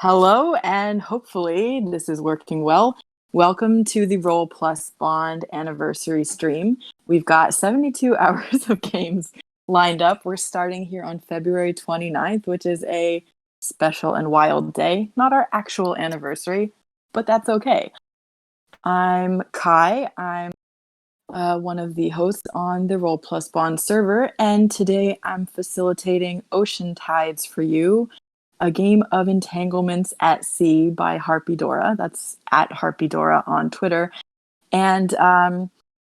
Hello, and hopefully this is working well. Welcome to the Roll Plus Bond anniversary stream. We've got 72 hours of games lined up. We're starting here on February 29th, which is a special and wild day. Not our actual anniversary, but that's okay. I'm Kai. I'm one of the hosts on the Roll Plus Bond server, and today I'm facilitating Ocean Tides for you, a game of entanglements at sea by Harpydora. That's at Harpydora on Twitter. And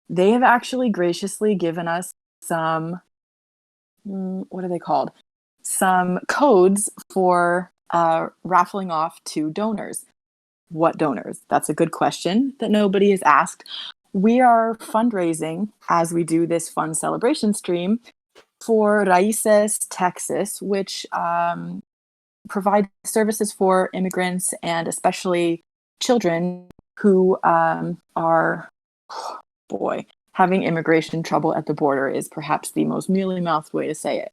they have actually graciously given us some, what are they called? Some codes for raffling off to donors. What donors? That's a good question that nobody has asked. We are fundraising as we do this fun celebration stream for Raíces, Texas, which provide services for immigrants and especially children who are, having immigration trouble at the border is perhaps the most mealy-mouthed way to say it.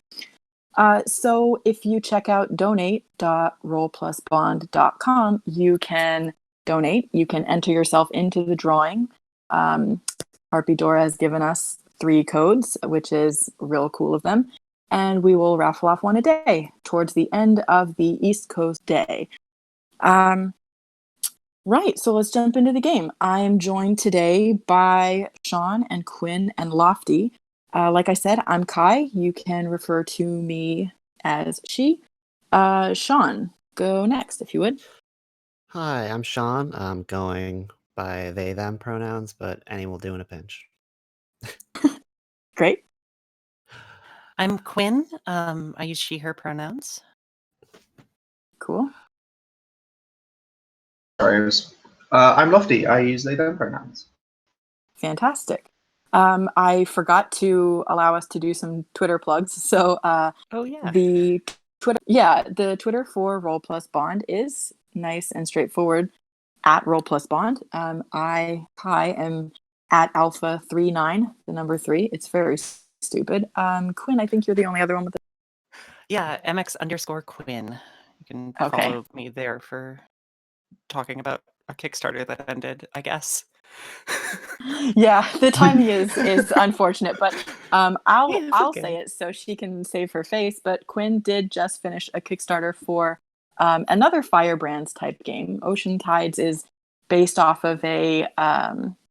So if you check out donate.rollplusbond.com, you can donate. You can enter yourself into the drawing. Harpydora has given us 3 codes, which is real cool of them. And we will raffle off one a day towards the end of the East Coast day. Right, so let's jump into the game. I am joined today by Sean and Quinn and Lofty. Like I said, I'm Kai. You can refer to me as she. Sean, go next, if you would. Hi, I'm Sean. I'm going by they, them pronouns, but any will do in a pinch. Great. I'm Quinn. I use she, her pronouns. Cool. Sorry, I'm Lofty. I use they, them pronouns. Fantastic. I forgot to allow us to do some Twitter plugs. So the Twitter for Roll Plus Bond is nice and straightforward at Roll Plus Bond. I am at Alpha39, the number 3. It's very stupid. Quinn, I think you're the only other one with it. Yeah, MX_Quinn. You can follow me there for talking about a Kickstarter that ended, I guess. Yeah, the timing is unfortunate, but I'll say it so she can save her face. But Quinn did just finish a Kickstarter for another Firebrands type game. Ocean Tides is based off of a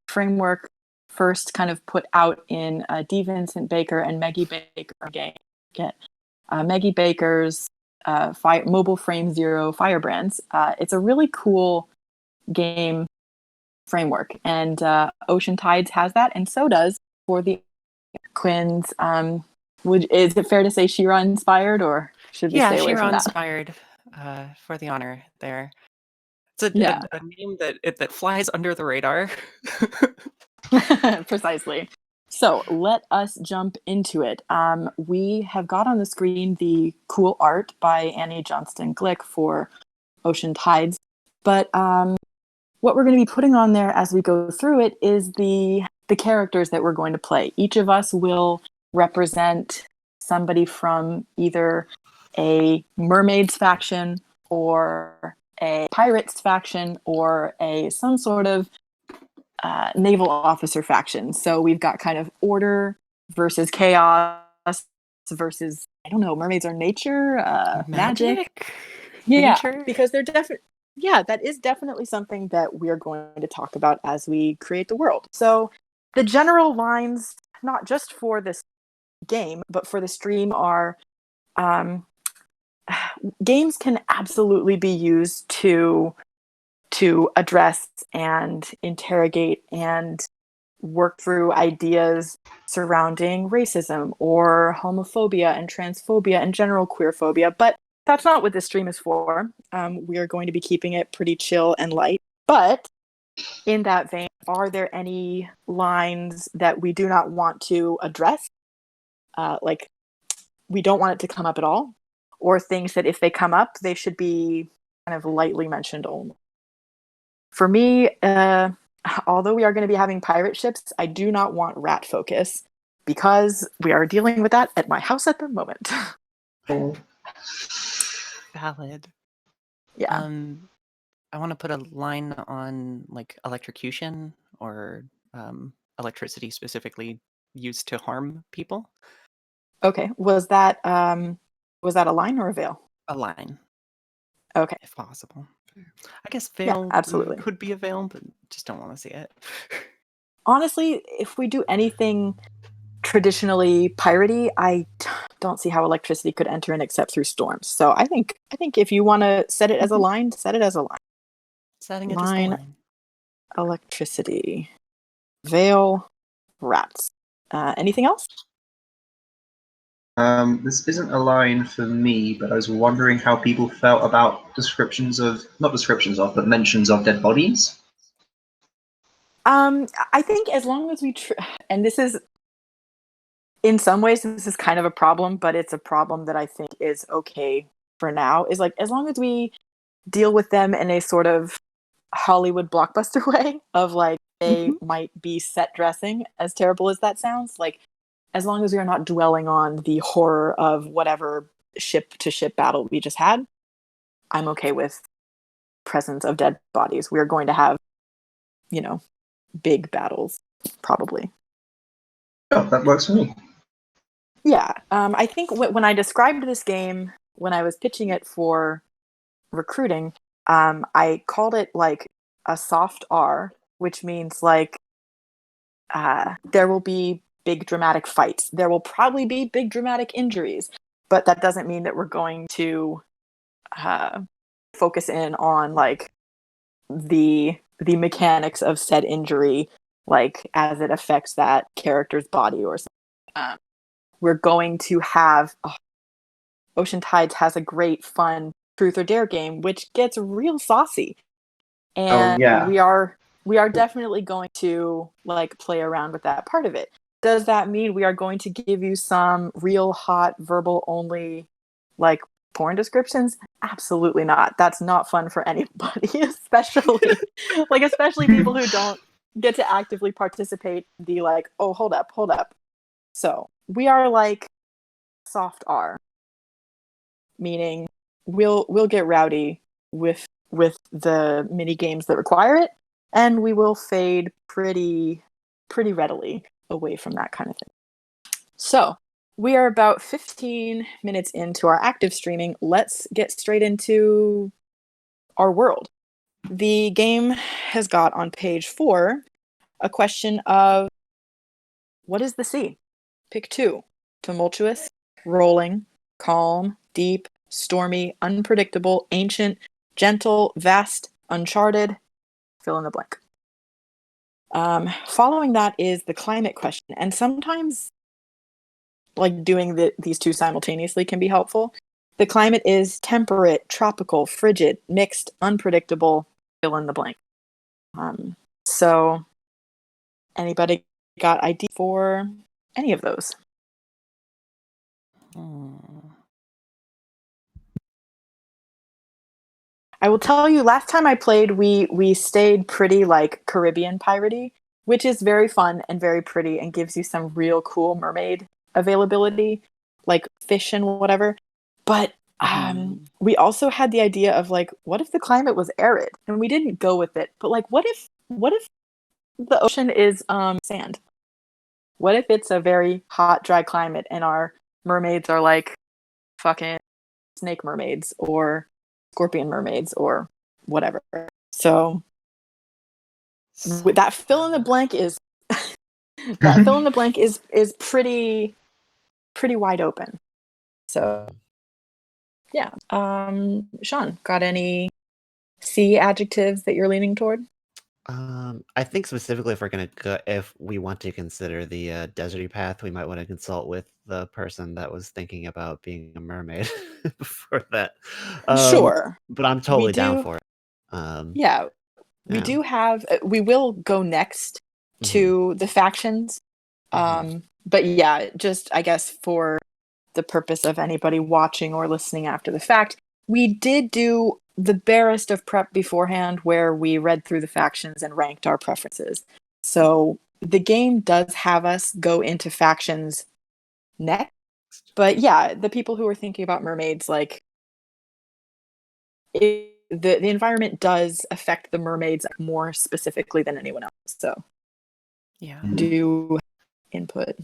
framework first kind of put out in D. Vincent Baker and Maggie Baker game. Maggie Baker's Mobile Frame Zero Firebrands. It's a really cool game framework, and Ocean Tides has that, and so does for the Quinn's. Is it fair to say She-Ra inspired, or should we stay away She-Ra from that? inspired for the honor there. It's a name that flies under the radar. Precisely. So let us jump into it. We have got on the screen the cool art by Annie Johnston Glick for Ocean Tides, but what we're going to be putting on there as we go through it is the characters that we're going to play. Each of us will represent somebody from either a mermaids faction or a pirates faction or some sort of naval officer faction. So we've got kind of order versus chaos versus, I don't know, mermaids are nature, magic. Yeah, nature? Because they're definitely... Yeah, that is definitely something that we're going to talk about as we create the world. So the general lines, not just for this game, but for the stream are games can absolutely be used to address and interrogate and work through ideas surrounding racism or homophobia and transphobia and general queerphobia, but that's not what this stream is for. We are going to be keeping it pretty chill and light. But in that vein, are there any lines that we do not want to address? Like, we don't want it to come up at all? Or things that if they come up, they should be kind of lightly mentioned only? For me, although we are going to be having pirate ships, I do not want rat focus because we are dealing with that at my house at the moment. Valid. Yeah. I want to put a line on like electrocution or electricity specifically used to harm people. Okay. Was that a line or a veil? A line. Okay. If possible. I guess Yeah, veil absolutely. could be a veil, but just don't want to see it. Honestly, if we do anything traditionally piratey, I don't see how electricity could enter in except through storms. So I think if you want to set it as a line, set it as a line. Setting it as the line. Electricity, veil, rats. Anything else? This isn't a line for me, but I was wondering how people felt about not mentions of dead bodies. I think as long as we and this is in some ways this is kind of a problem, but it's a problem that I think is okay for now. Is like as long as we deal with them in a sort of Hollywood blockbuster way of like they might be set dressing, as terrible as that sounds, like as long as we are not dwelling on the horror of whatever ship to ship battle we just had, I'm okay with presence of dead bodies. We're going to have, big battles, probably. Oh, that works for me. Yeah. I think when I described this game, when I was pitching it for recruiting, I called it like a soft R, which means like there will be big dramatic fights. There will probably be big dramatic injuries, but that doesn't mean that we're going to focus in on like the mechanics of said injury, like as it affects that character's body or something. We're going to have Ocean Tides has a great fun truth or dare game, which gets real saucy, and we are definitely going to like play around with that part of it. Does that mean we are going to give you some real hot verbal only like porn descriptions? Absolutely not. That's not fun for anybody, especially people who don't get to actively participate in the like, oh, hold up. So we are like soft R, meaning we'll get rowdy with the mini games that require it, and we will fade pretty readily away from that kind of thing. So we are about 15 minutes into our active streaming. Let's get straight into our world. The game has got on page 4 a question of what is the sea? Pick 2. Tumultuous, rolling, calm, deep, stormy, unpredictable, ancient, gentle, vast, uncharted, fill in the blank. Following that is the climate question. And sometimes like doing these two simultaneously can be helpful. The climate is temperate, tropical, frigid, mixed, unpredictable, fill in the blank. So anybody got ID for any of those? I will tell you, last time I played, we stayed pretty like Caribbean piratey, which is very fun and very pretty and gives you some real cool mermaid availability, like fish and whatever. But we also had the idea of like, what if the climate was arid? And we didn't go with it. But like, what if the ocean is sand? What if it's a very hot, dry climate and our mermaids are like fucking snake mermaids or scorpion mermaids or whatever? So that fill in the blank is pretty wide open. So yeah. Sean, got any sea adjectives that you're leaning toward? I think specifically if we want to consider the deserty path, we might want to consult with the person that was thinking about being a mermaid before that. Sure, but I'm totally down for it. We do have. We will go next to the factions, but yeah, just I guess for the purpose of anybody watching or listening after the fact, we did do the barest of prep beforehand where we read through the factions and ranked our preferences. So the game does have us go into factions next. But yeah, the people who are thinking about mermaids, like the environment does affect the mermaids more specifically than anyone else. So Yeah. do input.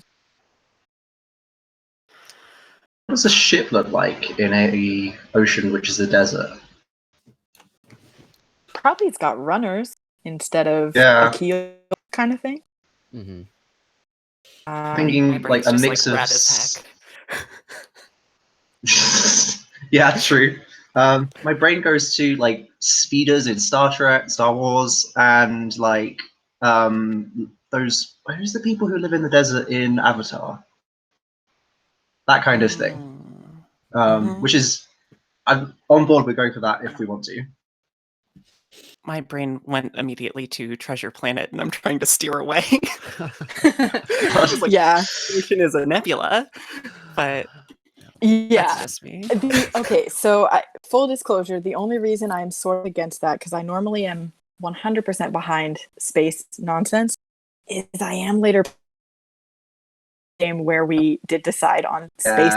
What does a ship look like in a ocean which is a desert? Probably it's got runners instead of a Yeah. keel kind of thing. Mm-hmm. My Thinking like brain's a just mix like of. rad as heck. Yeah, true. My brain goes to like speeders in Star Trek, Star Wars, and like those. Who's the people who live in the desert in Avatar? That kind of thing. Which is, I'm on board with going for that if we want to. My brain went immediately to Treasure Planet, and I'm trying to steer away. Like, yeah. the ocean is a nebula, but Yeah. that's just me. Okay, so full disclosure, the only reason I'm sort of against that, because I normally am 100% behind space nonsense, is I am later game where we did decide on space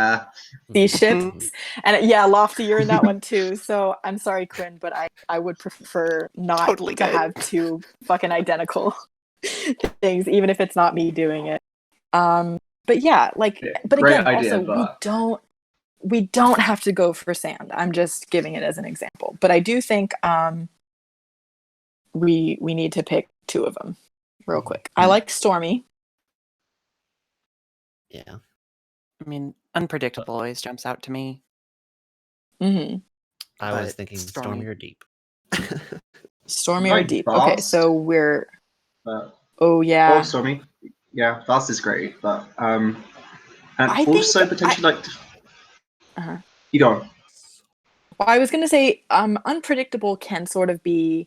ships. And yeah, Lofty, you're in that one too. So I'm sorry, Quinn, but I would prefer not Totally to good. have two fucking identical things, even if it's not me doing it. But yeah, like, but Great again, idea, also but we don't have to go for sand. I'm just giving it as an example. But I do think we need to pick two of them real quick. I like Stormy. Yeah. I mean, unpredictable always jumps out to me. Mm-hmm. I was But thinking Stormy. Stormy or Deep. Stormy or Like Deep. Vast, Okay, so we're. Oh or yeah. Stormy. Yeah, Vast is great, but and I also think potentially like. Uh-huh. You go on. Well, I was going to say unpredictable can sort of be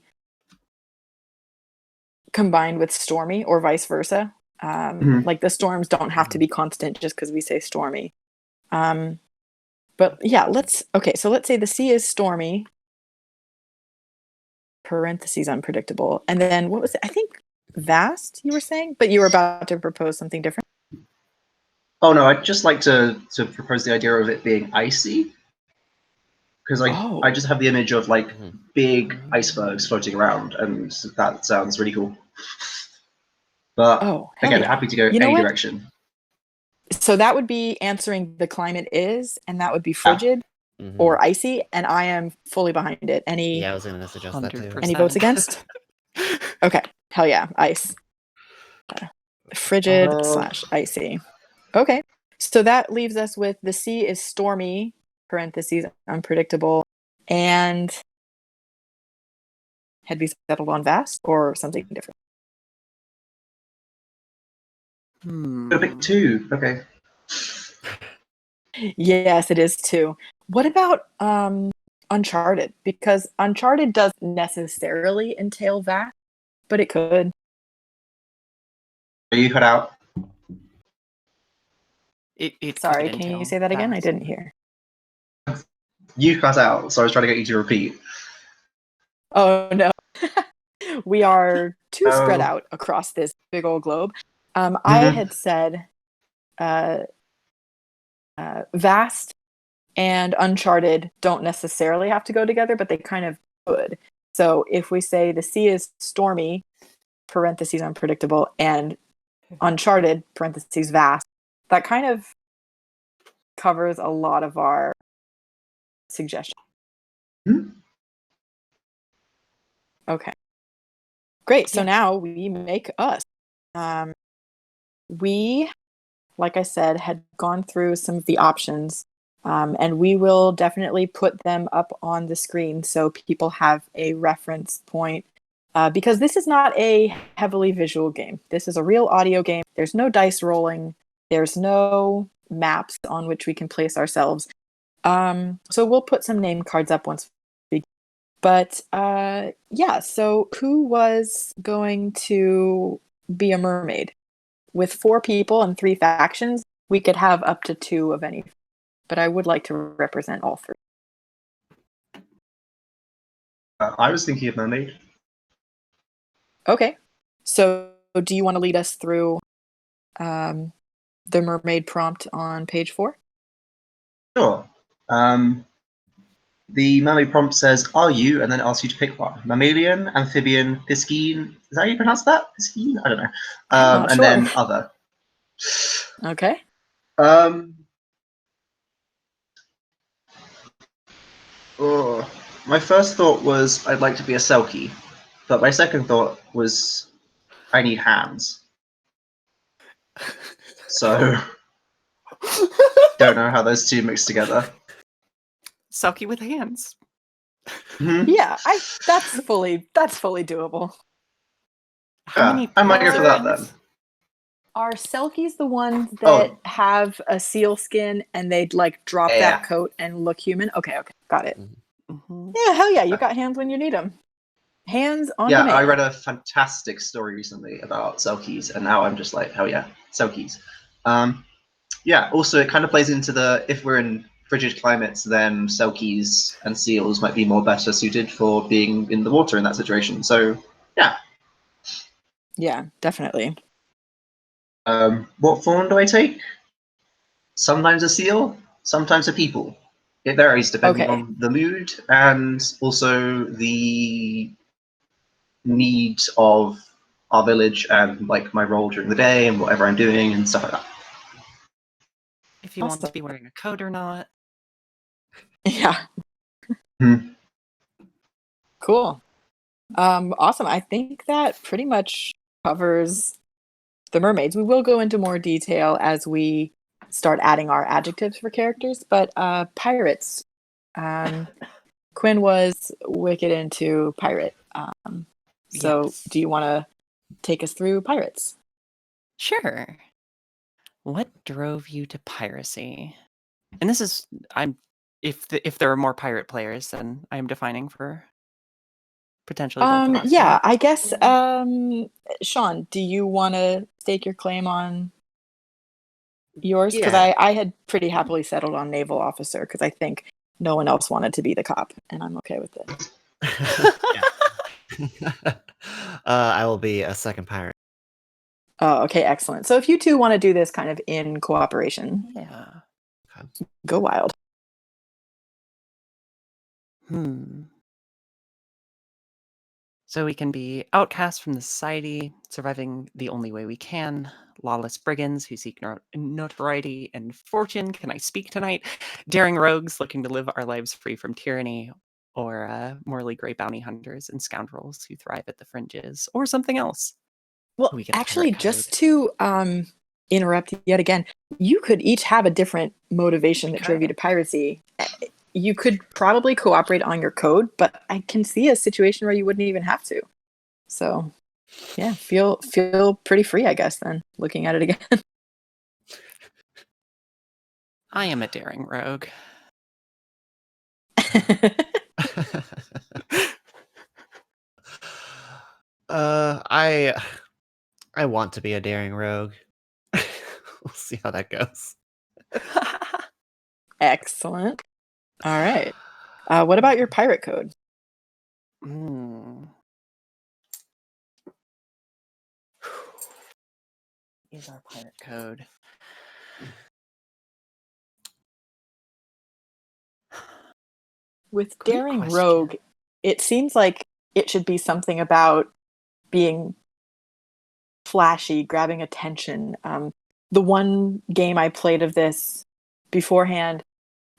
combined with stormy or vice versa. Like the storms don't have to be constant just because we say stormy. But yeah, so let's say the sea is stormy, parentheses unpredictable. And then what was it? I think vast, you were saying, but you were about to propose something different. Oh no, I'd just like to propose the idea of it being icy. Because I just have the image of like big icebergs floating around, and that sounds really cool. But again, yeah. happy to go any direction. So that would be answering the climate is, and that would be frigid or icy, and I am fully behind it. Yeah, I was going to suggest that too. Any votes against? Okay, hell yeah, ice. Frigid / icy. Okay, so that leaves us with the sea is stormy, parentheses unpredictable, and had we settled on vast or something different? Gotta pick two. Okay. Yes, it is too. What about Uncharted? Because Uncharted doesn't necessarily entail vast, but it could. Are you cut out? Sorry, can you say that again? I didn't hear. You cut out, so I was trying to get you to repeat. Oh no. We are too spread out across this big old globe. I had said vast and Uncharted don't necessarily have to go together, but they kind of could. So if we say the sea is stormy, parentheses unpredictable, and Uncharted, parentheses vast, that kind of covers a lot of our suggestions. Okay. Great. So now we make us. We, like I said, had gone through some of the options, and we will definitely put them up on the screen so people have a reference point. Because this is not a heavily visual game. This is a real audio game. There's no dice rolling. There's no maps on which we can place ourselves. So we'll put some name cards up once we. But yeah, so who was going to be a mermaid? With 4 people and 3 factions, we could have up to 2 of any. But I would like to represent all 3. I was thinking of mermaid. Okay. So do you want to lead us through the mermaid prompt on page 4? Sure. The mermaid prompt says, "Are you?" and then it asks you to pick one: mammalian, amphibian, piscine. Is that how you pronounce that? Piscine? I don't know. I'm not And sure. then other. Okay. My first thought was I'd like to be a Selkie, but my second thought was I need hands. So don't know how those two mix together. Selkie with hands. Yeah, that's fully doable. How many I might go for that hands? then. Are Selkies the ones that Oh, have a seal skin and they'd like drop Yeah. that coat and look human? Okay, got it. Mhm. Yeah, hell yeah, you got hands when you need them. Hands on yeah, demand. I read a fantastic story recently about Selkies, and now I'm just like, hell yeah, Selkies. Yeah, also it kind of plays into the, if we're in frigid climates, then Selkies and seals might be more better suited for being in the water in that situation. So yeah. Yeah, definitely. What form do I take? Sometimes a seal, sometimes a people. It varies depending Okay. on the mood and also the need of our village and like my role during the day and whatever I'm doing and stuff like that. If you want to be wearing a coat or not. Yeah. Hmm. Cool. Awesome. I think that pretty much covers the mermaids. We will go into more detail as we start adding our adjectives for characters, but pirates. Quinn was wicked into pirate. So Yes. do you want to take us through pirates? Sure. What drove you to piracy? And this is if there are more pirate players, then I am defining for potentially both of us. Yeah, Right? I guess Sean, do you want to stake your claim on yours? Because Yeah. I had pretty happily settled on naval officer because I think no one else wanted to be the cop, and I'm okay with it. Yeah. I will be a second pirate. Oh, okay, excellent. So if you two want to do this kind of in cooperation, Yeah. go wild. So we can be outcasts from the society, surviving the only way we can, lawless brigands who seek notoriety and fortune. Can I speak tonight? Daring rogues looking to live our lives free from tyranny, or morally gray bounty hunters and scoundrels who thrive at the fringes, or something else. Well, We get a actually, pirate just code. to interrupt yet again, you could each have a different motivation that drove you to piracy. You could probably cooperate on your code, but I can see a situation where you wouldn't even have to. So, yeah, feel pretty free, I guess, then, looking at it again. I am a daring rogue. I want to be a daring rogue. We'll see how that goes. Excellent. All right. What about your pirate code? Is our pirate code. With Great daring question. rogue, it seems like it should be something about being flashy, grabbing attention. The one game I played of this beforehand,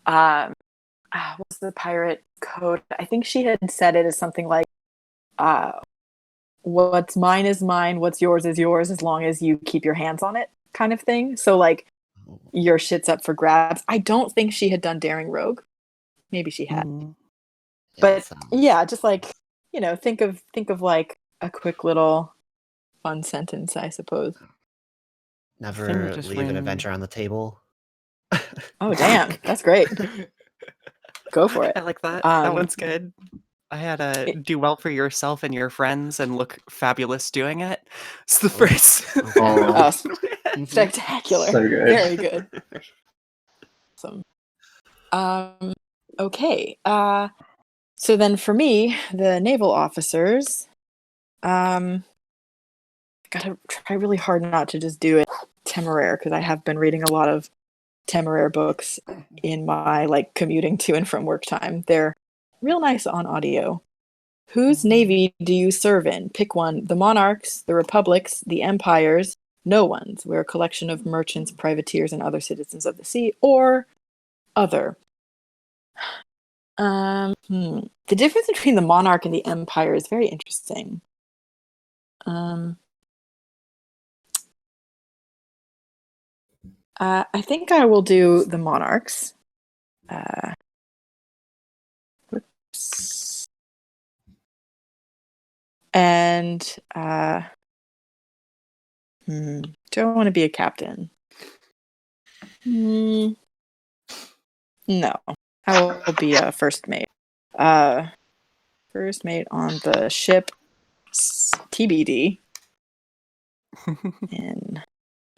what's the pirate code? I think she had said it as something like, what's mine is mine, what's yours is yours, as long as you keep your hands on it, kind of thing. So, like, your shit's up for grabs. I don't think she had done Daring Rogue. Maybe she had. But yeah, just like, think of like a quick little fun sentence, I suppose. Never leave an adventure on the table. Oh, damn. That's great. Go for it. I like that. That one's good. I had a do well for yourself and your friends and look fabulous doing it. It's the first. Spectacular. So good. Very good. Awesome. Okay. So then for me, the naval officers, I gotta try really hard not to just do it temeraire because I have been reading a lot of Temeraire books in my like commuting to and from work time. They're real nice on audio. Whose navy do you serve in? Pick one. The monarchs, the republics, the empires, no one's. We're a collection of merchants, privateers, and other citizens of the sea, or other. The difference between the monarch and the empire is very interesting. I think I will do the monarchs. Whoops. And do I want to be a captain? No, I will be a first mate. First mate on the ship TBD in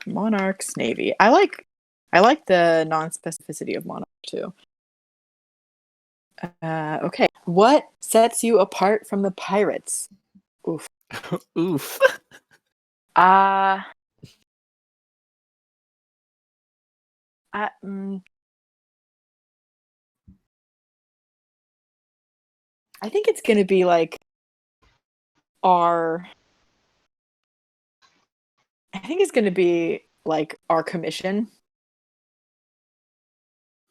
Monarch's Navy. I like the non-specificity of Monarch too. Okay. What sets you apart from the pirates? Oof. Oof. I think it's gonna be like our commission.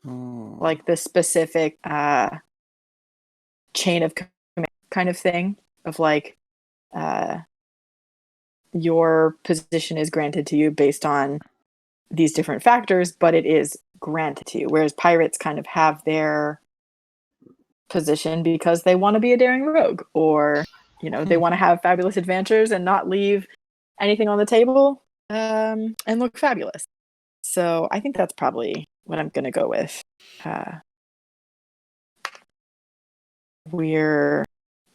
Like the specific chain of command kind of thing of like your position is granted to you based on these different factors, but it is granted to you. Whereas pirates kind of have their position because they want to be a daring rogue, or they want to have fabulous adventures and not leave anything on the table and look fabulous. So I think that's probably what I'm gonna go with. I'm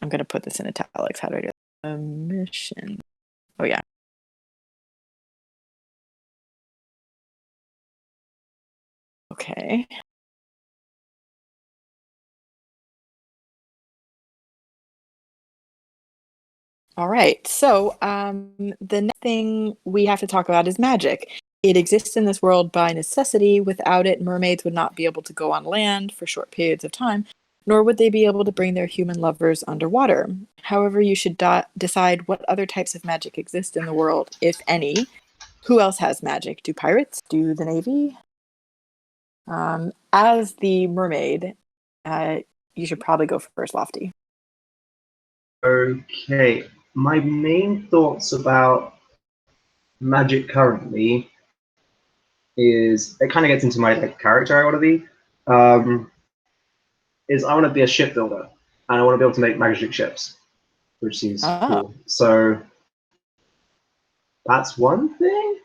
gonna put this in italics. How do I do that? A mission. Oh yeah. Okay. All right. So the next thing we have to talk about is magic. It exists in this world by necessity. Without it, mermaids would not be able to go on land for short periods of time, nor would they be able to bring their human lovers underwater. However, you should decide what other types of magic exist in the world, if any. Who else has magic? Do pirates? Do the Navy? As the mermaid, you should probably go first, Lofty. Okay, my main thoughts about magic currently is it kind of gets into my character I want to be. Is I want to be a shipbuilder and I want to be able to make magic ships, which seems cool. So that's one thing.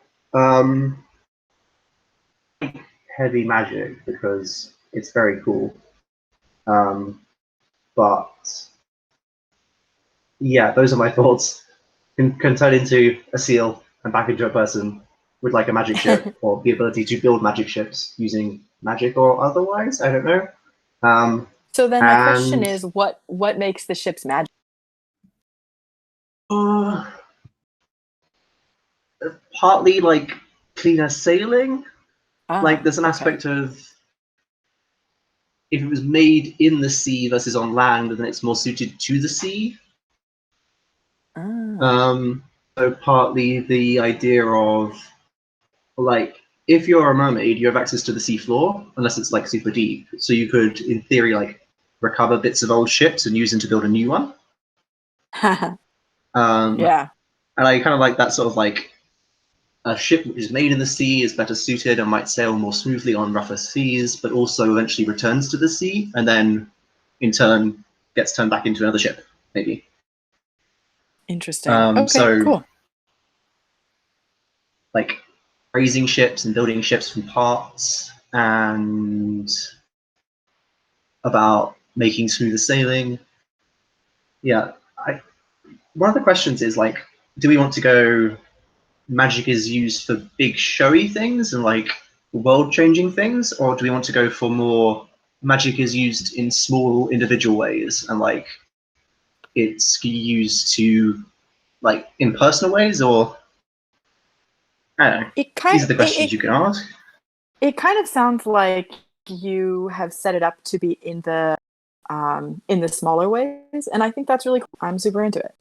Heavy magic because it's very cool. But yeah, those are my thoughts. Can turn into a seal and back into a person with like a magic ship or the ability to build magic ships using magic or otherwise. I don't know. So then my question is, what makes the ships magic? Partly like cleaner sailing. Like there's an aspect of if it was made in the sea versus on land, then it's more suited to the sea. So partly the idea of like if you're a mermaid, you have access to the seafloor unless it's like super deep. So you could, in theory, like recover bits of old ships and use them to build a new one. Yeah. And I kind of like that sort of like a ship which is made in the sea is better suited and might sail more smoothly on rougher seas, but also eventually returns to the sea and then in turn gets turned back into another ship, maybe. Interesting. Okay, cool. Like raising ships and building ships from parts and about making smoother sailing. Yeah, one of the questions is like, do we want to go magic is used for big showy things and like world-changing things, or do we want to go for more magic is used in small individual ways and like it's used to like in personal ways, or I don't know. These are the questions you can ask. It kind of sounds like you have set it up to be in the smaller ways, and I think that's really cool. I'm super into it.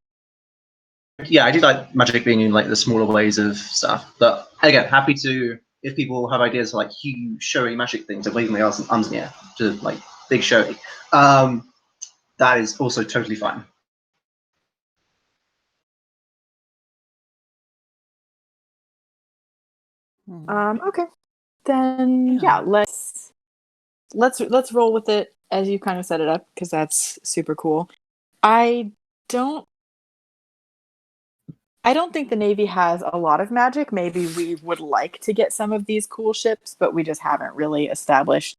Yeah, I do like magic being in like the smaller ways of stuff. But again, happy to if people have ideas for like huge showy magic things or waving their arms in the air to like big showy. That is also totally fine. Okay, then yeah, let's roll with it as you kind of set it up because that's super cool. I don't I don't think the Navy has a lot of magic. Maybe we would like to get some of these cool ships, but we just haven't really established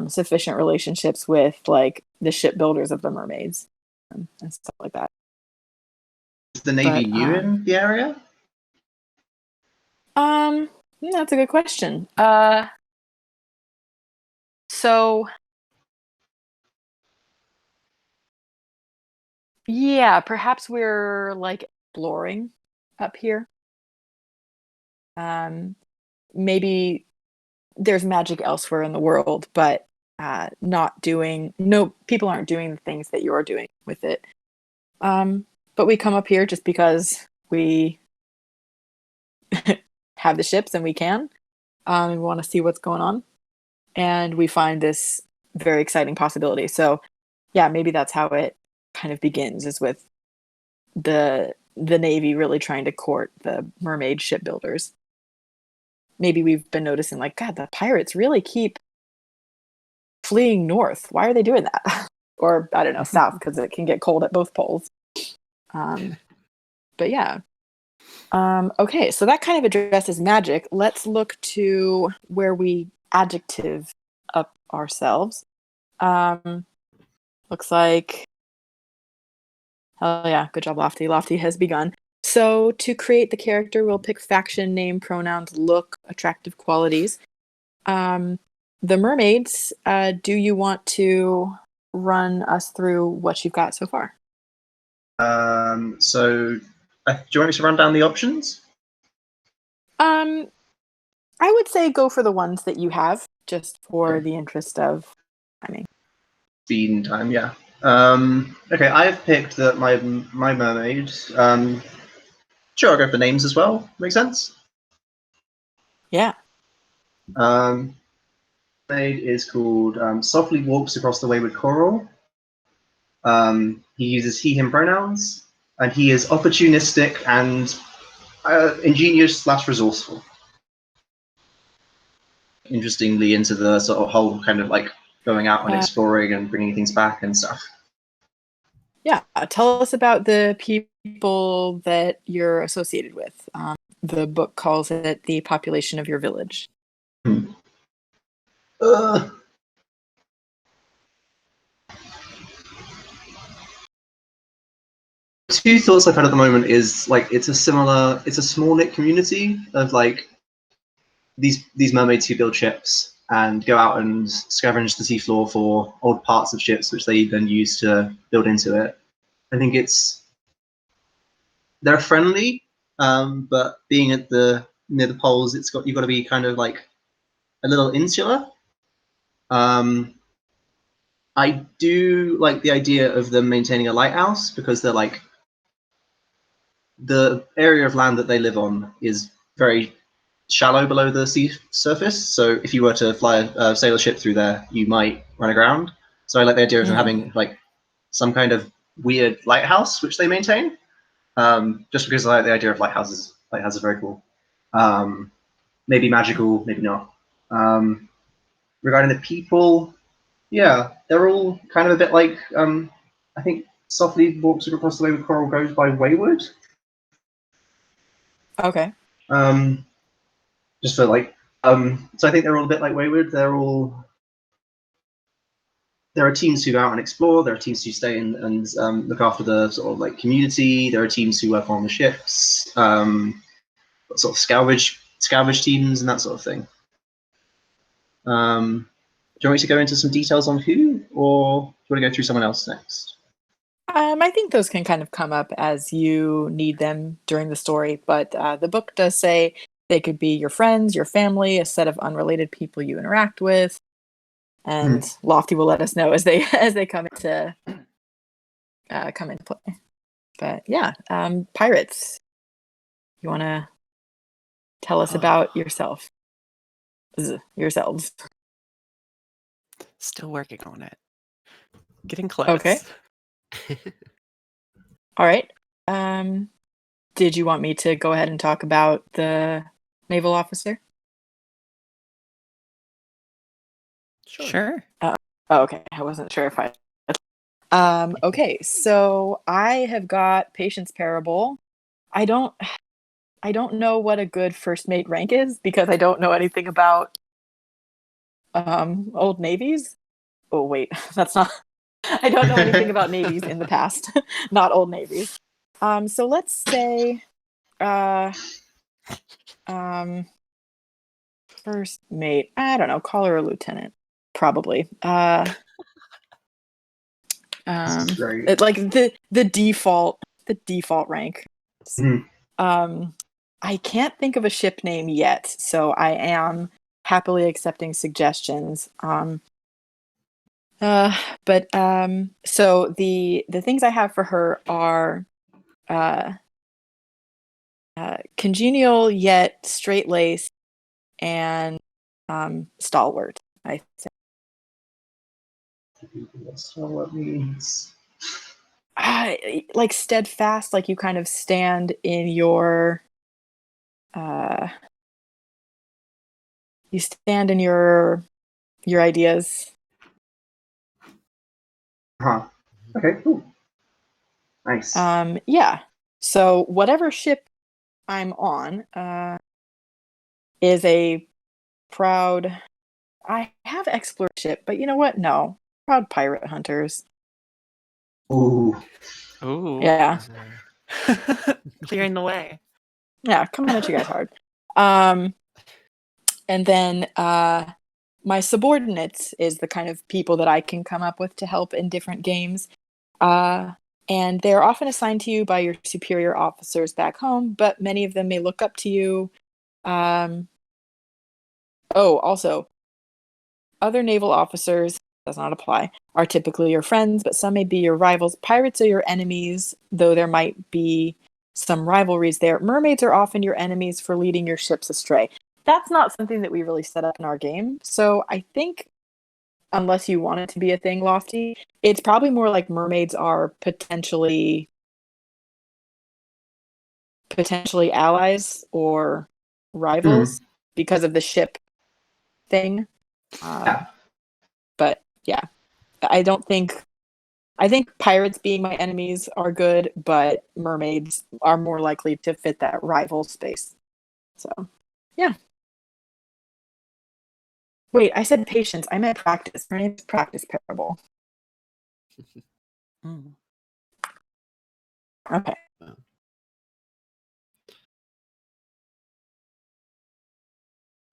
sufficient relationships with like the shipbuilders of the mermaids and stuff like that. Is the Navy But new in the area? that's a good question. So yeah, perhaps we're like exploring up here. Maybe there's magic elsewhere in the world, but people aren't doing the things that you're doing with it. But we come up here just because we have the ships and we can. We want to see what's going on, and we find this very exciting possibility. So, yeah, maybe that's how it kind of begins, is with the Navy really trying to court the mermaid shipbuilders. Maybe we've been noticing, like, God, the pirates really keep fleeing north. Why are they doing that? Or I don't know, south, because it can get cold at both poles. But yeah. Okay, so that kind of addresses magic. Let's look to where we adjective up ourselves. Looks like, hell yeah, good job, Lofty. Lofty has begun. So to create the character, we'll pick faction, name, pronouns, look, attractive qualities. The mermaids, do you want to run us through what you've got so far? So do you want me to run down the options? I would say go for the ones that you have, just for the interest of timing. Speed and time, yeah. Okay, I've picked that my mermaid. Sure, I'll go for names as well. Make sense? Yeah. Mermaid is called Softly Walks Across the Wayward Coral. He uses he/him pronouns, and he is opportunistic and ingenious/resourceful. Interestingly, into the sort of whole kind of like going out and exploring and bringing things back and stuff. Yeah. Tell us about the people that you're associated with. The book calls it the population of your village. Two thoughts I've had at the moment is like it's a small knit community of like these mermaids who build ships and go out and scavenge the seafloor for old parts of ships which they then use to build into it. I think they're friendly, but being at near the poles, you've got to be kind of like a little insular. I do like the idea of them maintaining a lighthouse because they're like the area of land that they live on is very shallow below the sea surface. So if you were to sail a ship through there, you might run aground. So I like the idea of them having like some kind of weird lighthouse which they maintain. Just because I like the idea of lighthouses. Lighthouses are very cool. Maybe magical, maybe not. Regarding the people, yeah, they're all kind of a bit like I think Softly Walks Across the Wayward Coral goes by Wayward. Okay. Just for like, so I think they're all a bit like Wayward. There are teams who go out and explore. There are teams who stay and look after the sort of like community. There are teams who work on the ships, sort of scavenge teams and that sort of thing. Do you want me to go into some details on who, or do you want to go through someone else next? I think those can kind of come up as you need them during the story, but the book does say They could be your friends, your family, a set of unrelated people you interact with. And Lofty will let us know as they come into play. But yeah, pirates. You want to tell us about yourselves? Still working on it. Getting close. Okay. All right. Did you want me to go ahead and talk about the naval officer? Sure. Oh, okay. I wasn't sure if I. Okay, so I have got Patience Parable. I don't know what a good first mate rank is because I don't know anything about old navies. Oh wait, that's not. I don't know anything about navies in the past, not old navies. So let's say, first mate. I don't know. Call her a lieutenant, probably. This is great. Like the default rank. Mhm. I can't think of a ship name yet, so I am happily accepting suggestions. So the things I have for her are congenial yet straight-laced and stalwart, I think. That's not what means. Like steadfast, like you kind of stand in your ideas. Huh. Okay, cool. Nice. Yeah. So whatever ship I'm on is a proud. I have explorer ship, but you know what? No, proud pirate hunters. Ooh. Ooh. Yeah, Clearing the way. yeah. Coming at you guys hard. And then my subordinates is the kind of people that I can come up with to help in different games. And they're often assigned to you by your superior officers back home, but many of them may look up to you. Also, other naval officers, does not apply, are typically your friends, but some may be your rivals. Pirates are your enemies, though there might be some rivalries there. Mermaids are often your enemies for leading your ships astray. That's not something that we really set up in our game, so I think unless you want it to be a thing, Lofty, it's probably more like mermaids are potentially allies or rivals because of the ship thing. But yeah, I think pirates being my enemies are good, but mermaids are more likely to fit that rival space. So, yeah. Wait, I said patience. I meant practice. Her name's Practice Parable. Okay.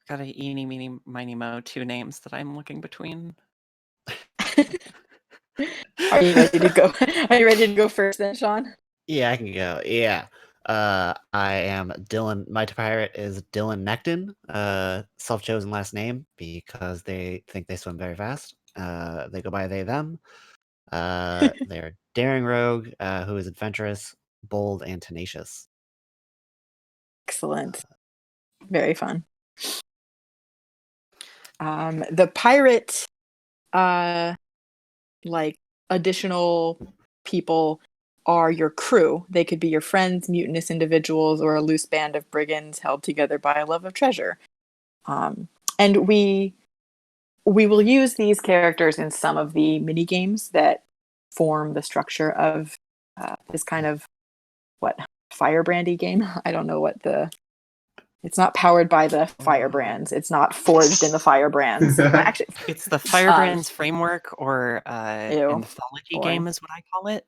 Got a eeny, meeny, miny, mo, 2 names that I'm looking between. Are you ready to go? Are you ready to go first then, Sean? Yeah, I can go. Yeah. I am Dylan. My pirate is Dylan Necton. Self-chosen last name because they think they swim very fast. They go by they, them. They're daring rogue who is adventurous, bold, and tenacious. Excellent. Very fun. The pirate, like additional people are your crew. They could be your friends, mutinous individuals, or a loose band of brigands held together by a love of treasure. And we will use these characters in some of the mini games that form the structure of this kind of firebrandy game. I don't know what it's not powered by the firebrands. It's not forged in the firebrands. Actually, it's the firebrands framework or ew, anthology boring. game is what I call it.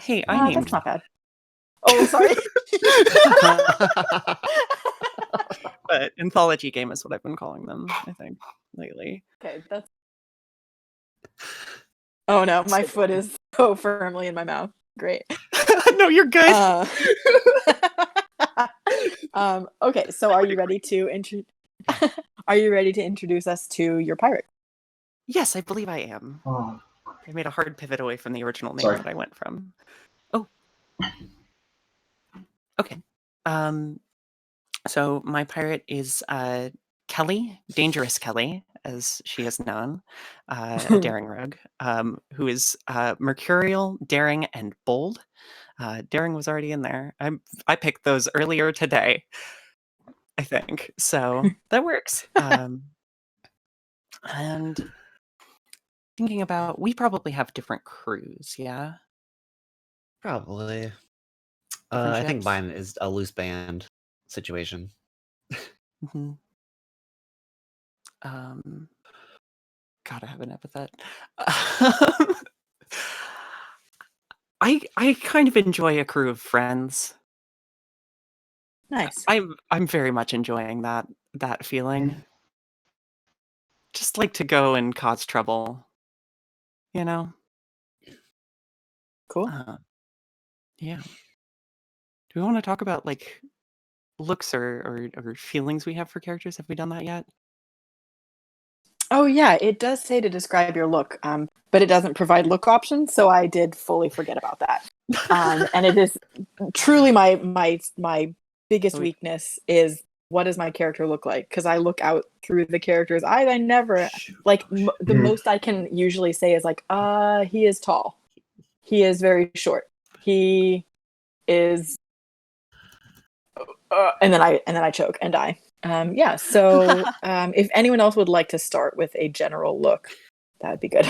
Hey, I named that's not bad. Oh, sorry. But anthology game is what I've been calling them, I think, lately. Okay, that's. Oh no, my foot is so firmly in my mouth. Great. No, you're good. Okay, so are you ready to introduce us to your pirate? Yes, I believe I am. Oh, I made a hard pivot away from the original name Sorry. that I went from. Oh. Okay. So my pirate is Kelly, Dangerous Kelly, as she is known, a daring rogue, who is mercurial, daring, and bold. Daring was already in there. I picked those earlier today, I think. So that works. And thinking about, we probably have different crews, yeah? Probably. Different I think ships? mine is a loose band situation. Mhm. Gotta have an epithet. I kind of enjoy a crew of friends. Nice. I'm very much enjoying that feeling. Just like to go and cause trouble, you know? Cool. Yeah. Do we want to talk about like looks or feelings we have for characters? Have we done that yet? Oh yeah, it does say to describe your look, but it doesn't provide look options, so I did fully forget about that. And it is truly my biggest Oh, weakness is what does my character look like? Because I look out through the character's eyes. I never like the most I can usually say is like, he is tall, he is very short, he is, and then I choke and die. Yeah. So if anyone else would like to start with a general look, that'd be good.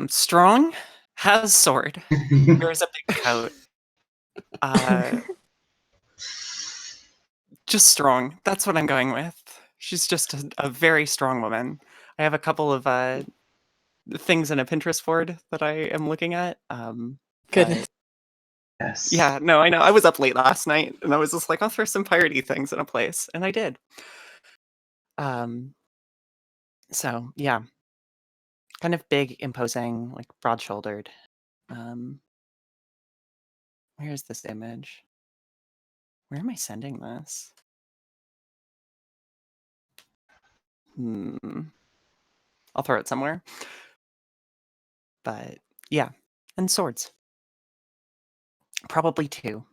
strong, has sword, wears a big coat. Just strong. That's what I'm going with. She's just a very strong woman. I have a couple of things in a Pinterest board that I am looking at. Goodness. Yes. Yeah, no, I know. I was up late last night and I was just like, I'll throw some piratey things in a place, and I did. So yeah, kind of big, imposing, like broad-shouldered. Where's this image? Where am I sending this? I'll throw it somewhere. But yeah, and swords. Probably 2.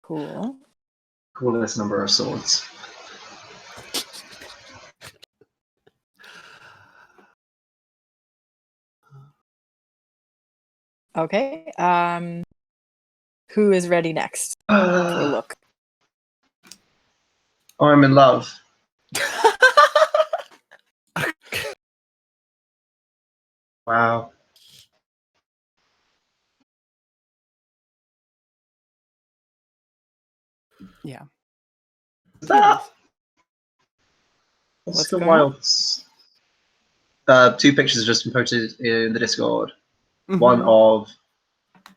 Cool. Coolest number of swords. Okay. Who is ready next for a look? I'm in love. Wow. Yeah. What's What's the going on? wilds? 2 pictures just been posted in the Discord. Mhm. One of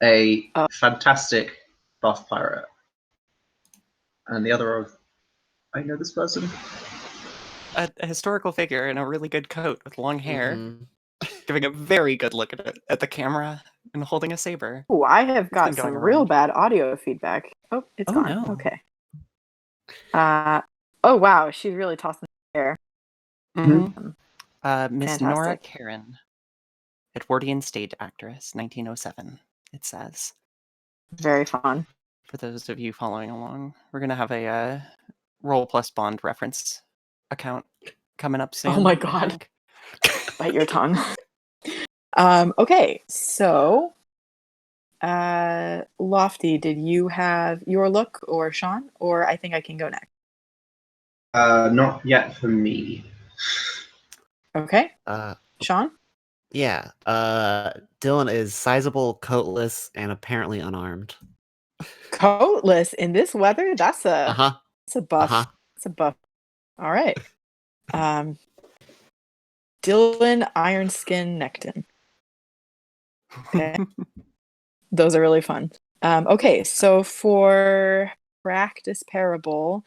a fantastic buff pirate, and the other of I know this person. A historical figure in a really good coat with long hair, Mhm. giving a very good look at the camera and holding a saber. Oh, I have It's got been some going real around. bad audio feedback. Oh, it's Oh, gone. no. Okay. Oh wow, she's really tossing the hair. Mm-hmm. Miss Nora Fantastic. Karen, Edwardian stage actress, 1907. It says. Very fun. For those of you following along, we're gonna have a Roll Plus Bond reference account coming up soon. Oh my I god. think. Bite your tongue. Okay, so Lofty, did you have your look, or Sean, or I think I can go next? Not yet for me. Okay, Sean? Yeah. Dylan is sizable, coatless, and apparently unarmed. Coatless in this weather? That's a Uh-huh. buff. Uh-huh. It's a buff. All right. Dylan Ironskin Necton. Okay. Those are really fun. Okay, so for practice parable,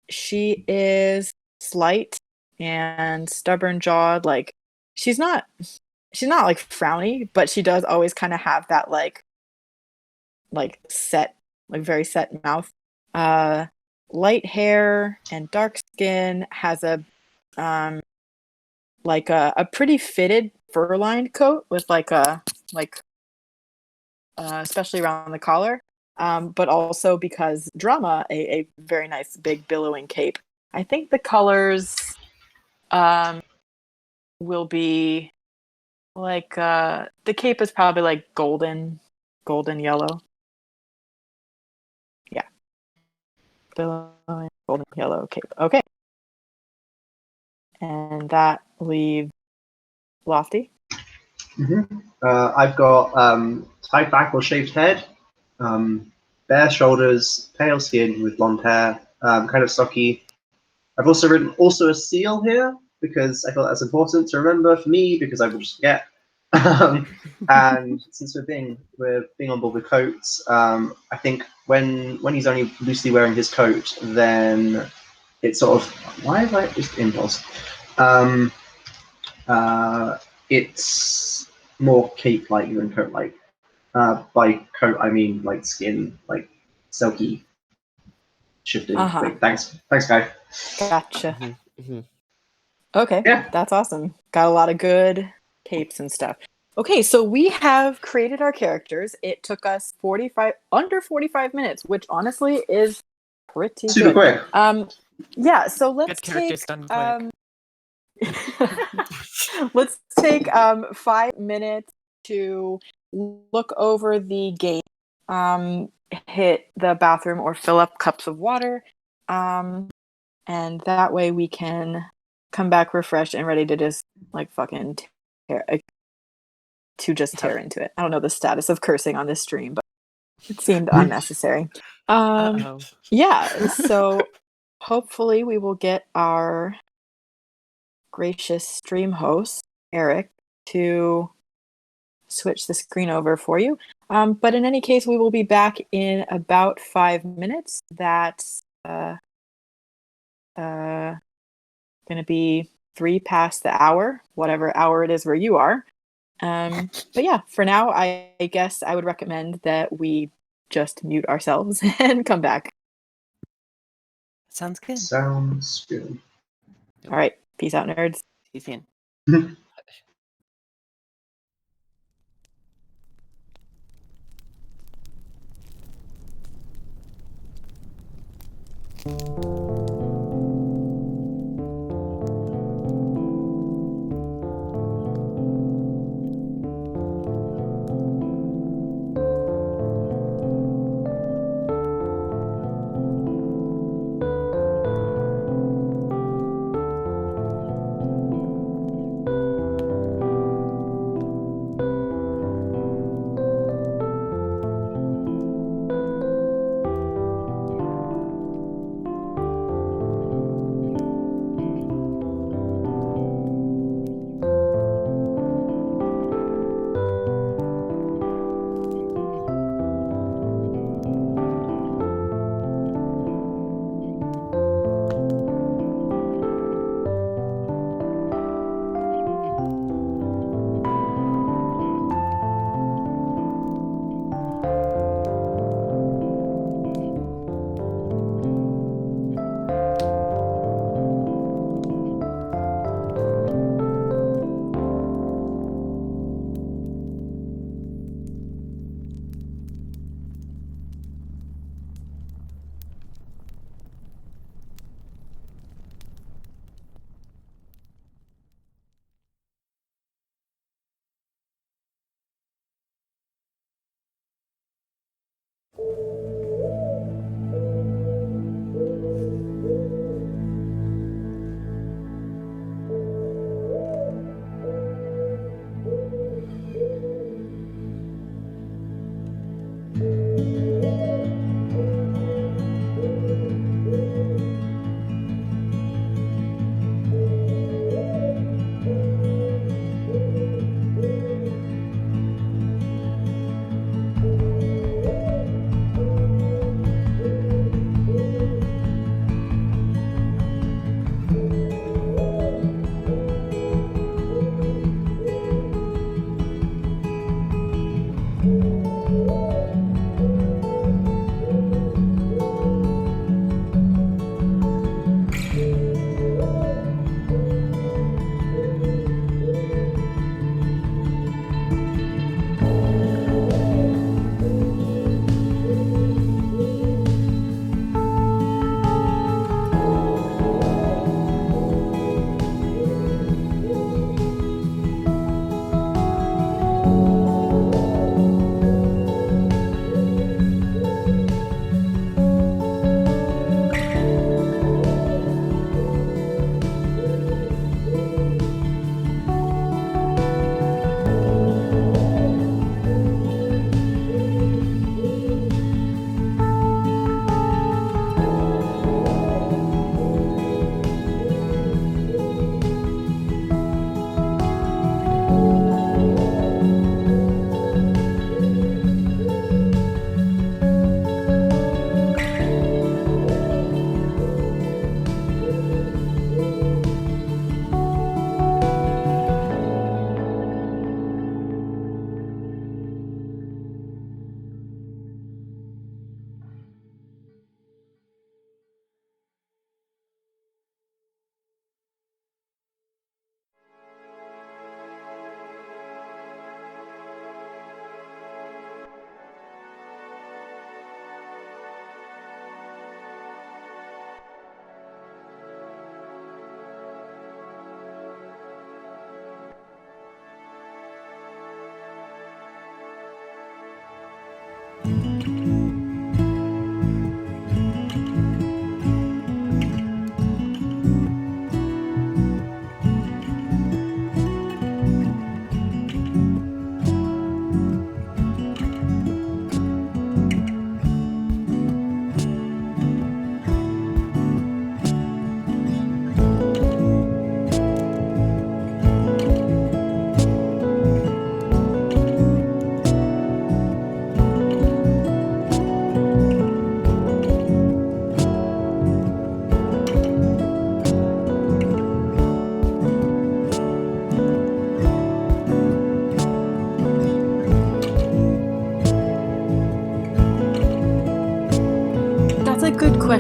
she is slight and stubborn jawed. Like she's not like frowny, but she does always kind of have that like like set, like very set mouth. Light hair and dark skin, has a like a pretty fitted fur-lined coat with especially around the collar. But also because drama, a very nice big billowing cape. I think the colors will be like the cape is probably like golden yellow. Yeah. Billowing golden yellow cape. Okay. And that leaves Lofty. I've got tied back or shaved head, bare shoulders, pale skin with blonde hair, kind of stocky. I've also written also a seal here because I felt that's important to remember for me because I will just forget. And since we're being on board with coats, I think when he's only loosely wearing his coat, then it's sort of why have I just impulse? It's more cape-like than coat-like. By coat, I mean like skin, like silky, shifting. Wait, thanks, guy. Gotcha. Mm-hmm. Okay, Yeah. that's awesome. Got a lot of good capes and stuff. Okay, so we have created our characters. It took us under 45 minutes, which honestly is pretty Super good. quick. Yeah, so let's Good characters take done quick. let's take 5 minutes to look over the game, hit the bathroom or fill up cups of water, and that way we can come back refreshed and ready to just like fucking tear into it. I don't know the status of cursing on this stream, but it seemed unnecessary. Yeah, so hopefully we will get our gracious stream host, Eric, to switch the screen over for you. But in any case, we will be back in about 5 minutes. That's going to be 3 past the hour, whatever hour it is where you are. But yeah, for now, I guess I would recommend that we just mute ourselves and come back. Sounds good. Sounds good. All right. Peace out, nerds. See you soon.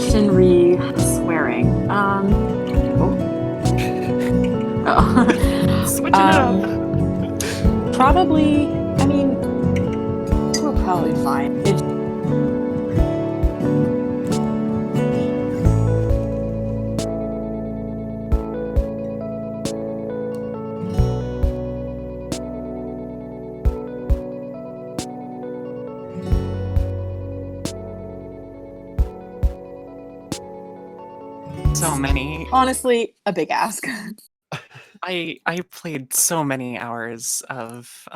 question re swearing. Switching it up. Probably. I mean, we're probably fine. It's So many. honestly a big ask. I played so many hours of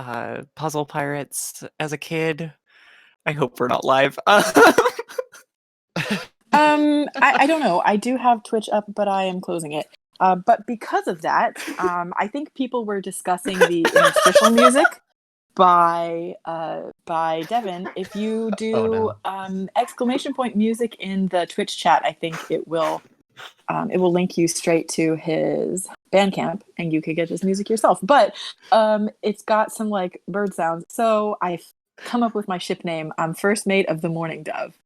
Puzzle Pirates as a kid. I hope we're not live. I don't know. I do have Twitch up, but I am closing it. But because of that, I think people were discussing the interstitial music by Devin. If you do exclamation point music in the Twitch chat, I think it will link you straight to his Bandcamp, and you could get his music yourself. But it's got some like bird sounds, so I've come up with my ship name. I'm First Mate of the Morning Dove.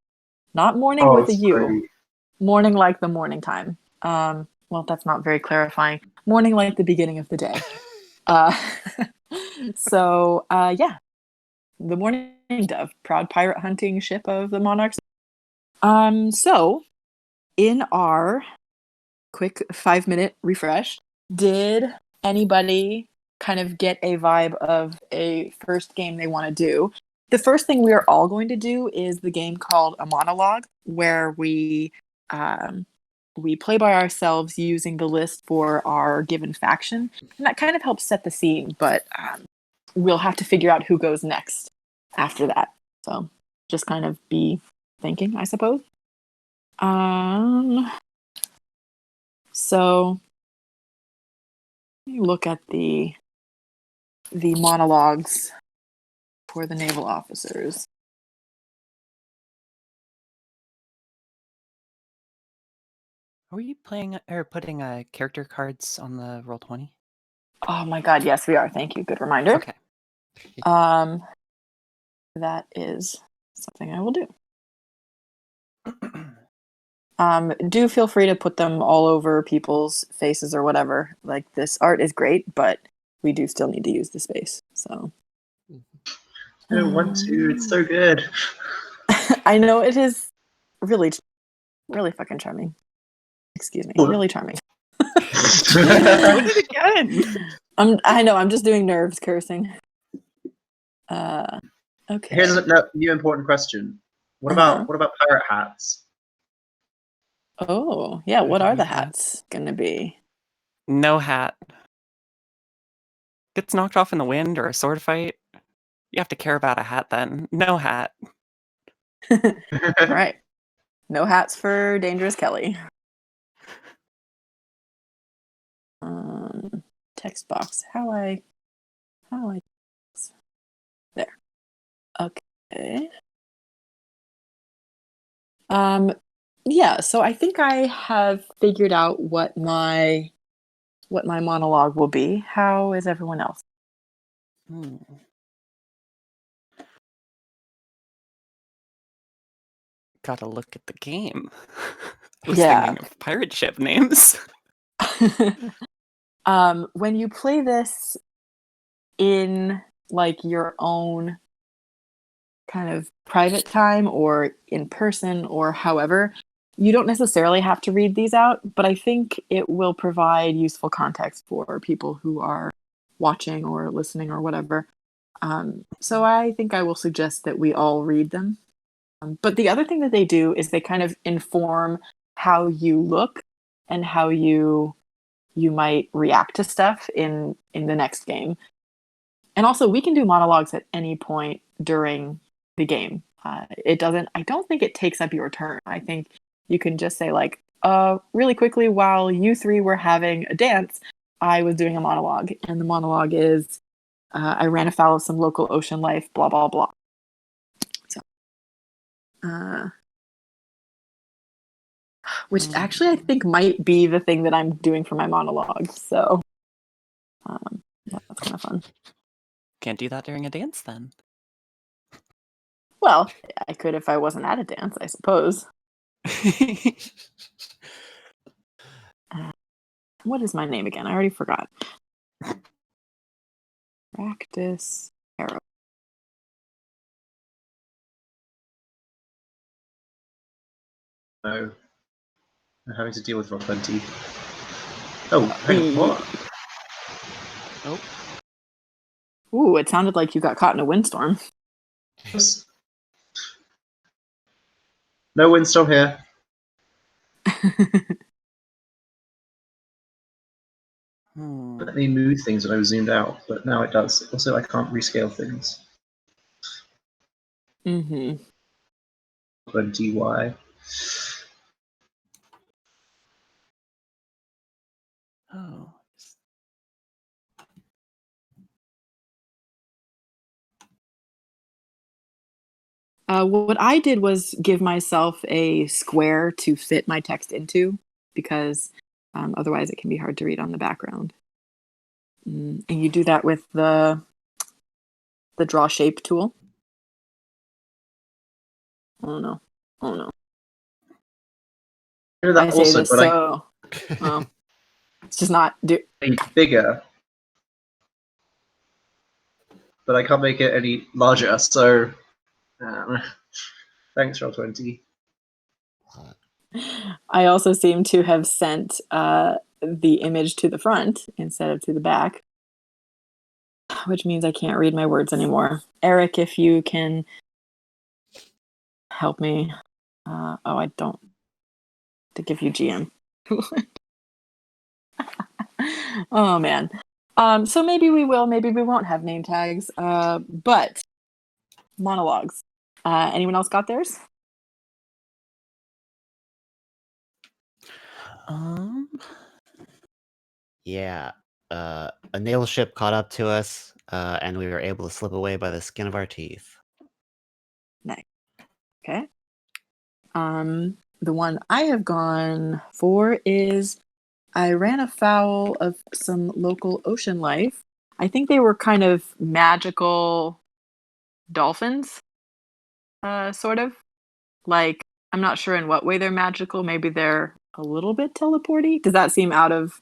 Not morning with a U. Sweet. Morning like the morning time. Well, that's not very clarifying. Morning like the beginning of the day. So, yeah. The Morning Dove, proud pirate hunting ship of the monarchs. So, in our quick 5-minute refresh, did anybody kind of get a vibe of a first game they want to do? The first thing we are all going to do is the game called a monologue, where we play by ourselves using the list for our given faction, and that kind of helps set the scene. But we'll have to figure out who goes next after that. So just kind of be thinking, I suppose. So let me look at the monologues for the naval officers. Are we playing or putting character cards on the Roll20? Oh my god, yes, we are. Thank you. Good reminder. Okay. That is something I will do. Do feel free to put them all over people's faces or whatever. Like, this art is great, but we do still need to use the space. So I want to. It's so good. I know it is really, really fucking charming. Excuse me, really charming. Doing it again. I know. I'm just doing nerves cursing. Okay. Here's a new important question. What about pirate hats? Oh, yeah. What are the hats gonna be? No hat. Gets knocked off in the wind or a sword fight. You have to care about a hat then. No hat. All right. No hats for Dangerous Kelly. Text box. How I there. Okay. Yeah, so I think I have figured out what my monologue will be. How is everyone else? Gotta look at the game. I was Yeah. thinking of pirate ship names. When you play this in like your own kind of private time or in person or however, you don't necessarily have to read these out, but I think it will provide useful context for people who are watching or listening or whatever. So I think I will suggest that we all read them. But the other thing that they do is they kind of inform how you look and how you might react to stuff in the next game. And also, we can do monologues at any point during the game. I don't think it takes up your turn. I think you can just say like, really quickly, while you three were having a dance, I was doing a monologue. And the monologue is, I ran afoul of some local ocean life, blah, blah, blah. So, which actually I think might be the thing that I'm doing for my monologue. So, that's kind of fun. Can't do that during a dance then. Well, I could if I wasn't at a dance, I suppose. What is my name again? I already forgot. Practice arrow. No. I'm having to deal with Rock 20. Oh, hang on, what? Oh, Ooh, it sounded like you got caught in a windstorm. No windstorm here. Let me move things when I was zoomed out, but now it does. Also, I can't rescale things. Mm-hmm. 20Y. Oh. What I did was give myself a square to fit my text into, because otherwise it can be hard to read on the background. And you do that with the draw shape tool. Oh no. Oh no. I know that I say also, this but so well, it's just not do. I bigger, but I can't make it any larger. So, thanks, Roll20. I also seem to have sent the image to the front instead of to the back, which means I can't read my words anymore. Eric, if you can help me. I don't to give you GM. Oh man. So maybe we will, maybe we won't have name tags. But monologues. Anyone else got theirs? Yeah. A naval ship caught up to us, and we were able to slip away by the skin of our teeth. Nice. Okay. The one I have gone for is I ran afoul of some local ocean life. I think they were kind of magical dolphins, sort of. Like, I'm not sure in what way they're magical. Maybe they're a little bit teleporty. Does that seem out of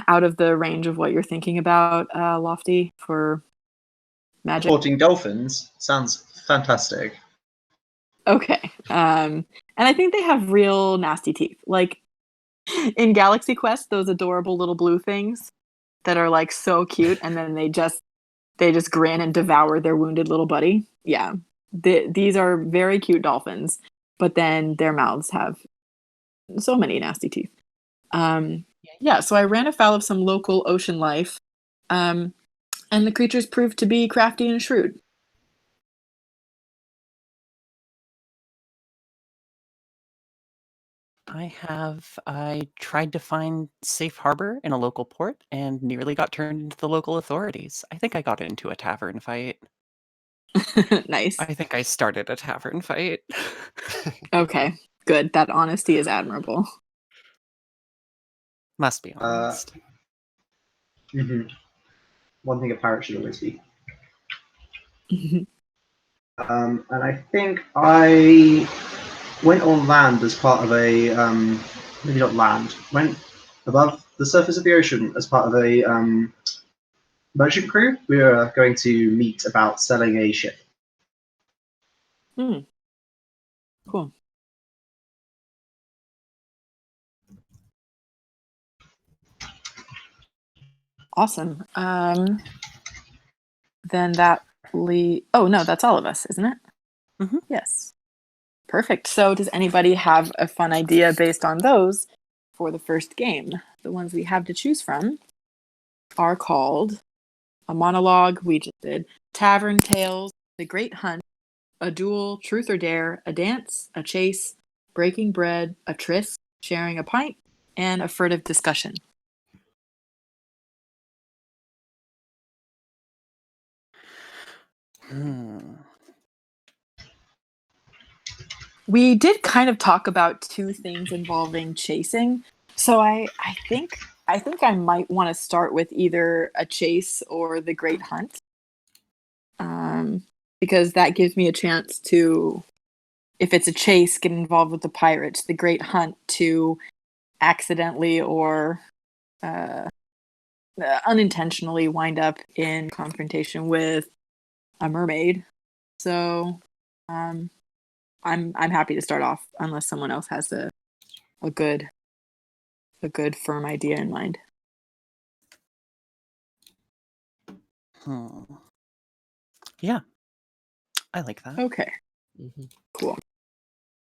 the range of what you're thinking about, Lofty, for magic? Supporting dolphins sounds fantastic. Okay. And I think they have real nasty teeth. Like in Galaxy Quest, those adorable little blue things that are like so cute, and then they just grin and devour their wounded little buddy. Yeah. These are very cute dolphins, but then their mouths have so many nasty teeth. Yeah, so I ran afoul of some local ocean life, and the creatures proved to be crafty and shrewd. I tried to find safe harbor in a local port and nearly got turned into the local authorities. I think I got into a tavern fight. Nice. I think I started a tavern fight. Okay, good. That honesty is admirable. Must be honest. One thing a parrot should always be. And I think I went on land as part of a maybe not land. Went above the surface of the ocean as part of a merchant crew. We were going to meet about selling a ship. Cool. Awesome. Then that oh no, that's all of us, isn't it? Mhm. Yes. Perfect. So does anybody have a fun idea based on those for the first game? The ones we have to choose from are called a monologue, we just did, tavern tales, the great hunt, a duel, truth or dare, a dance, a chase, breaking bread, a tryst, sharing a pint, and a furtive discussion. We did kind of talk about two things involving chasing. So I think I might want to start with either a chase or the great hunt. Because that gives me a chance to if it's a chase, get involved with the pirates. The Great Hunt, to accidentally or unintentionally wind up in confrontation with a mermaid. So I'm happy to start off unless someone else has a good firm idea in mind. Yeah, I like that. Okay, cool.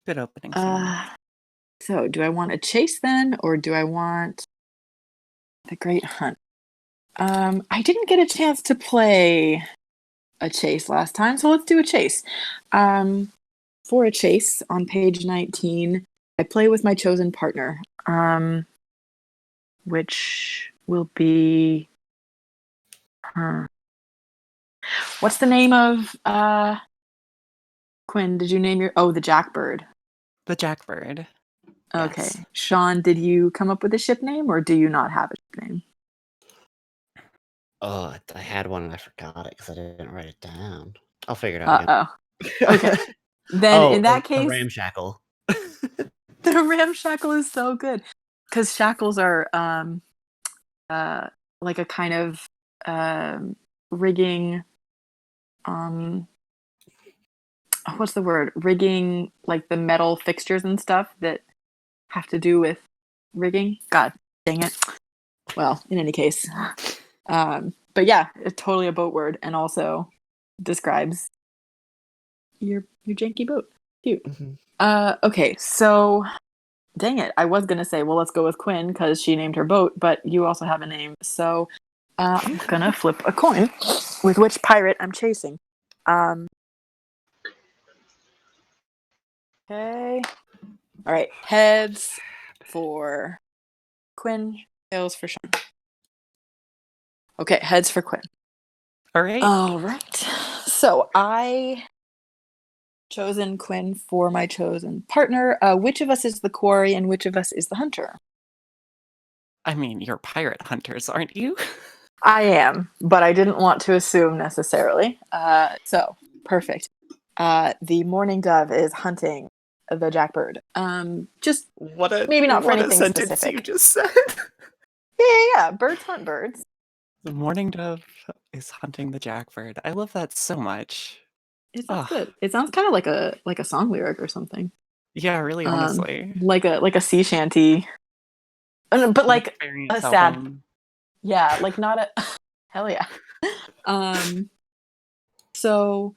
Good opening scene. So do I want a chase then, or do I want the Great Hunt? I didn't get a chance to play a chase last time, so let's do a chase. For a chase on page 19, I play with my chosen partner, which will be what's the name of Quinn? Did you name your the Jackbird? The Jackbird. Okay. Yes. Sean, did you come up with a ship name, or do you not have a ship name? Oh, I had one and I forgot it because I didn't write it down. I'll figure it out again. Okay. Then in that case, the ramshackle. the ramshackle is so good because shackles are like a kind of rigging. What's the word? Rigging, like the metal fixtures and stuff that have to do with rigging. God dang it. Well, in any case, but yeah, it's totally a boat word, and also describes your janky boat. Cute. Okay, so dang it, I was gonna say, well, let's go with Quinn because she named her boat, but you also have a name, so I'm gonna flip a coin with which pirate I'm chasing. Okay. All right, heads for Quinn, tails for Sean. Okay, heads for Quinn. All right. All right. So I chosen Quinn for my chosen partner. Which of us is the quarry and which of us is the hunter? I mean, you're pirate hunters, aren't you? I am, but I didn't want to assume necessarily. So perfect. The mourning dove is hunting the jackbird. Just maybe not for anything sentence specific. you just said. Yeah. Birds hunt birds. The mourning dove is hunting the jackbird. I love that so much. It sounds good. It sounds kind of like a song lyric or something. Yeah, really, honestly. Like a sea shanty, but like a sad. Album. Yeah, like not a hell yeah. So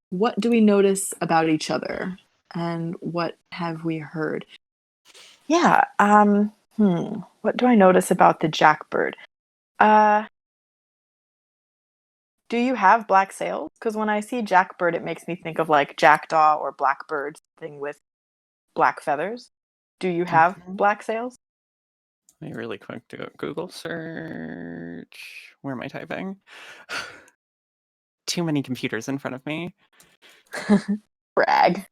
what do we notice about each other, and what have we heard? Yeah. What do I notice about the jackbird? Do you have black sails? Because when I see jackbird, it makes me think of like jackdaw or blackbird, thing with black feathers. Do you have black sails? Let me really quick do a Google search. Where am I typing? Too many computers in front of me. Brag.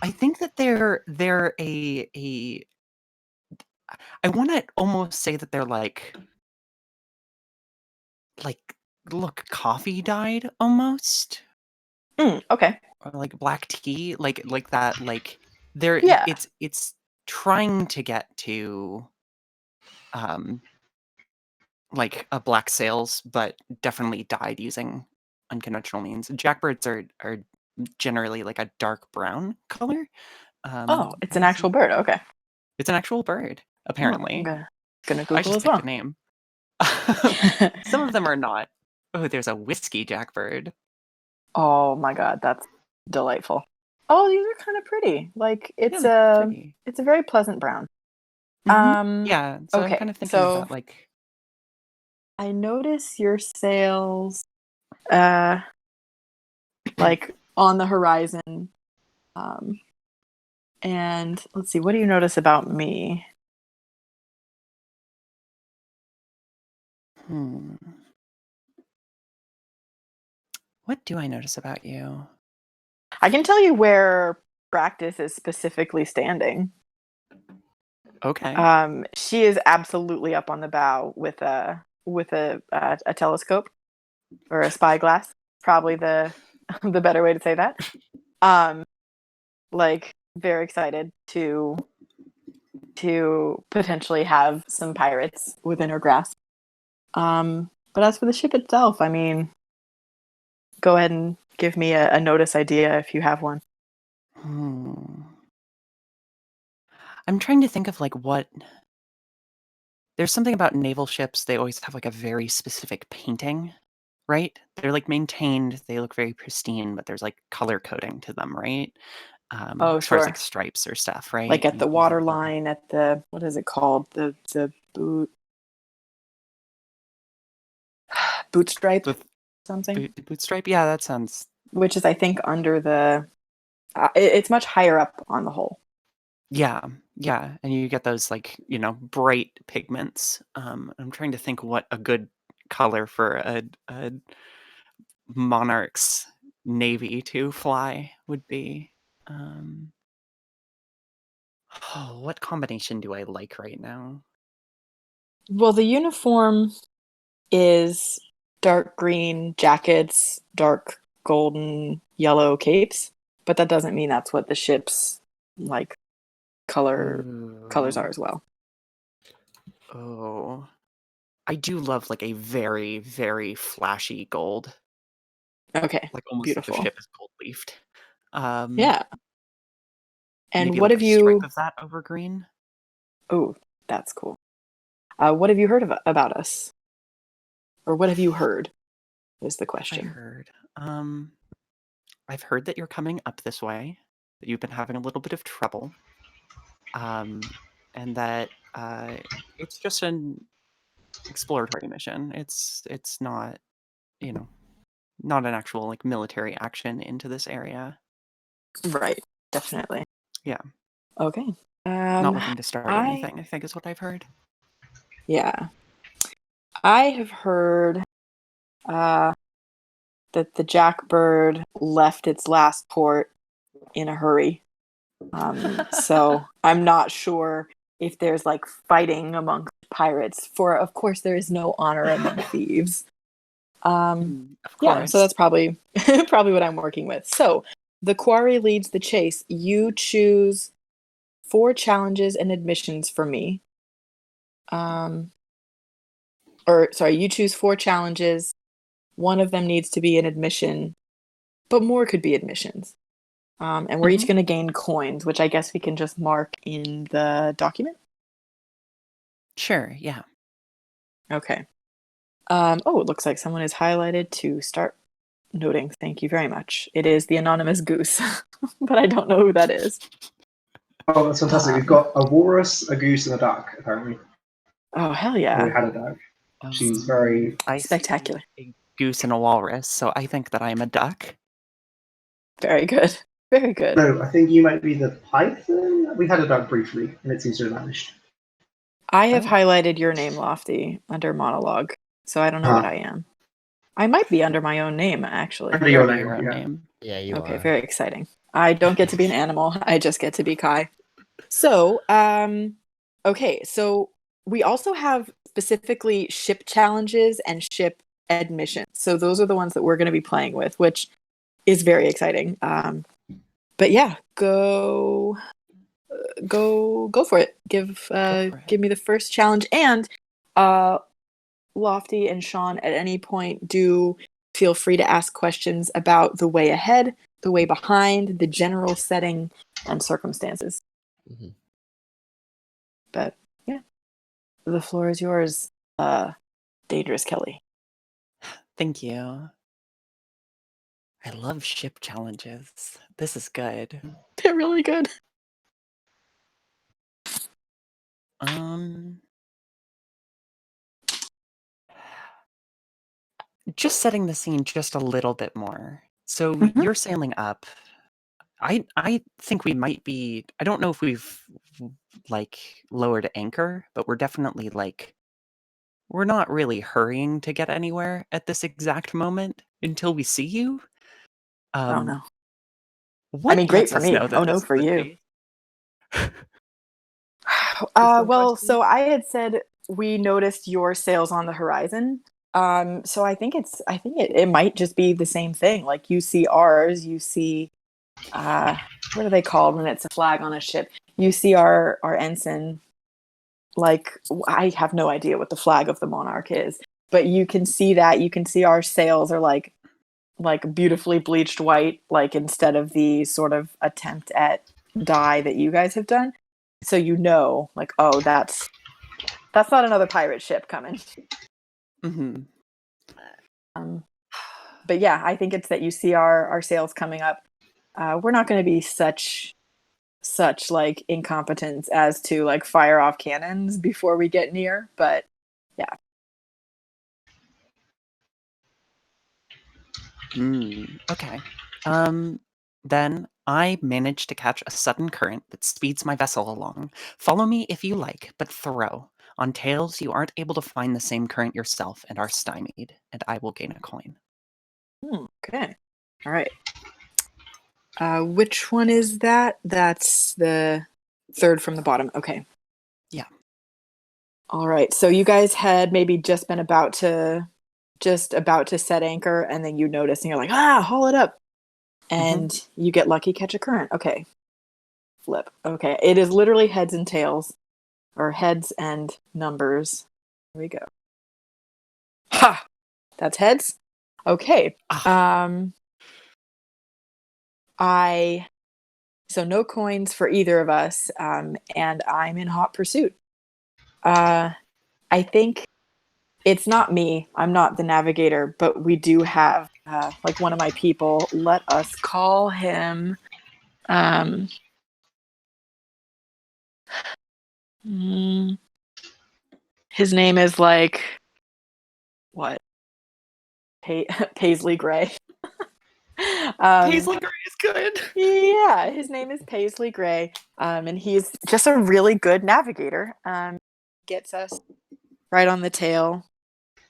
I think that they're a I want to almost say that they're like look, coffee dyed almost. Okay. Or like black tea, like that, like they're Yeah. it's trying to get to like a black sails, but definitely dyed using unconventional means. Jackbirds are generally like a dark brown color. It's an actual bird. Okay. It's an actual bird, apparently. I'm gonna I Google just as picked well. a name. Some of them are not. Oh, there's a whiskey jackbird. Oh my god, that's delightful. Oh, these are kind of pretty. Like it's pretty. it's a very pleasant brown. Yeah, so okay, I'm kind of thinking so about like I notice your sails like on the horizon. And let's see, what do you notice about me? What do I notice about you? I can tell you where Practice is specifically standing. Okay. She is absolutely up on the bow with with a telescope or a spyglass. Probably the the better way to say that. Like very excited to potentially have some pirates within her grasp. But as for the ship itself, I mean, go ahead and give me a notice idea if you have one. I'm trying to think of like what. There's something about naval ships, they always have like a very specific painting, right? They're like maintained, they look very pristine, but there's like color coding to them, right? Oh, As far as sure. like stripes or stuff, right? Like at the You have water the- line, at the what is it called? The boot stripe the something, boot stripe. Yeah, that sounds. which is I think under the. It's much higher up on the hull. Yeah, yeah, and you get those like bright pigments. I'm trying to think what a good color for a monarch's navy to fly would be. Oh, what combination do I like right now? Well, the uniform is dark green jackets, dark golden yellow capes, but that doesn't mean that's what the ship's like colors are as well. Oh, I do love like a very, very flashy gold. Okay, Like almost like the beautiful. ship is gold leafed. Yeah. And Maybe what like have a stripe you? of that over green. Oh, that's cool. What have you heard about us, or what have you heard? Is the What have I question. heard? I've heard that you're coming up this way, that you've been having a little bit of trouble, and that it's just an exploratory mission. It's not, not an actual like military action into this area. Right. Definitely. Yeah, Okay. not looking to start anything, I think is what I've heard. Yeah. I have heard that the Jackbird left its last port in a hurry. So I'm not sure if there's like fighting amongst pirates. For of course there is no honor among thieves. Of Yeah, course. so that's probably probably what I'm working with. So the quarry leads the chase. You choose 4 challenges and admissions for me. You choose 4 challenges. One of them needs to be an admission, but more could be admissions. And we're each going to gain coins, which I guess we can just mark in the document. Sure, yeah. Okay. It looks like someone is highlighted to start noting. Thank you very much. It is the anonymous goose, but I don't know who that is. Oh, that's fantastic. We've got a walrus, a goose, and a duck, apparently. Oh, hell We yeah. had a duck. She's very spectacular. A goose and a walrus, so I think that I'm a duck. Very good. Very good. No, I think you might be the python. We had a duck briefly, and it seems to have vanished. I have highlighted your name, Lofty, under monologue, so I don't know what I am. I might be under my own name, actually. Under your name, Yeah, you Okay, are. very exciting. I don't get to be an animal. I just get to be Kai. So, okay, so we also have specifically ship challenges and ship admissions. So those are the ones that we're going to be playing with, which is very exciting. But yeah, go for it. Give me the first challenge, and Lofty and Sean, at any point, do feel free to ask questions about the way ahead, the way behind, the general setting and circumstances. Mhm. But yeah, the floor is yours, Dangerous Kelly. Thank you. I love ship challenges. This is good. They're really good. Just setting the scene just a little bit more. So you're sailing up. I think we might be. I don't know if we've like lowered anchor, but we're definitely like we're not really hurrying to get anywhere at this exact moment until we see you. Oh no. What I mean, great lets for us me. know that Oh no, this is for the you. case? Well, so I had said we noticed your sails on the horizon. So I think it might just be the same thing. Like you see ours, you see what are they called when it's a flag on a ship? You see our ensign. Like I have no idea what the flag of the monarch is, but you can see that. You can see our sails are like beautifully bleached white, like instead of the sort of attempt at dye that you guys have done. So like, oh, that's not another pirate ship coming. Mm-hmm. But yeah, I think it's that you see our sails coming up. We're not going to be such like incompetence as to like fire off cannons before we get near, but yeah. Okay. Then I managed to catch a sudden current that speeds my vessel along. Follow me if you like, but throw. On tails, you aren't able to find the same current yourself and are stymied, and I will gain a coin. Okay. All right. Which one is that? That's the third from the bottom. Okay. Yeah. All right. So you guys had maybe just been about to set anchor, and then you notice, and you're like, haul it up, and you get lucky, catch a current. Okay. Flip. Okay. It is literally heads and tails, or heads and numbers. Here we go. Ha! That's heads. Okay. So no coins for either of us, and I'm in hot pursuit. I think it's not me. I'm not the navigator, but we do have like one of my people. Let us call him. His name is like what? Paisley Gray. Paisley Gray is good. Yeah, his name is Paisley Gray, and he's just a really good navigator. Gets us right on the tail.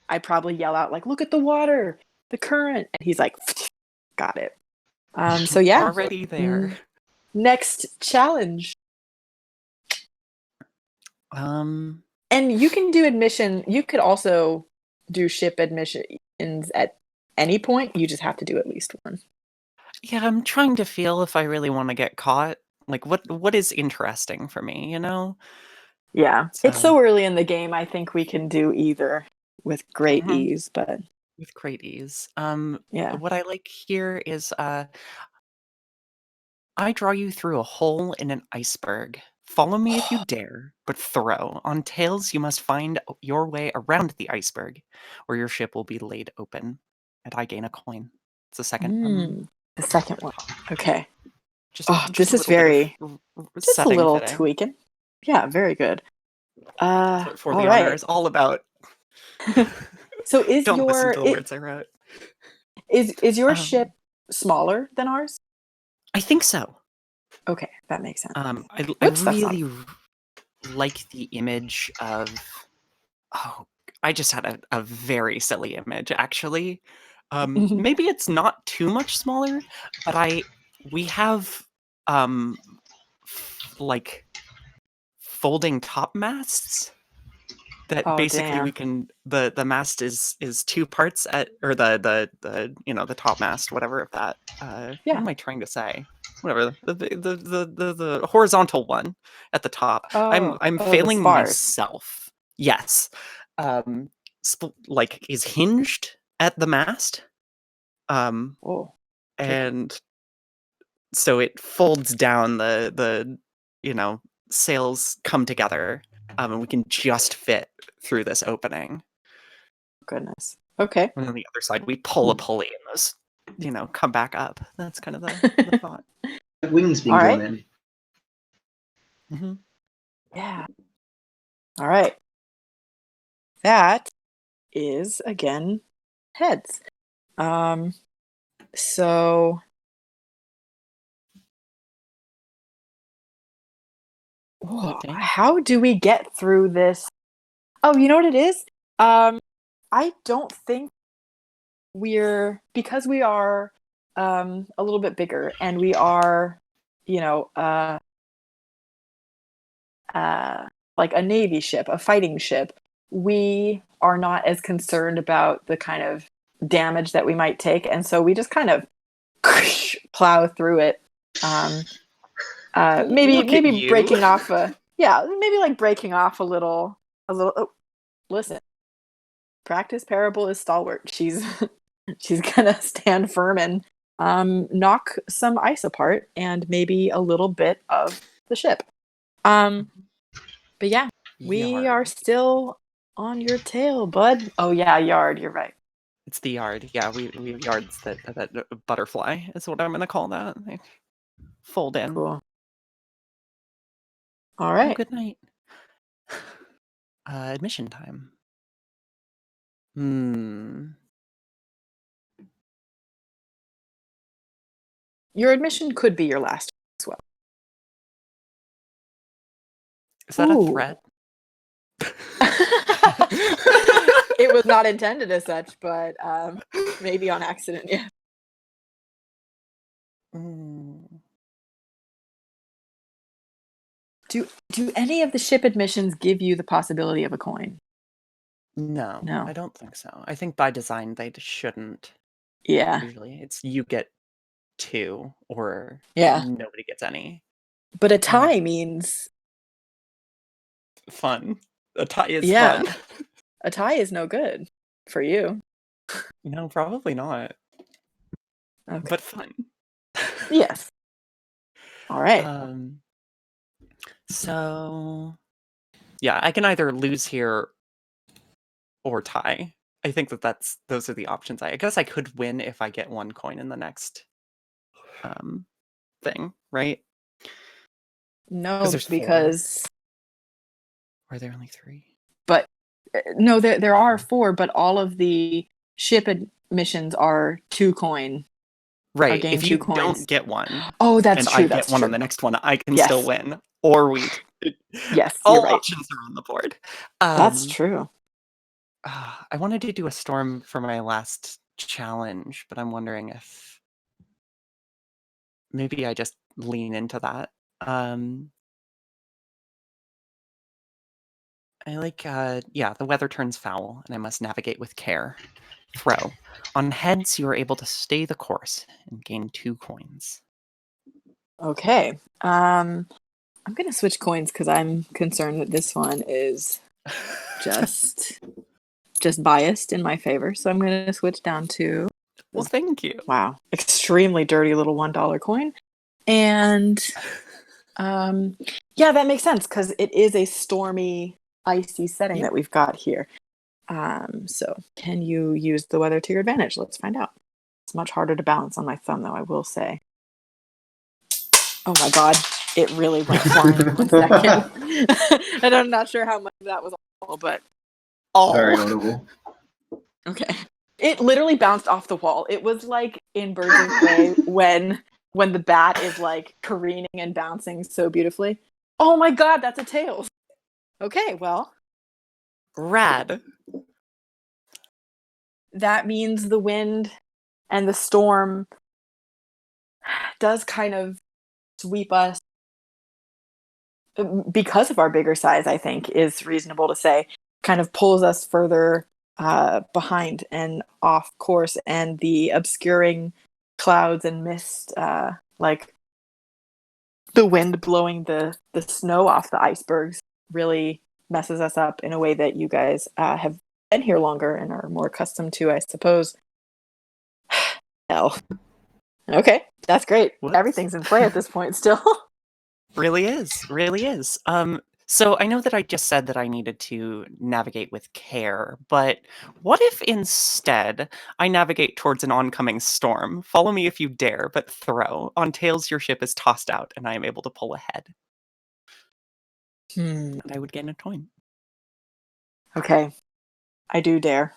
I probably yell out like, "Look at the water, the current," and he's like, "Got it." So yeah, Already there. Next challenge. And you can do admission. You could also do ship admissions at any point. You just have to do at least one. Yeah, I'm trying to feel if I really want to get caught. Like, what is interesting for me, you know? Yeah, it's so early in the game. I think we can do either with great ease, but with great ease. Yeah. What I like here is I draw you through a hole in an iceberg. Follow me if you dare, but throw. On tails, you must find your way around the iceberg, or your ship will be laid open, and I gain a coin. It's the second. The second one. Okay. Just this a is little very bit of just a setting little fitting. tweaking. Yeah, very good. That's what For the all Honor right. is all about. So is Don't listen to the it- words I wrote. Is your ship smaller than ours? I think so. Okay, that makes sense. I Whoops, that's really like the image of. Oh, I just had a very silly image, actually. Maybe it's not too much smaller, but we have like folding top masts that Oh, basically damn. we can the mast is two parts at or the top mast, whatever of that. Yeah. What am I trying to say? Whatever the horizontal one at the top. I'm the failing spars. myself. Yes, like is hinged at the mast. And so it folds down the sails come together, and we can just fit through this opening. Goodness. Okay. And on the other side, we pull a pulley and those, come back up. That's kind of the thought. Wings being drawn in. Mm-hmm. Yeah. All right. That is again heads. So how do we get through this? Oh, you know what it is? I don't think because we are a little bit bigger and we are, like a Navy ship, a fighting ship. we are not as concerned about the kind of damage that we might take, and so we just kind of plow through it. Maybe breaking off breaking off a little. Oh, listen, practice parable is stalwart. She's gonna stand firm and knock some ice apart and maybe a little bit of the ship. But yeah, we are still on your tail, bud. Oh yeah, yard. You're right. It's the yard. Yeah, we have yards that butterfly is what I'm gonna call that. They fold in. Cool. All right. Oh, good night. Admission time. Your admission could be your last as well. Is that a threat? It was not intended as such, but maybe on accident, yeah. Do any of the ship admissions give you the possibility of a coin? No, I don't think so. I think by design they shouldn't. Yeah. Usually it's you get 2 or nobody gets any. But a tie means fun. A tie is fun. A tie is no good for you. No, probably not. Okay. But fun. Yes. All right. So yeah, I can either lose here or tie. I think those are the options. I guess I could win if I get 1 coin in the next thing, right? No, because are there only 3? But no, there are 4, but all of the ship admissions are 2 coin. Right. If you don't get 1, that's and true. I That's get 1 true. on the next one, I can still win. Or we. Yes, all you're right. options are on the board. That's true. I wanted to do a storm for my last challenge, but I'm wondering if maybe I just lean into that. I like, the weather turns foul, and I must navigate with care. Throw. On heads, you are able to stay the course and gain 2 coins. Okay. I'm going to switch coins because I'm concerned that this one is just biased in my favor. So I'm going to switch down to... Well, thank you. Wow. Extremely dirty little $1 coin. And that makes sense because it is a stormy, icy setting that we've got here. So can you use the weather to your advantage? Let's find out. It's much harder to balance on my thumb, though, I will say. Oh my god, it really went flying 1 second. And I'm not sure how much that was all, but... Very audible. Okay. It literally bounced off the wall. It was like in Birds of Prey when the bat is like careening and bouncing so beautifully. Oh my god, that's a tails. Okay, well. Rad. That means the wind and the storm does kind of sweep us, because of our bigger size, I think is reasonable to say, kind of pulls us further behind and off course, and the obscuring clouds and mist, like the wind blowing the snow off the icebergs, really messes us up in a way that you guys have been here longer and are more accustomed to, I suppose. Hell. Okay, that's great. Whoops. Everything's in play at this point still. Really is. So I know that I just said that I needed to navigate with care, but what if instead I navigate towards an oncoming storm? Follow me if you dare, but throw. On tails, your ship is tossed out, and I am able to pull ahead. And I would gain a coin. Okay. I do dare.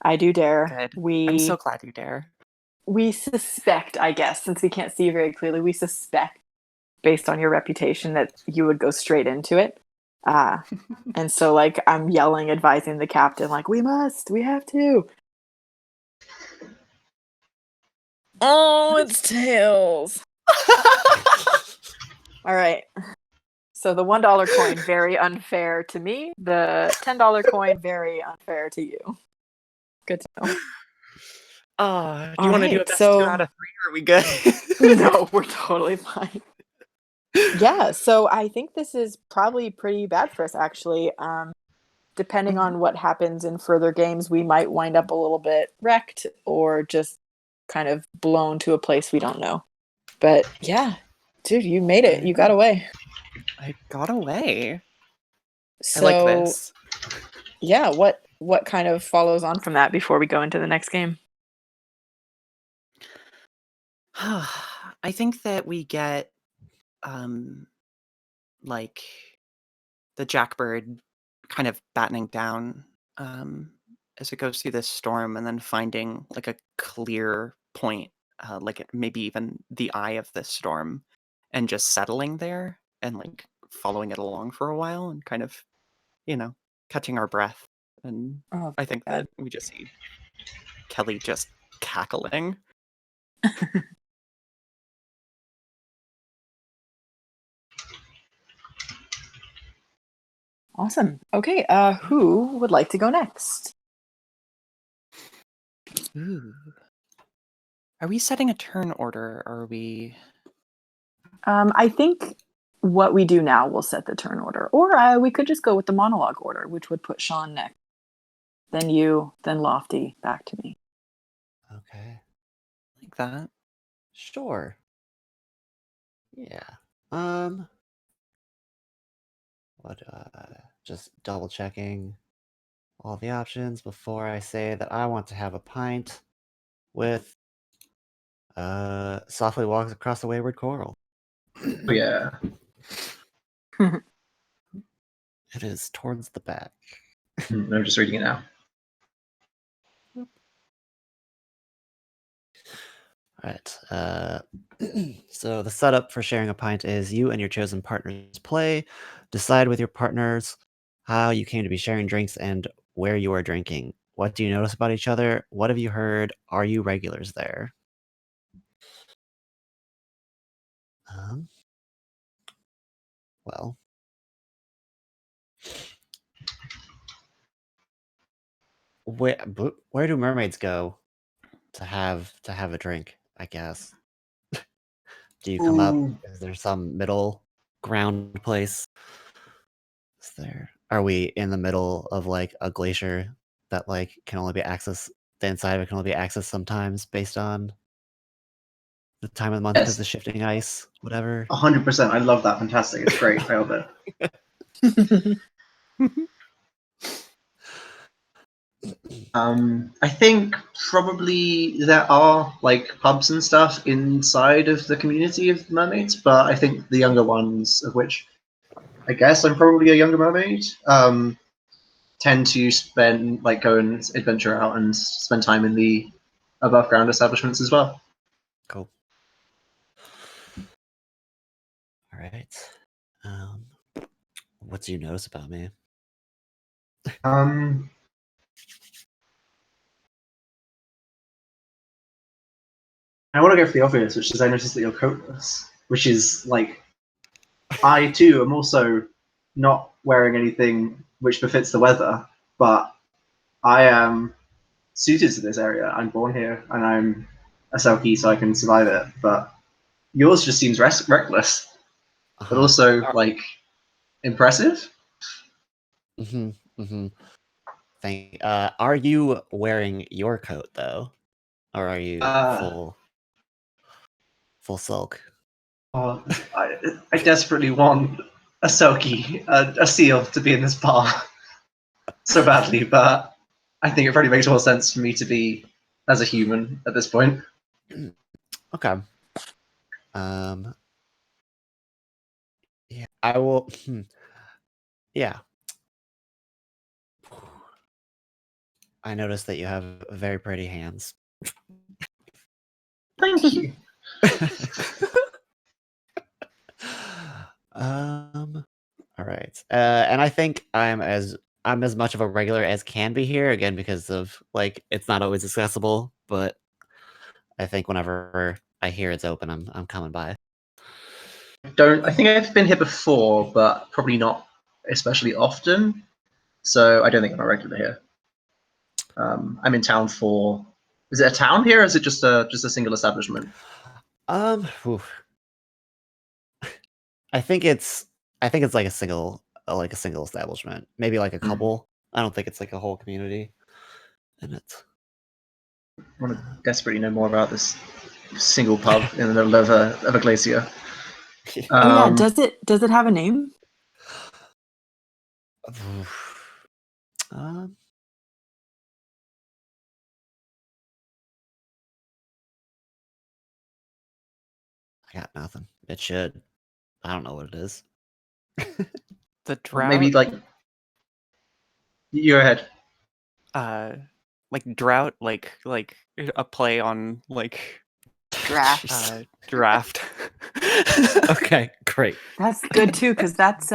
Good. I'm so glad you dare. We suspect, I guess, since we can't see very clearly, we suspect, based on your reputation, that you would go straight into it. And so, like, I'm yelling, advising the captain, like, we have to. Oh, it's tails. All right. So the $1 coin, very unfair to me. The $10 coin, very unfair to you. Good to know. Do you want to do a Alright, best so- 2 out of 3, or are we good? No, we're totally fine. Yeah, so I think this is probably pretty bad for us, actually. Depending on what happens in further games, we might wind up a little bit wrecked or just kind of blown to a place we don't know. But yeah, dude, you made it. You got away. I got away. So, I like this. Yeah, what kind of follows on from that before we go into the next game? I think that we get like the Jackbird kind of battening down as it goes through this storm, and then finding like a clear point, like maybe even the eye of this storm, and just settling there and like following it along for a while and kind of, catching our breath. And Oh, I think God. that we just see Kelly just cackling. Awesome. Okay, who would like to go next? Ooh. Are we setting a turn order, or are we... I think what we do now will set the turn order. Or we could just go with the monologue order, which would put Sean next. Then you, then Lofty, back to me. Okay. like that? Sure. Yeah. What? Just double checking all the options before I say that I want to have a pint with softly walks across the wayward coral. Oh, yeah. It is towards the back. I'm just reading it now. All right. So the setup for sharing a pint is you and your chosen partners play, decide with your partners how you came to be sharing drinks and where you are drinking. What do you notice about each other? What have you heard? Are you regulars there? Well, where do mermaids go to have a drink? I guess. Do you come up? Ooh. Is there some middle ground place? Is there? Are we in the middle of like a glacier that like can only be accessed? The inside of it can only be accessed sometimes based on the time of the month because Yes. the shifting ice, whatever. 100%. I love that. Fantastic. It's great. I love it. I think probably there are like pubs and stuff inside of the community of mermaids, but I think the younger ones, of which I guess I'm probably a younger mermaid, tend to spend go and adventure out and spend time in the above ground establishments as well. Cool. All right. What do you notice about me? I want to go for the obvious, which is I noticed that you're coatless, which is like I too am also not wearing anything which befits the weather, but I am suited to this area. I'm born here, and I'm a Selkie, so I can survive it. But yours just seems reckless, but also like impressive. Are you wearing your coat though, or are you full silk? Oh, I desperately want a Selkie, a seal, to be in this bar so badly, but I think it probably makes more sense for me to be as a human at this point. Okay. Yeah, I will. Yeah. I noticed that you have very pretty hands. Thank you. All right. And I think I'm as much of a regular as can be here, again, because of like it's not always accessible, but I think whenever I hear it's open, I'm coming by. I think I've been here before, but probably not especially often. So I don't think I'm a regular here. I'm in town for. Is it a town here, or is it just a single establishment? Oof. I think it's like a single establishment, maybe like a couple. I don't think it's like a whole community. And it's. I want to desperately know more about this single pub in the middle of a glacier. Oh yeah, does it have a name? Um, I got nothing. It should. I don't know what it is. The Or drought. maybe like. You're ahead. Like drought, like a play on like Draft. draft. Okay, great. That's good too, because that's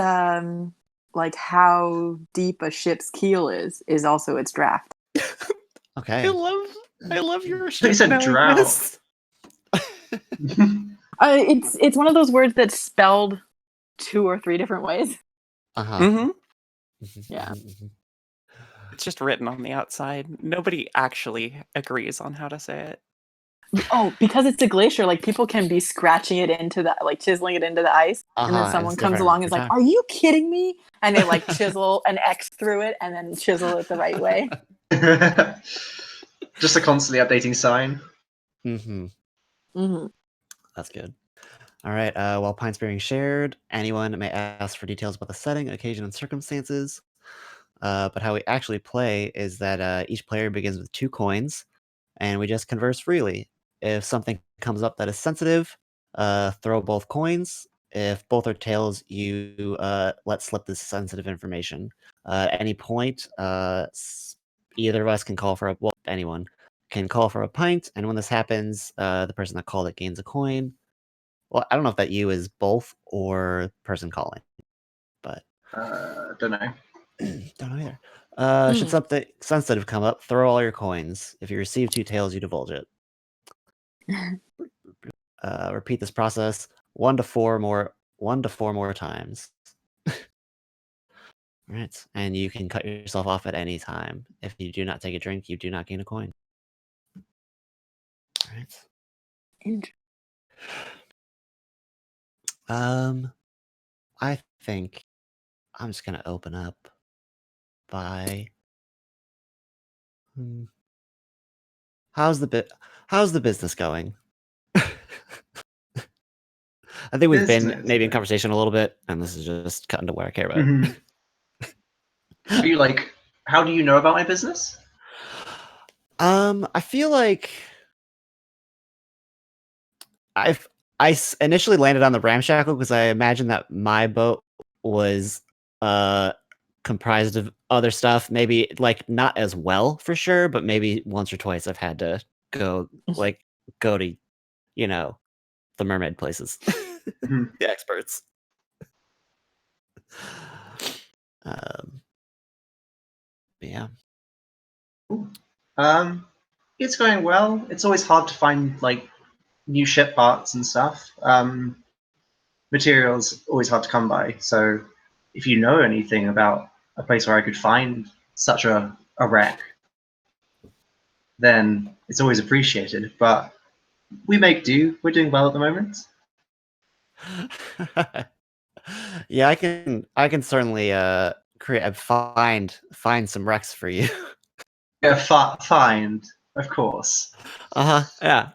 like how deep a ship's keel is also its draft. Okay. I love your You ship said knowingness. It's one of those words that's spelled 2 or 3 different ways. Uh-huh. Mm-hmm. Yeah. It's just written on the outside. Nobody actually agrees on how to say it. Oh, because it's a glacier, like people can be scratching it into the like chiseling it into the ice, and then It's someone comes different along and every is like, time. "Are you kidding me?" And they like chisel an X through it and then chisel it the right way. Just a constantly updating sign. Mm-hmm. Mm-hmm. That's good. All right. While pints being shared, anyone may ask for details about the setting, occasion, and circumstances. But how we actually play is that each player begins with 2 coins, and we just converse freely. If something comes up that is sensitive, throw both coins. If both are tails, you let slip the sensitive information. At any point, either of us can call for anyone can call for a pint, and when this happens, the person that called it gains a coin. Well, I don't know if that you is both or person calling, but Don't know. don't know either. Should something sensitive come up, throw all your coins. If you receive 2 tails, you divulge it. Repeat this process 1 to 4 more times. All right, and you can cut yourself off at any time. If you do not take a drink, you do not gain a coin. All right. I think I'm just gonna open up by. How's the business going? I think we've been Business. maybe in conversation a little bit, and this is just cutting to where I care about. Mhm. Are you like? How do you know about my business? I feel like I initially landed on the ramshackle because I imagined that my boat was comprised of other stuff. Maybe like not as well for sure, but maybe once or twice I've had to go to the mermaid places, Mhm. the experts. But yeah. It's going well. It's always hard to find like new ship parts and stuff. Materials always hard to come by. So if you know anything about a place where I could find such a wreck, then it's always appreciated. But we make do. We're doing well at the moment. Yeah, I can certainly find some wrecks for you. Yeah, find, of course. Yeah.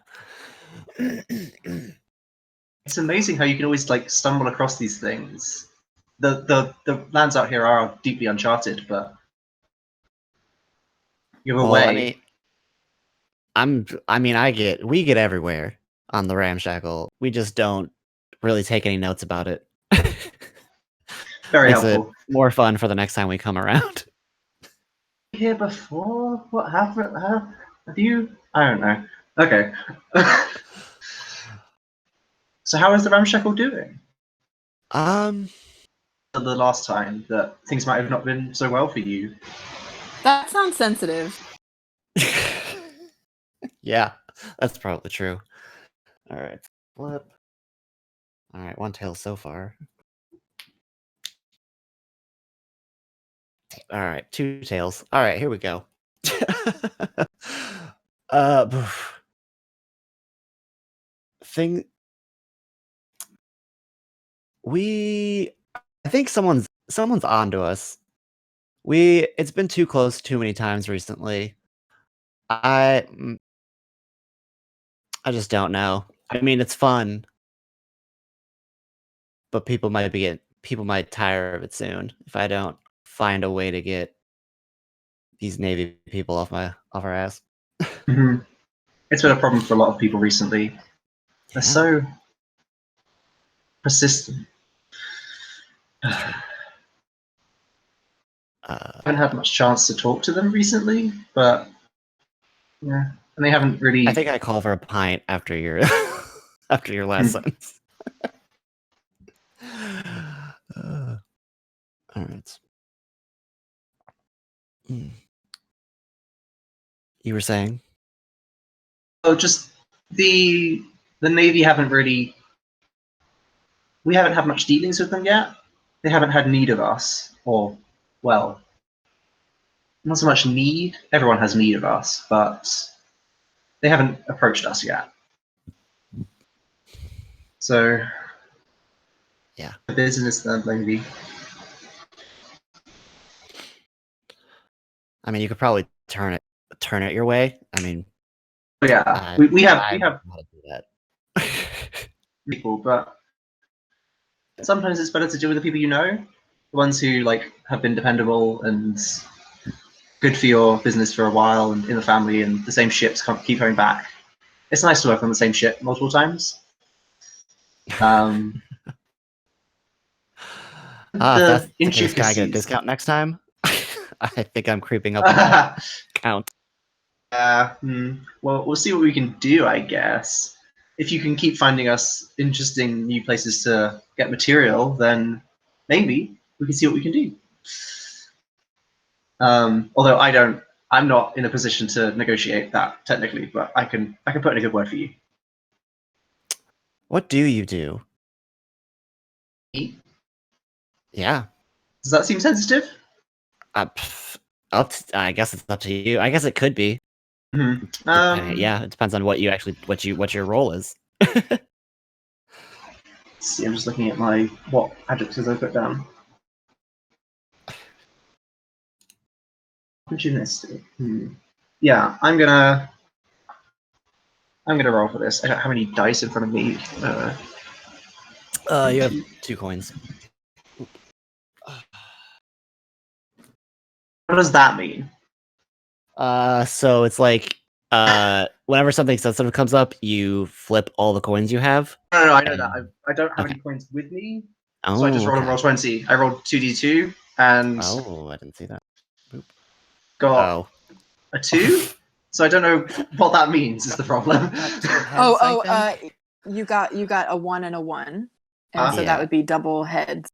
It's amazing how you can always like stumble across these things. The lands out here are deeply uncharted, but you're Well, away. we get everywhere on the ramshackle. We just don't really take any notes about it. Very Makes it helpful. more fun for the next time we come around. Here before? What happened? Have you? I don't know. Okay. So how is the ramshackle doing? Um, The last time that things might have not been so well for you. That sounds sensitive. yeah, that's probably true. All right, flip. All right, 1 tail so far. All right, 2 tails. All right, here we go. Thing. I think someone's onto us. It's been too close too many times recently. I just don't know. I mean, it's fun, but people might tire of it soon if I don't find a way to get these Navy people off our ass. Mhm. It's been a problem for a lot of people recently. They're Yeah. so persistent. It's true. I haven't had much chance to talk to them recently, but yeah, and they haven't really. I think I call for a pint after your after your last sentence. All right. You were saying? Oh, just the Navy haven't really. We haven't had much dealings with them yet. They haven't had need of us, or well, not so much need. Everyone has need of us, but they haven't approached us yet. So, Yeah. business then maybe. I mean, you could probably turn it your way. I mean, But yeah, I we have don't know how to do that. people, but sometimes it's better to deal with the people you know, the ones who like have been dependable and good for your business for a while and in the family, and the same ships keep coming back. It's nice to work on the same ship multiple times. If that's the case, can I get a discount next time? I think I'm creeping up on that count. Well, we'll see what we can do, I guess. If you can keep finding us interesting new places to get material, then maybe we can see what we can do. Although I'm not in a position to negotiate that technically, but I can put in a good word for you. What do you do? Me? Yeah. Does that seem sensitive? I guess it's up to you. I guess it could be. Yeah, it depends on what your role is. Let's see, I'm just looking at what adjectives I put down. Opportunistic. Yeah, I'm gonna roll for this. I don't have any dice in front of me. You have 2 coins. What does that mean? So it's like whenever something sensitive comes up, you flip all the coins you have. No, I know that. I don't have any coins with me, so I just rolled and roll 20. I rolled 2d2 and I didn't see that. Boop. Got a 2. So I don't know what that means. Is the problem? You got a 1 and a 1, and so that would be double heads.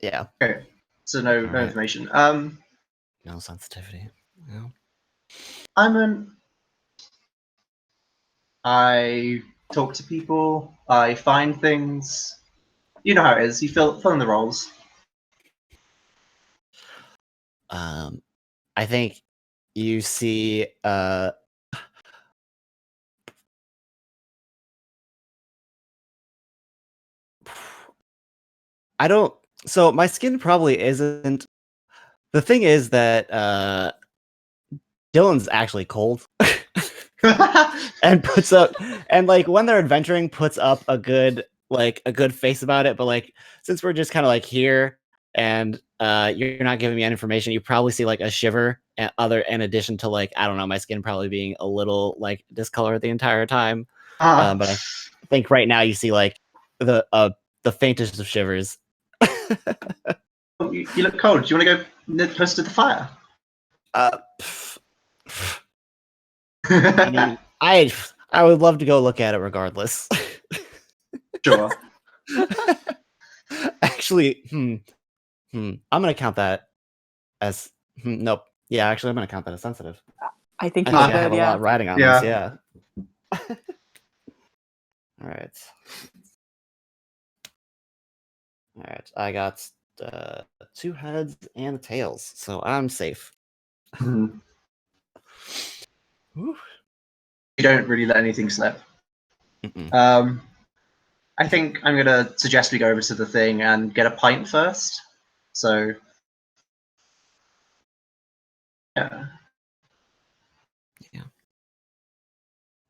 Yeah. Okay. So no information. No sensitivity. No. I talk to people. I find things. You know how it is. You fill in the roles. I think you see so my skin probably isn't. The thing is that Dylan's actually cold. And puts up, and like when they're adventuring, puts up a good face about it. But like, since we're just kind of like here, and you're not giving me any information, you probably see like a shiver, in addition to like, I don't know, my skin probably being a little like discolored the entire time. But I think right now you see like the faintest of shivers. You look cold. Do you want to go close to the fire? I mean, I would love to go look at it regardless. Sure. Actually, I'm gonna count that as nope. Yeah, actually, I'm gonna count that as sensitive. I think I have a lot riding on this. Yeah. All right. All right, I got 2 heads and tails, so I'm safe. Mhm. Whew. You don't really let anything slip. Mm-mm. I think I'm gonna suggest we go over to the thing and get a pint first. So, yeah.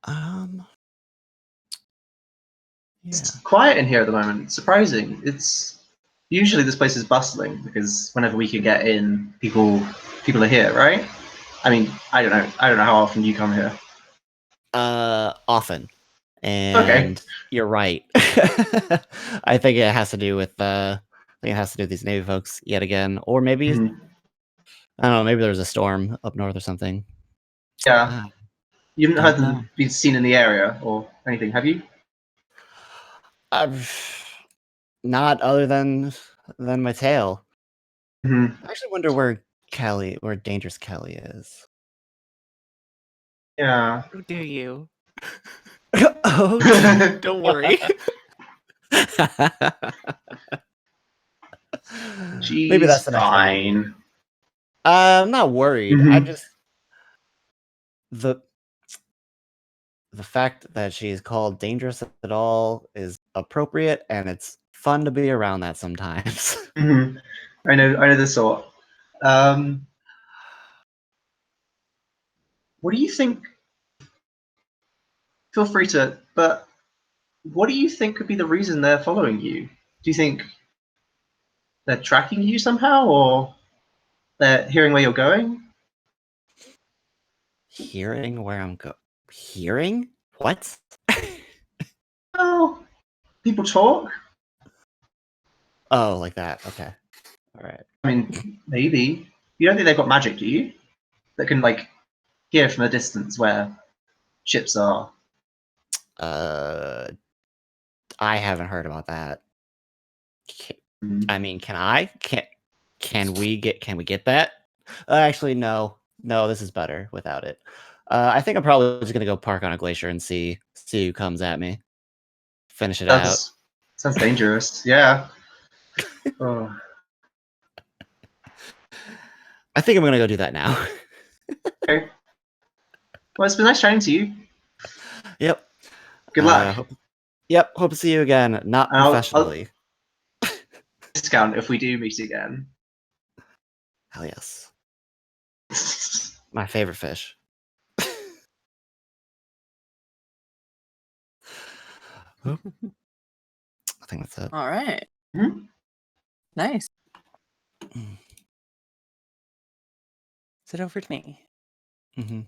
Um. Yeah. It's quiet in here at the moment. Surprising. It's usually this place is bustling because whenever we can get in, people are here, right? I mean, I don't know. I don't know how often you come here. Often. Okay. And you're right. I think it has to do with these Navy folks yet again, or maybe Mhm. I don't know. Maybe there's a storm up north or something. Yeah. Ah, You haven't heard don't them know. been seen in the area or anything, have you? Not other than my tail. Hmm. I actually wonder where Dangerous Kelly is. Yeah. Who do you? Oh, Don't worry. maybe She's that's the next thing I'll do. fine. I'm not worried. I Mhm. just the fact that she's called dangerous at all is appropriate, and it's fun to be around that sometimes. Mhm. I know the sort. Um, what do you think? Feel free to, but what do you think could be the reason they're following you? Do you think they're tracking you somehow, or they're hearing where you're going? Hearing where I'm go. Hearing what? Oh, people talk. Oh, like that. Okay. All right. I mean, maybe. You don't think they've got magic, do you? That can like hear from a distance where ships are. Uh, I haven't heard about that. Mm. I mean, can I? Can we get that? Actually, no. No, this is better without it. I think I'm probably just gonna go park on a glacier and see who comes at me. Finish it out. Sounds dangerous. Yeah. Oh. I think I'm gonna go do that now. Okay. Well, it's been nice chatting to you. Yep. Good luck. Hope to see you again. Not And I'll professionally. discount if we do meet again. Hell yes. My favorite fish. Oop. I think that's it. All right. Mhm. Nice. Is it over to me? Mm-hmm.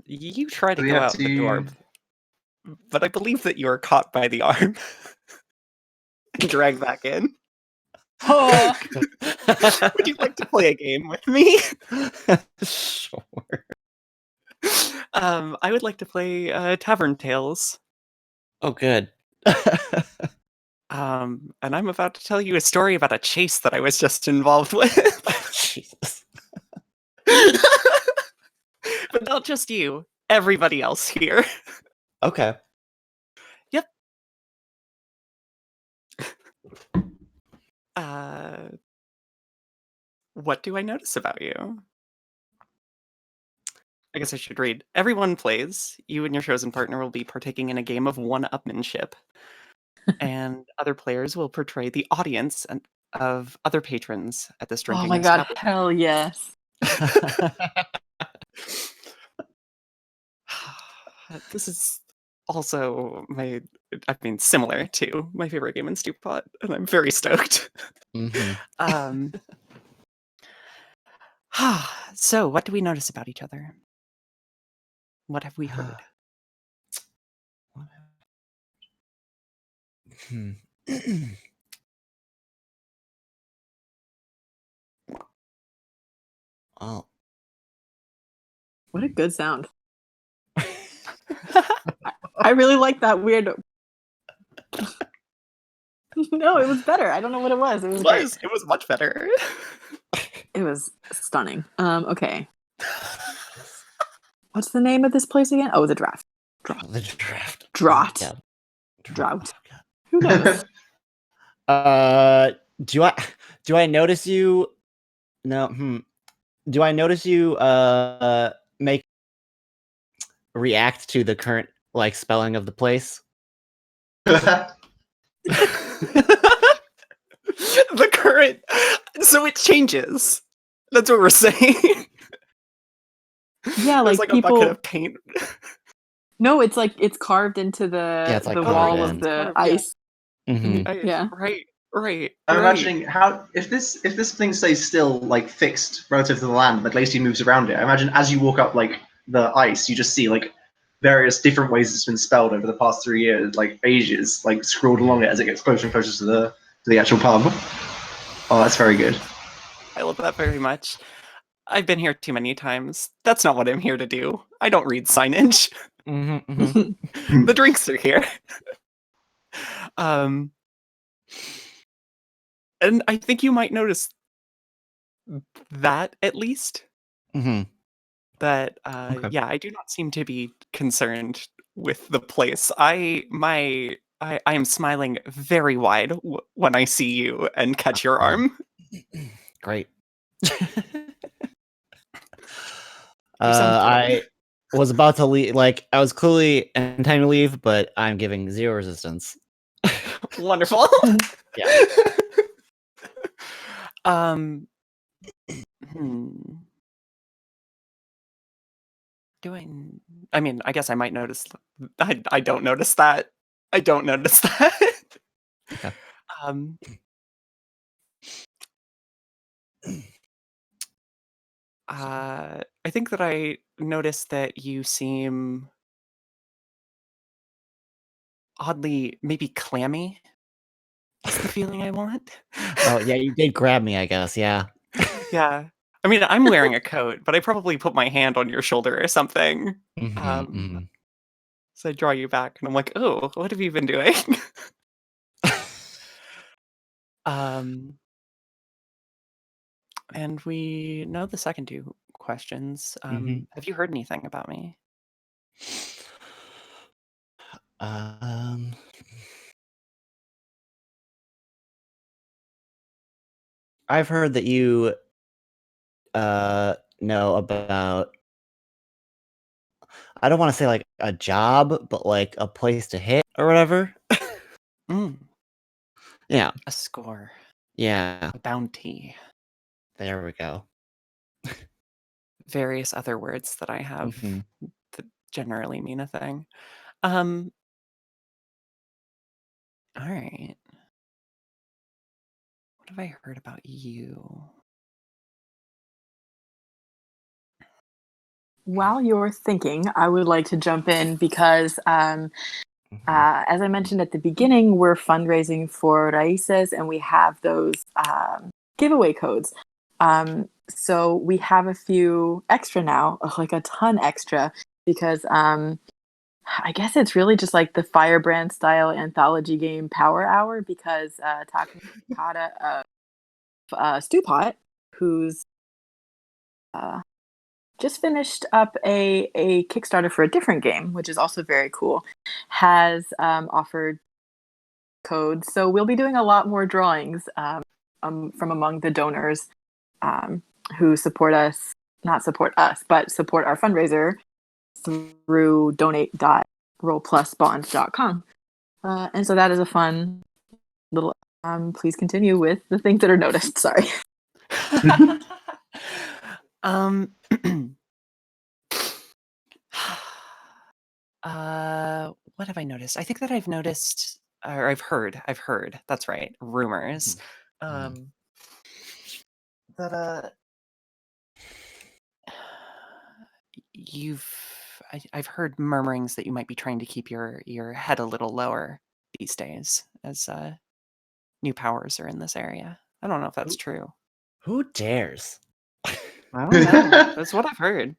You try to We go have out the door, to. but I believe that you are caught by the arm and dragged back in. Oh, Would you like to play a game with me? Sure. I would like to play Tavern Tales. Oh, good. And I'm about to tell you a story about a chase that I was just involved with. Jesus. But not just you, everybody else here. Okay. Yep. Uh, what do I notice about you? I guess I should read. Everyone plays. You and your chosen partner will be partaking in a game of one-upmanship. And other players will portray the audience and of other patrons at this oh drinking my God. establishment. Hell yes. This is also similar to my favorite game in Stewpot, and I'm very stoked. Mm-hmm. Um, so, what do we notice about each other? What have we heard? Hmm. Oh. What a good sound. I really like that weird. No, it was better. I don't know what it was. It was great. It was much better. It was stunning. Okay. What's the name of this place again? Oh, the Draft. The draft. Draught. Yeah. Drought. Oh, God. Who knows? Do I notice you? No. Do I notice you make react to the current like spelling of the place? The current, so it changes. That's what we're saying. Yeah, There's like like a bucket people. of paint. No, it's like it's carved into Yeah, it's, like, the covered wall in. of the Yeah. ice. Mhm. Yeah. Right. I'm imagining how if this thing stays still, like fixed relative to the land, but Lacey moves around it. I imagine as you walk up like the ice, you just see like various different ways it's been spelled over the past 3 years, like ages, like scrawled along it as it gets closer and closer to the actual pub. Oh, that's very good. I love that very much. I've been here too many times. That's not what I'm here to do. I don't read signage. The drinks are here. And I think you might notice that at least. That Okay. yeah, I do not seem to be concerned with the place. I am smiling very wide when I see you and catch your arm. Great. You sound thrilled. I was about to leave. Like I was clearly intending to leave, but I'm giving 0 resistance. Wonderful. Yeah. Do I mean, I guess I might notice. I don't notice that. I don't notice that. Okay. I think that I noticed that you seem oddly, maybe clammy. That's the feeling I want. Oh yeah, you did grab me, I guess. Yeah. Yeah. I mean, I'm wearing a coat, but I probably put my hand on your shoulder or something. So I draw you back, and I'm like, "Oh, what have you been doing?" And we know the second 2 questions. Have you heard anything about me? I've heard that you know about, I don't want to say like a job, but like a place to hit or whatever. Yeah. A score. Yeah. A bounty. There we go. Various other words that I have that generally mean a thing. All right. What have I heard about you? While you're thinking, I would like to jump in because, as I mentioned at the beginning, we're fundraising for Raices and we have those giveaway codes. So we have a few extra now, like a ton extra, because I guess it's really just like the Firebrand style anthology game Power Hour, because Takata of Stew Pot, who's just finished up a Kickstarter for a different game, which is also very cool, has offered codes. So we'll be doing a lot more drawings from among the donors who support us, not support us, but support our fundraiser through donate.roleplusbond.com. And so that is a fun little, please continue with the things that are noticed. Sorry. What have I noticed? I think that I've noticed, or I've heard, that's right, rumors, that, I've heard murmurings that you might be trying to keep your head a little lower these days as, new powers are in this area. I don't know if that's true. Who dares? I don't know. That's what I've heard.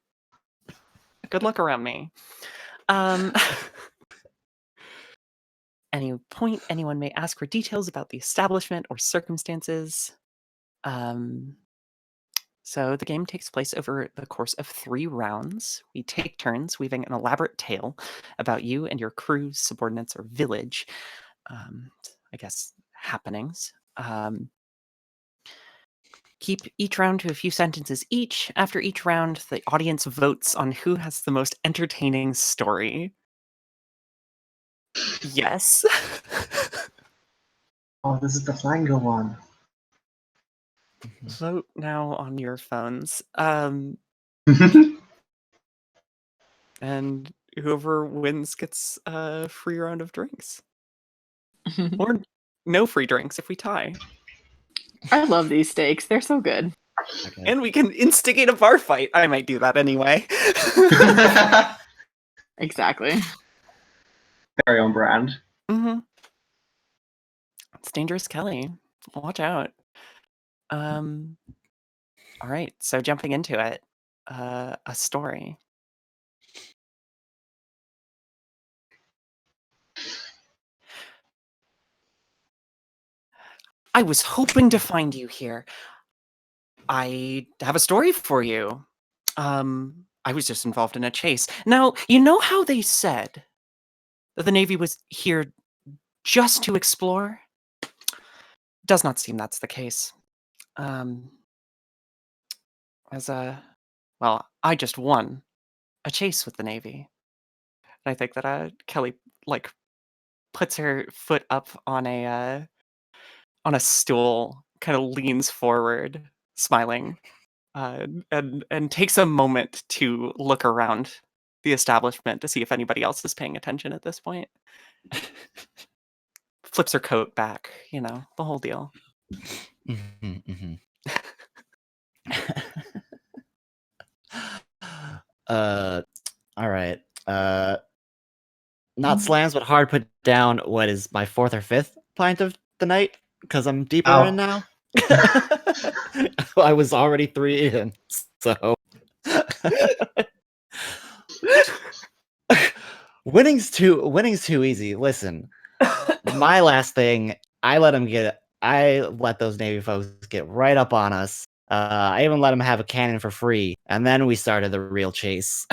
Good luck around me. Any point, anyone may ask for details about the establishment or circumstances. So the game takes place over the course of 3 rounds. We take turns weaving an elaborate tale about you and your crew's subordinates or village. I guess happenings. Keep each round to a few sentences each. After each round, the audience votes on who has the most entertaining story. Yes. Oh, this is the flanger one. Vote now on your phones. And whoever wins gets a free round of drinks. Or no free drinks if we tie. I love these stakes. They're so good. Okay. And we can instigate a bar fight. I might do that anyway. Exactly. Very on brand. Mm-hmm. It's dangerous, Kelly. Watch out. All right, so jumping into it, a story. I was hoping to find you here. I have a story for you. I was just involved in a chase. Now, you know how they said that the Navy was here just to explore? Does not seem that's the case. Well, I just won a chase with the Navy. And I think that Kelly like puts her foot up on a stool, kind of leans forward, smiling, and takes a moment to look around the establishment to see if anybody else is paying attention at this point. Flips her coat back, the whole deal. All right. Not slams, but hard put down what is my fourth or fifth pint of the night, because I'm deeper in now. I was already 3 in, so winning's too easy. Listen, my last thing, I let those Navy folks get right up on us. I even let them have a cannon for free, and then we started the real chase.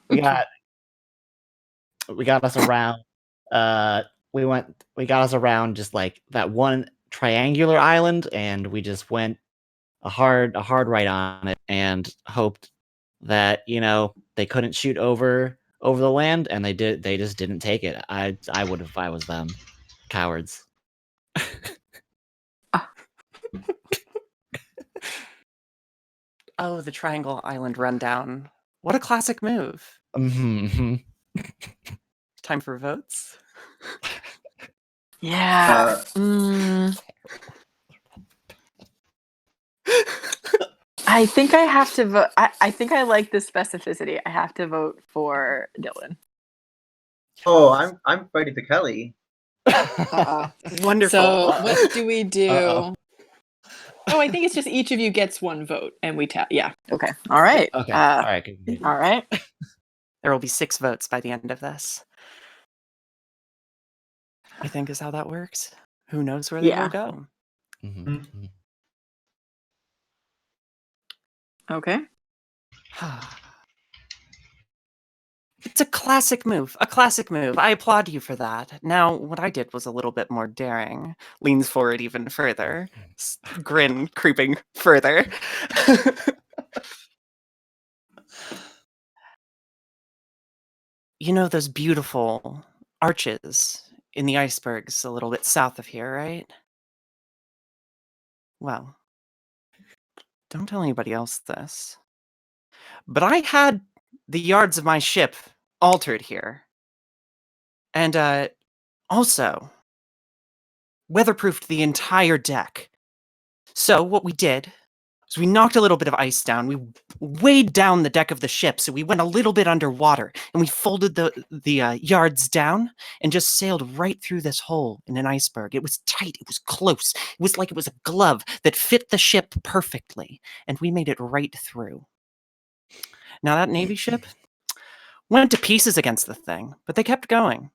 we got us around. We got us around just like that one triangular island, and we just went a hard right on it, and hoped that they couldn't shoot over the land, and they did. They just didn't take it. I would if I was them. Cowards. Oh, the Triangle Island rundown. What a classic move. Time for votes. Yeah. I think I have to vote. I think I like the specificity. I have to vote for Dylan. Oh, I'm voting for Kelly. Wonderful. So what do we do? Uh-oh. Oh, I think it's just each of you gets one vote, and we tap. Yeah. Okay. All right. Okay. All right. All right. There will be 6 votes by the end of this. I think is how that works. Who knows where they will go? Okay. It's a classic move. A classic move. I applaud you for that. Now, what I did was a little bit more daring. Leans forward even further. Grin creeping further. You know those beautiful arches in the icebergs a little bit south of here, right? Well, don't tell anybody else this. But I had the yards of my ship altered here. And also weatherproofed the entire deck. So what we did was we knocked a little bit of ice down. We weighed down the deck of the ship, so we went a little bit underwater, and we folded the yards down and just sailed right through this hole in an iceberg. It was tight. It was close. It was like it was a glove that fit the ship perfectly, and we made it right through. Now that Navy ship went to pieces against the thing, but they kept going.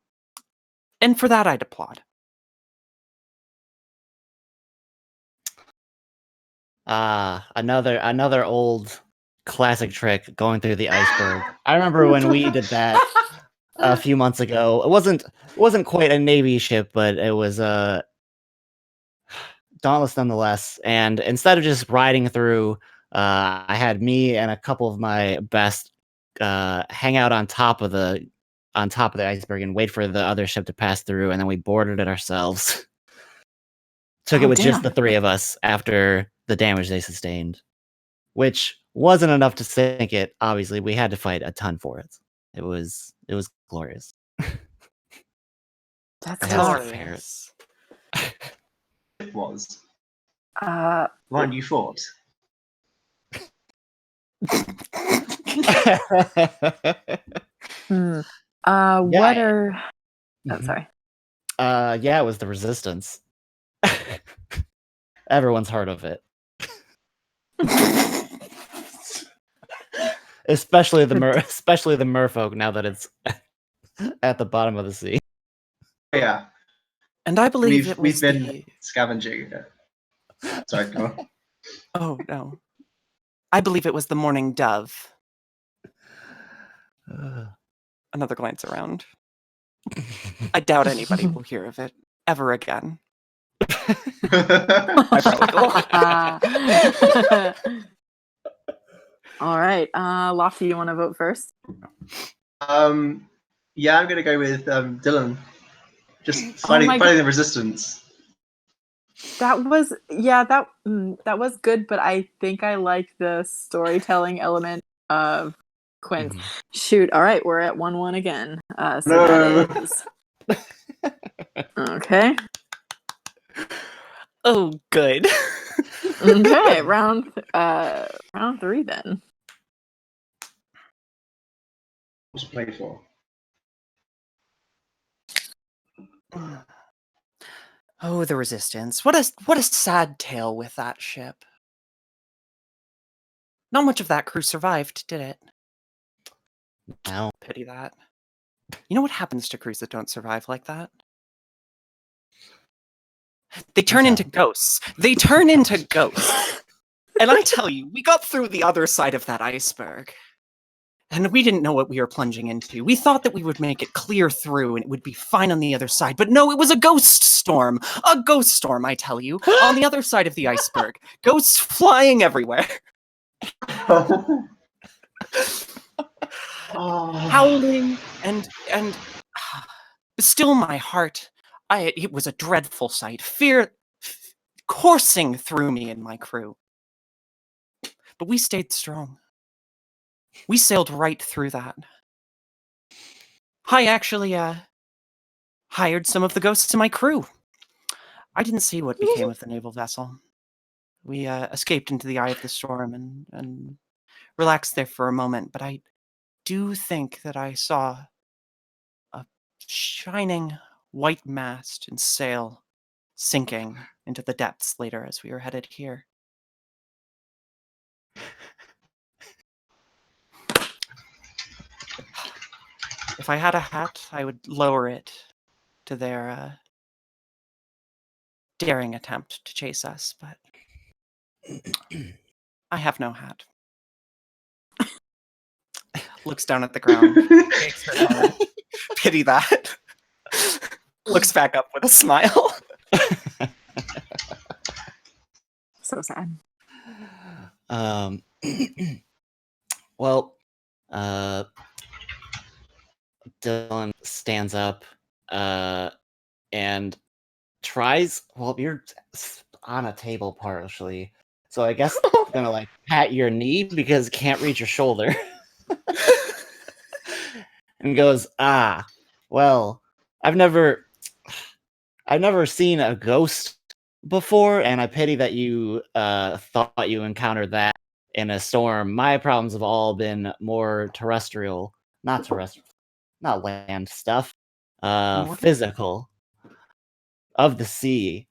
And for that, I'd applaud. Another old classic trick, going through the iceberg. I remember when we did that. a few months ago. It wasn't quite a Navy ship, but it was Dauntless nonetheless. And instead of just riding through, I had me and a couple of my best hang out on top of the iceberg and wait for the other ship to pass through, and then we boarded it ourselves. Took it with just the damn. 3 of us after the damage they sustained, which wasn't enough to sink it. Obviously, we had to fight a ton for it. It was glorious. That's It has tough. Glorious. It was. Uh, Ryan, you fought. hmm. Yeah. What are? Oh, Mhm. sorry. Yeah, it was the Resistance. Everyone's heard of it. especially the merfolk, now that it's at the bottom of the sea. Yeah, And I believe it we've was been the... scavenging. Sorry, go on. Oh, no. I believe it was the Morning Dove. Another glance around. I doubt anybody will hear of it ever again. I probably All right. Lofty, you want to vote first? Yeah, I'm gonna go with Dylan. Just Oh fighting my the resistance. That was that was good, but I think I like the storytelling element of Quinn. Mhm. Shoot, all right, we're at 1-1 again. So No. that is okay. Oh, good. Okay, round 3 then. What's it play for? Oh, the Resistance. What a sad tale with that ship. Not much of that crew survived, did it? No. Pity that. You know what happens to crews that don't survive like that? They turn into ghosts. They turn into ghosts. And I tell you, we got through the other side of that iceberg. And we didn't know what we were plunging into. We thought that we would make it clear through and it would be fine on the other side. But no, it was a ghost storm. A ghost storm, I tell you. On the other side of the iceberg. Ghosts flying everywhere. Howling and still my heart. It was a dreadful sight. Fear coursing through me and my crew. But we stayed strong. We sailed right through that. I actually hired some of the ghosts in my crew. I didn't see what became of the naval vessel. We escaped into the eye of the storm and relaxed there for a moment, but I do think that I saw a shining white mast and sail sinking into the depths later as we were headed here. If I had a hat, I would lower it to their daring attempt to chase us, but I have no hat. Looks down at the ground, shakes her head. Pity that. Looks back up with a smile. So sad. Well, Dylan stands up and tries. Well, you're on a table partially, so I guess I'm gonna like pat your knee because it can't reach your shoulder. And goes, well, I've never seen a ghost before, and I pity that you thought you encountered that in a storm. My problems have all been more terrestrial, not land stuff, physical, of the sea.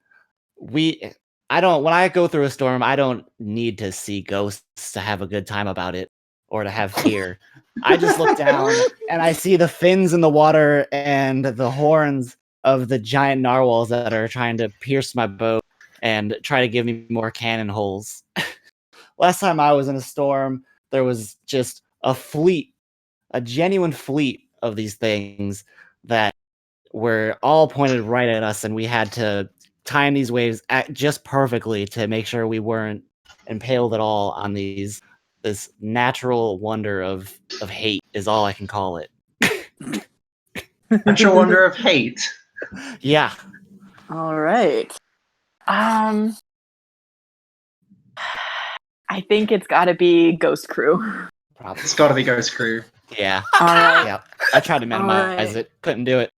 When I go through a storm, I don't need to see ghosts to have a good time about it or to have fear. I just look down and I see the fins in the water and the horns of the giant narwhals that are trying to pierce my boat and try to give me more cannon holes. Last time I was in a storm, there was just a genuine fleet of these things that were all pointed right at us, and we had to time these waves just perfectly to make sure we weren't impaled at all on this natural wonder of hate is all I can call it. Natural wonder of hate. Yeah. All right. I think it's got to be Ghost Crew. Probably. It's got to be Ghost Crew. Yeah. All right. Yeah. I tried to minimize right. it. Couldn't do it.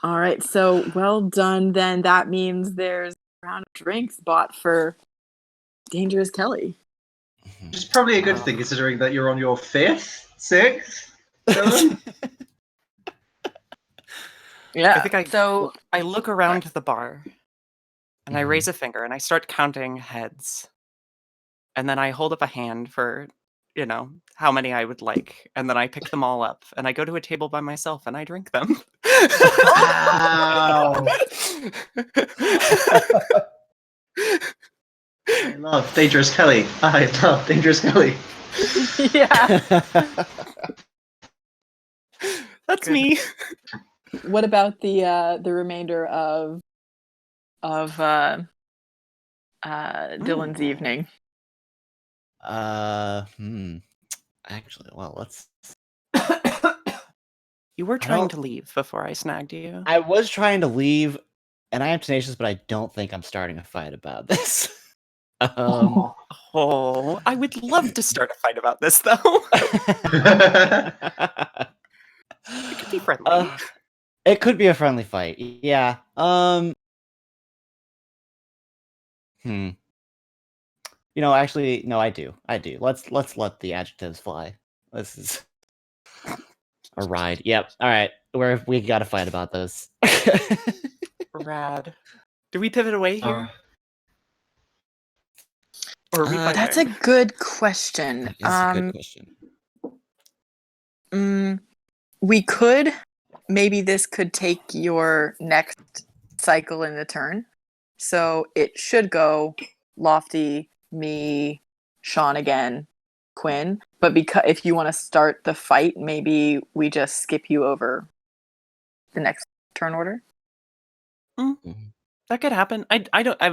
All right. So well done. Then that means there's a round of drinks bought for Dangerous Kelly. Which is probably a good thing, considering that you're on your 5th, 6th, 7th. Yeah. I think I look around the bar and I raise a finger and I start counting heads. And then I hold up a hand for, how many I would like. And then I pick them all up and I go to a table by myself and I drink them. Wow. I love Dangerous Kelly. I love Dangerous Kelly. Yeah. That's Good. me. What about the remainder of Dylan's evening? Actually, well, let's. You were trying to leave before I snagged you. I was trying to leave, and I am tenacious, but I don't think I'm starting a fight about this. I would love to start a fight about this, though. It could be friendly. It could be a friendly fight. Yeah. Actually, no, I do. Let's let the adjectives fly. This is a ride. Yep. All right. We got to fight about this. Rad. Do we pivot away here? Or are we fighting? That's a good question. That is a good question. We could. Maybe this could take your next cycle in the turn. So it should go Lofty, me, Sean again, Quinn. But because if you want to start the fight, maybe we just skip you over the next turn order. That could happen.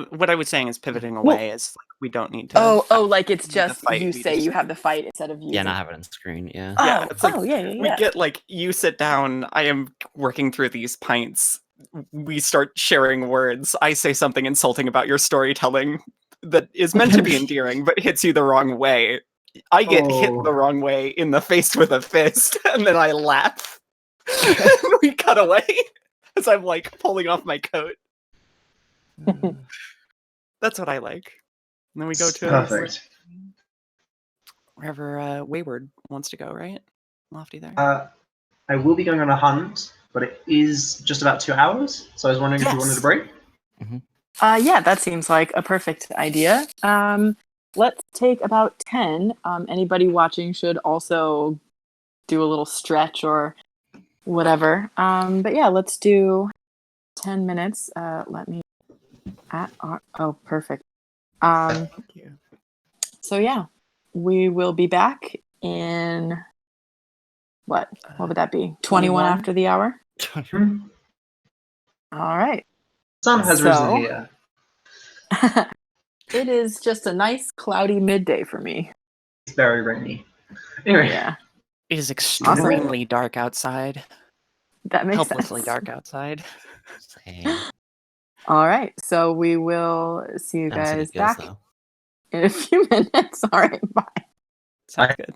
What I was saying is pivoting away is like we don't need to. Like it's just you say you have the fight instead of you. Yeah, not have it on screen. Yeah. Yeah. It's like, yeah. We get like you sit down. I am working through these pints. We start sharing words. I say something insulting about your storytelling that is meant to be endearing, but hits you the wrong way. I get hit the wrong way in the face with a fist, and then I laugh. We cut away as I'm like pulling off my coat. That's what I like. And then we go to wherever Wayward wants to go, right? Lofty there. I will be going on a hunt, but it is just about 2 hours. So I was wondering if you wanted a break. Yeah, that seems like a perfect idea. Let's take about 10. Anybody watching should also do a little stretch or whatever. But yeah, let's do 10 minutes. Let me. Perfect. Thank you. So yeah, we will be back in what would that be? 21 after the hour? All right. Sun has risen here. It is just a nice cloudy midday for me. It's very rainy. Anyway. Yeah. It is extremely dark outside. That makes helplessly sense. dark outside. All right. So we will see you guys back though. in a few minutes. All right. Bye. Sounds good.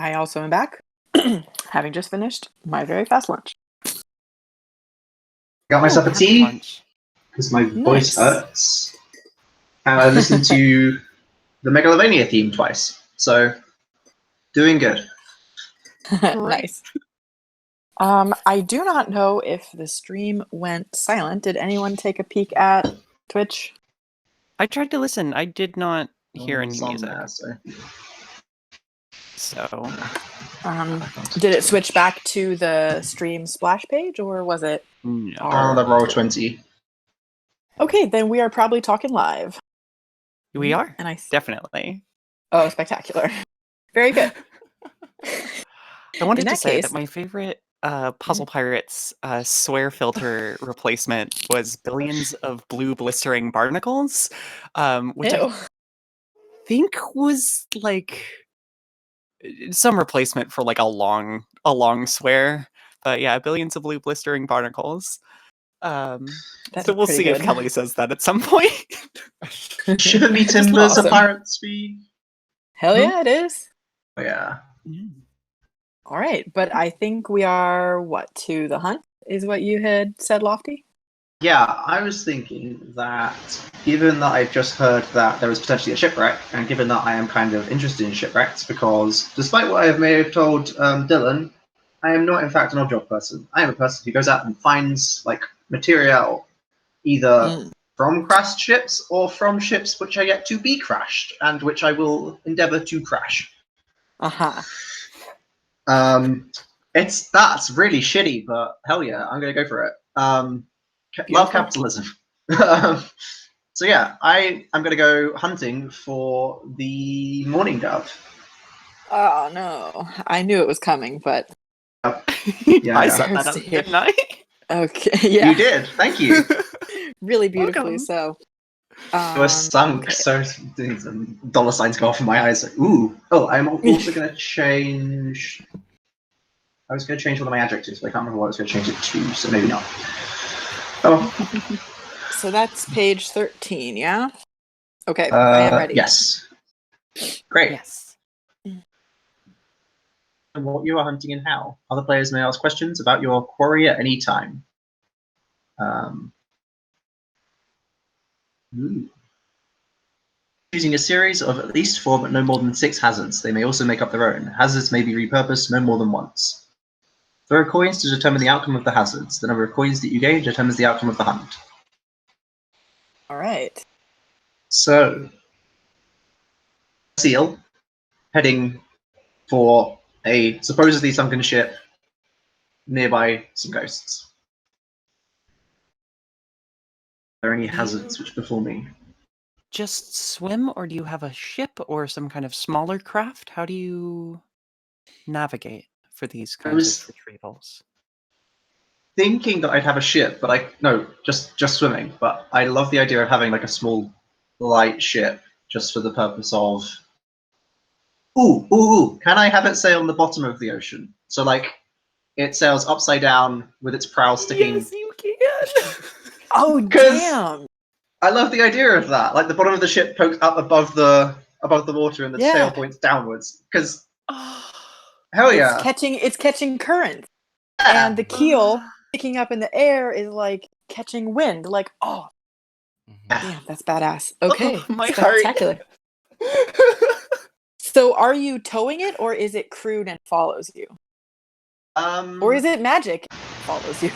I also am back, having just finished my very fast lunch. Got myself a happy tea lunch. because my voice Nice. hurts. And I listened to the Megalovania theme twice. So, doing good. Nice. I do not know if the stream went silent. Did anyone take a peek at Twitch? I tried to listen. I did not hear It any was on music. there, so. So Did it switch back to the stream splash page, or was it? no. On the Roll20. Okay, then we are probably talking live. We are And definitely. Oh, spectacular! Very good. I wanted In to that say case- that my favorite Puzzle Pirates swear filter replacement was billions of blue blistering barnacles, which Ew. I think was like some replacement for like a long swear. But yeah, billions of blue blistering barnacles. That's So we'll pretty see if good. Kelly says that at some point. Shiver me Just timbers, awesome. a pirate speak. Hell yeah, it is. Oh, yeah. All right, but I think we are to the hunt is what you had said, Lofty. Yeah, I was thinking that given that I've just heard that there is potentially a shipwreck, and given that I am kind of interested in shipwrecks, because despite what I may have told Dylan, I am not in fact an odd job person. I am a person who goes out and finds like material either from crashed ships or from ships which are yet to be crashed, and which I will endeavour to crash. Uh-huh. That's really shitty, but hell yeah, I'm gonna go for it. Beautiful. Love capitalism. So yeah, I am gonna go hunting for the morning dove. Oh no, I knew it was coming, but Yeah, I yeah. set that Hurts up, to hear. didn't I? okay, yeah, You did. Thank you. really beautifully Welcome. so. I was sunk, Okay. so some dollar signs go off in my eyes. Like, ooh. Oh, I'm also gonna change. I was gonna change one of my adjectives, but I can't remember what I was gonna change it to, so maybe not. Oh. So that's page 13, yeah? Okay, I am ready. Yes. Great. Yes. And what you are hunting and how. Other players may ask questions about your quarry at any time. Choosing a series of at least 4 but no more than 6 hazards. They may also make up their own. Hazards may be repurposed no more than once. Throw coins to determine the outcome of the hazards. The number of coins that you gain determines the outcome of the hunt. All right. So, seal heading for a supposedly sunken ship nearby some ghosts. Are there any Do hazards you which befall me? just swim, or do you have a ship or some kind of smaller craft? How do you navigate for these kinds was- of retrievals? Thinking that I'd have a ship, but just swimming. But I love the idea of having like a small light ship just for the purpose of. Ooh! Can I have it sail on the bottom of the ocean? So like, it sails upside down with its prow sticking. Yes, you can. Oh, 'Cause- damn. I love the idea of that. Like the bottom of the ship pokes up above the water and the Yeah. sail points downwards. Because hell yeah, It's catching current. yeah. And the keel picking up in the air is like catching wind. Like, oh, damn, that's badass. Okay, my heart. spectacular. So are you towing it, or is it crewed and follows you? Or is it magic and follows you?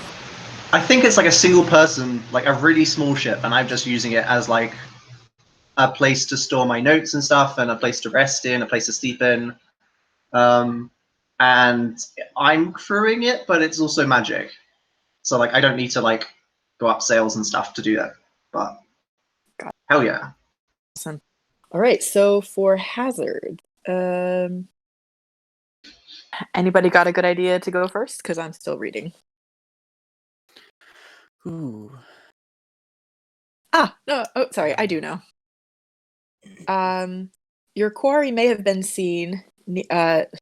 I think it's like a single person, like a really small ship, and I'm just using it as like a place to store my notes and stuff, and a place to rest in, a place to sleep in. And I'm crewing it, but it's also magic. So like I don't need to like go up sails and stuff to do that. But hell yeah. Awesome. All right, so for hazard, anybody got a good idea to go first? Because I'm still reading. Ooh. No. Oh, sorry. I do know. Your quarry may have been seen.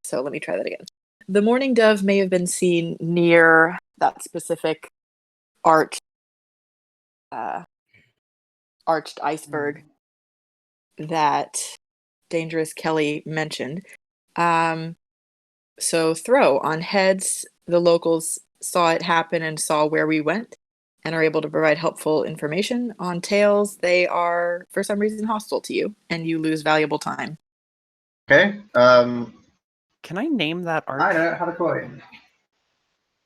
So let me try that again. The morning dove may have been seen near that specific arched iceberg that Dangerous Kelly mentioned. So throw on heads, the locals saw it happen and saw where we went and are able to provide helpful information. On tails, they are for some reason hostile to you and you lose valuable time. Okay. Can I name that arc? I don't have a coin.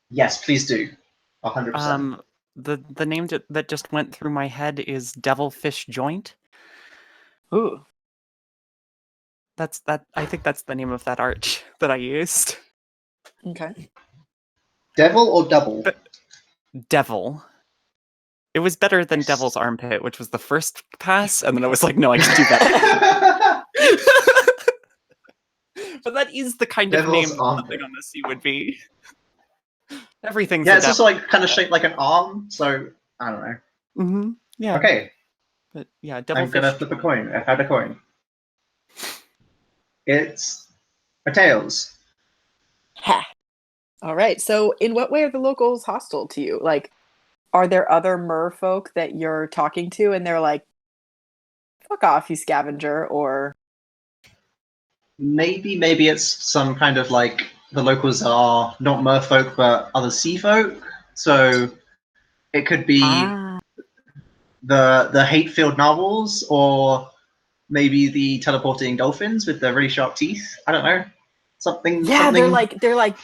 Yes, please do. 100%. The name that just went through my head is Devilfish Joint. Ooh. I think that's the name of that arch that I used. Okay. Devil or double? Devil. It was better than Devil's Armpit, which was the first pass, and then I was like, no, I can do better. But that is the kind of Devil's name Armpit. something on the sea would be. Everything's Yeah, a it's devil. also like kind of shaped like an arm, so I don't know. Mm-hmm. Yeah. Okay, But yeah, I'm Devilfish gonna flip a Joint. coin. I found a coin. It's a tails. Ha. All right. So in what way are the locals hostile to you? Like, are there other merfolk that you're talking to and they're like, fuck off, you scavenger, or Maybe it's some kind of like the locals are not merfolk but other sea folk. So it could be the hate-filled narwhals, or maybe the teleporting dolphins with the really sharp teeth. I don't know. Something. yeah, Something. they're like,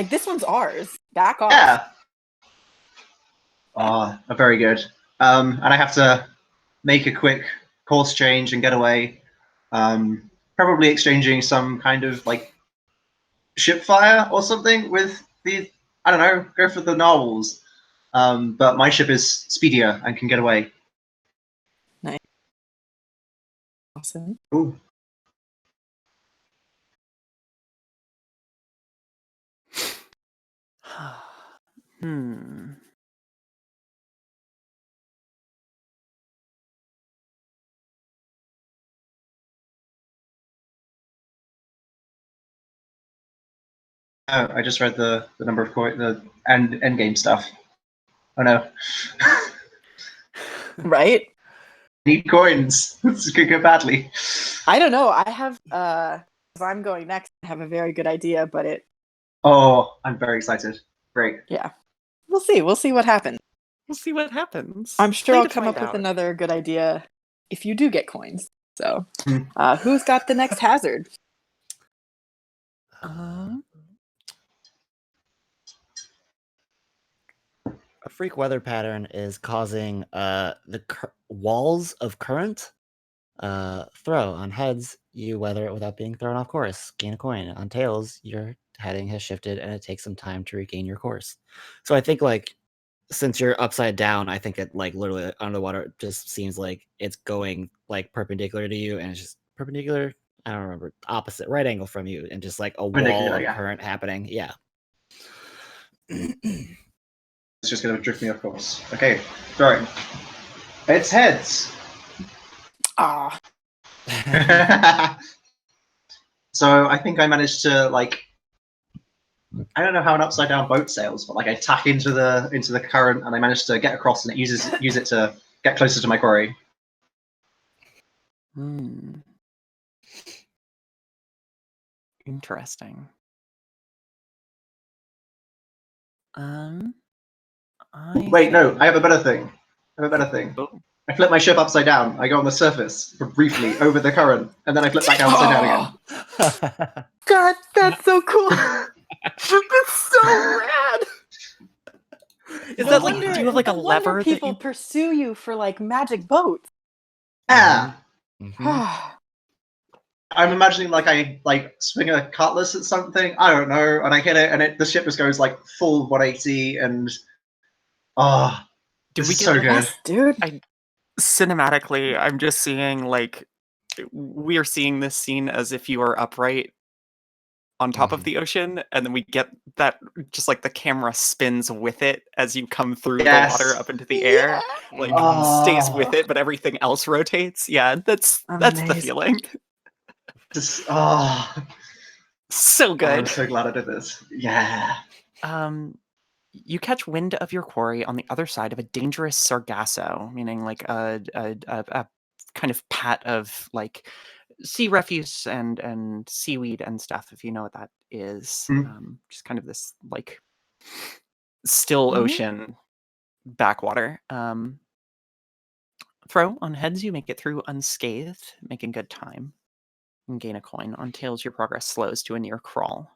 this one's ours. Back off. Yeah. Very good. And I have to make a quick course change and get away. Probably exchanging some kind of like ship fire or something with the. I don't know. Go for the narwhals. But my ship is speedier and can get away. Nice. Awesome. Ooh. Hmm. Oh, I just read the number of coin, the end game stuff. Oh no. Right? Need coins. This could go badly. I don't know. I have if I'm going next, I have a very good idea, but it Oh, I'm very excited. Great. yeah. We'll see. We'll see what happens. We'll see what happens. I'm sure Play I'll to come find up with out. another good idea if you do get coins. So Hmm. who's got the next hazard? A freak weather pattern is causing the walls of current. Throw on heads, you weather it without being thrown off course. Gain a coin. On tails, your heading has shifted and it takes some time to regain your course. So I think like since you're upside down, I think it like literally underwater it just seems like it's going like perpendicular to you and it's just perpendicular. I don't remember opposite right angle from you and just like a wall of Yeah. current happening. Yeah. It's just going to drift me off course. Okay, throwing. It's heads. Ah. So I think I managed to like. I don't know how an upside down boat sails, but like I tack into the current and I managed to get across and use it to get closer to my quarry. Interesting. Wait, no, I have a better thing. Oh. I flip my ship upside down. I go on the surface for briefly over the current, and then I flip back upside down again. God, that's so cool. That's so rad. Is that like, do you have like a no wonder lever that people you pursue you for like magic boats? Yeah. Mhm. I'm imagining like I like swing a cutlass at something. I don't know, and I hit it, and the ship just goes like full 180, and Did this we is get, so like, good. Yes, dude. cinematically, I'm just seeing like we are seeing this scene as if you are upright on top of the ocean, and then we get that just like the camera spins with it as you come through the water up into the air, like stays with it, but everything else rotates. Yeah, that's the Amazing. feeling. Just So good. I'm so glad I did this. Yeah. You catch wind of your quarry on the other side of a dangerous sargasso, meaning like a kind of pat of like sea refuse and seaweed and stuff, if you know what that is. Just kind of this like still ocean backwater. Throw on heads, you make it through unscathed, making good time, and gain a coin. On tails, your progress slows to a near crawl.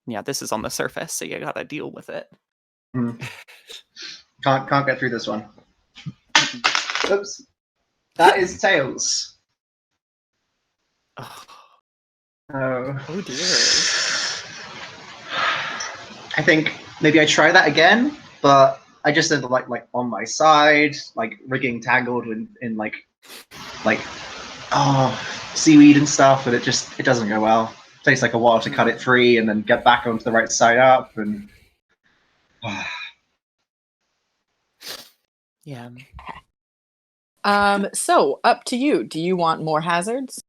Yeah, this is on the surface, so you gotta deal with it. Can't get through this one. Oops. That is tails. Oh dear. I think maybe I try that again, but I just ended up like on my side, like rigging tangled in like seaweed and stuff, and it doesn't go well. It takes like a while to cut it free and then get back onto the right side up, and yeah. So up to you. Do you want more hazards?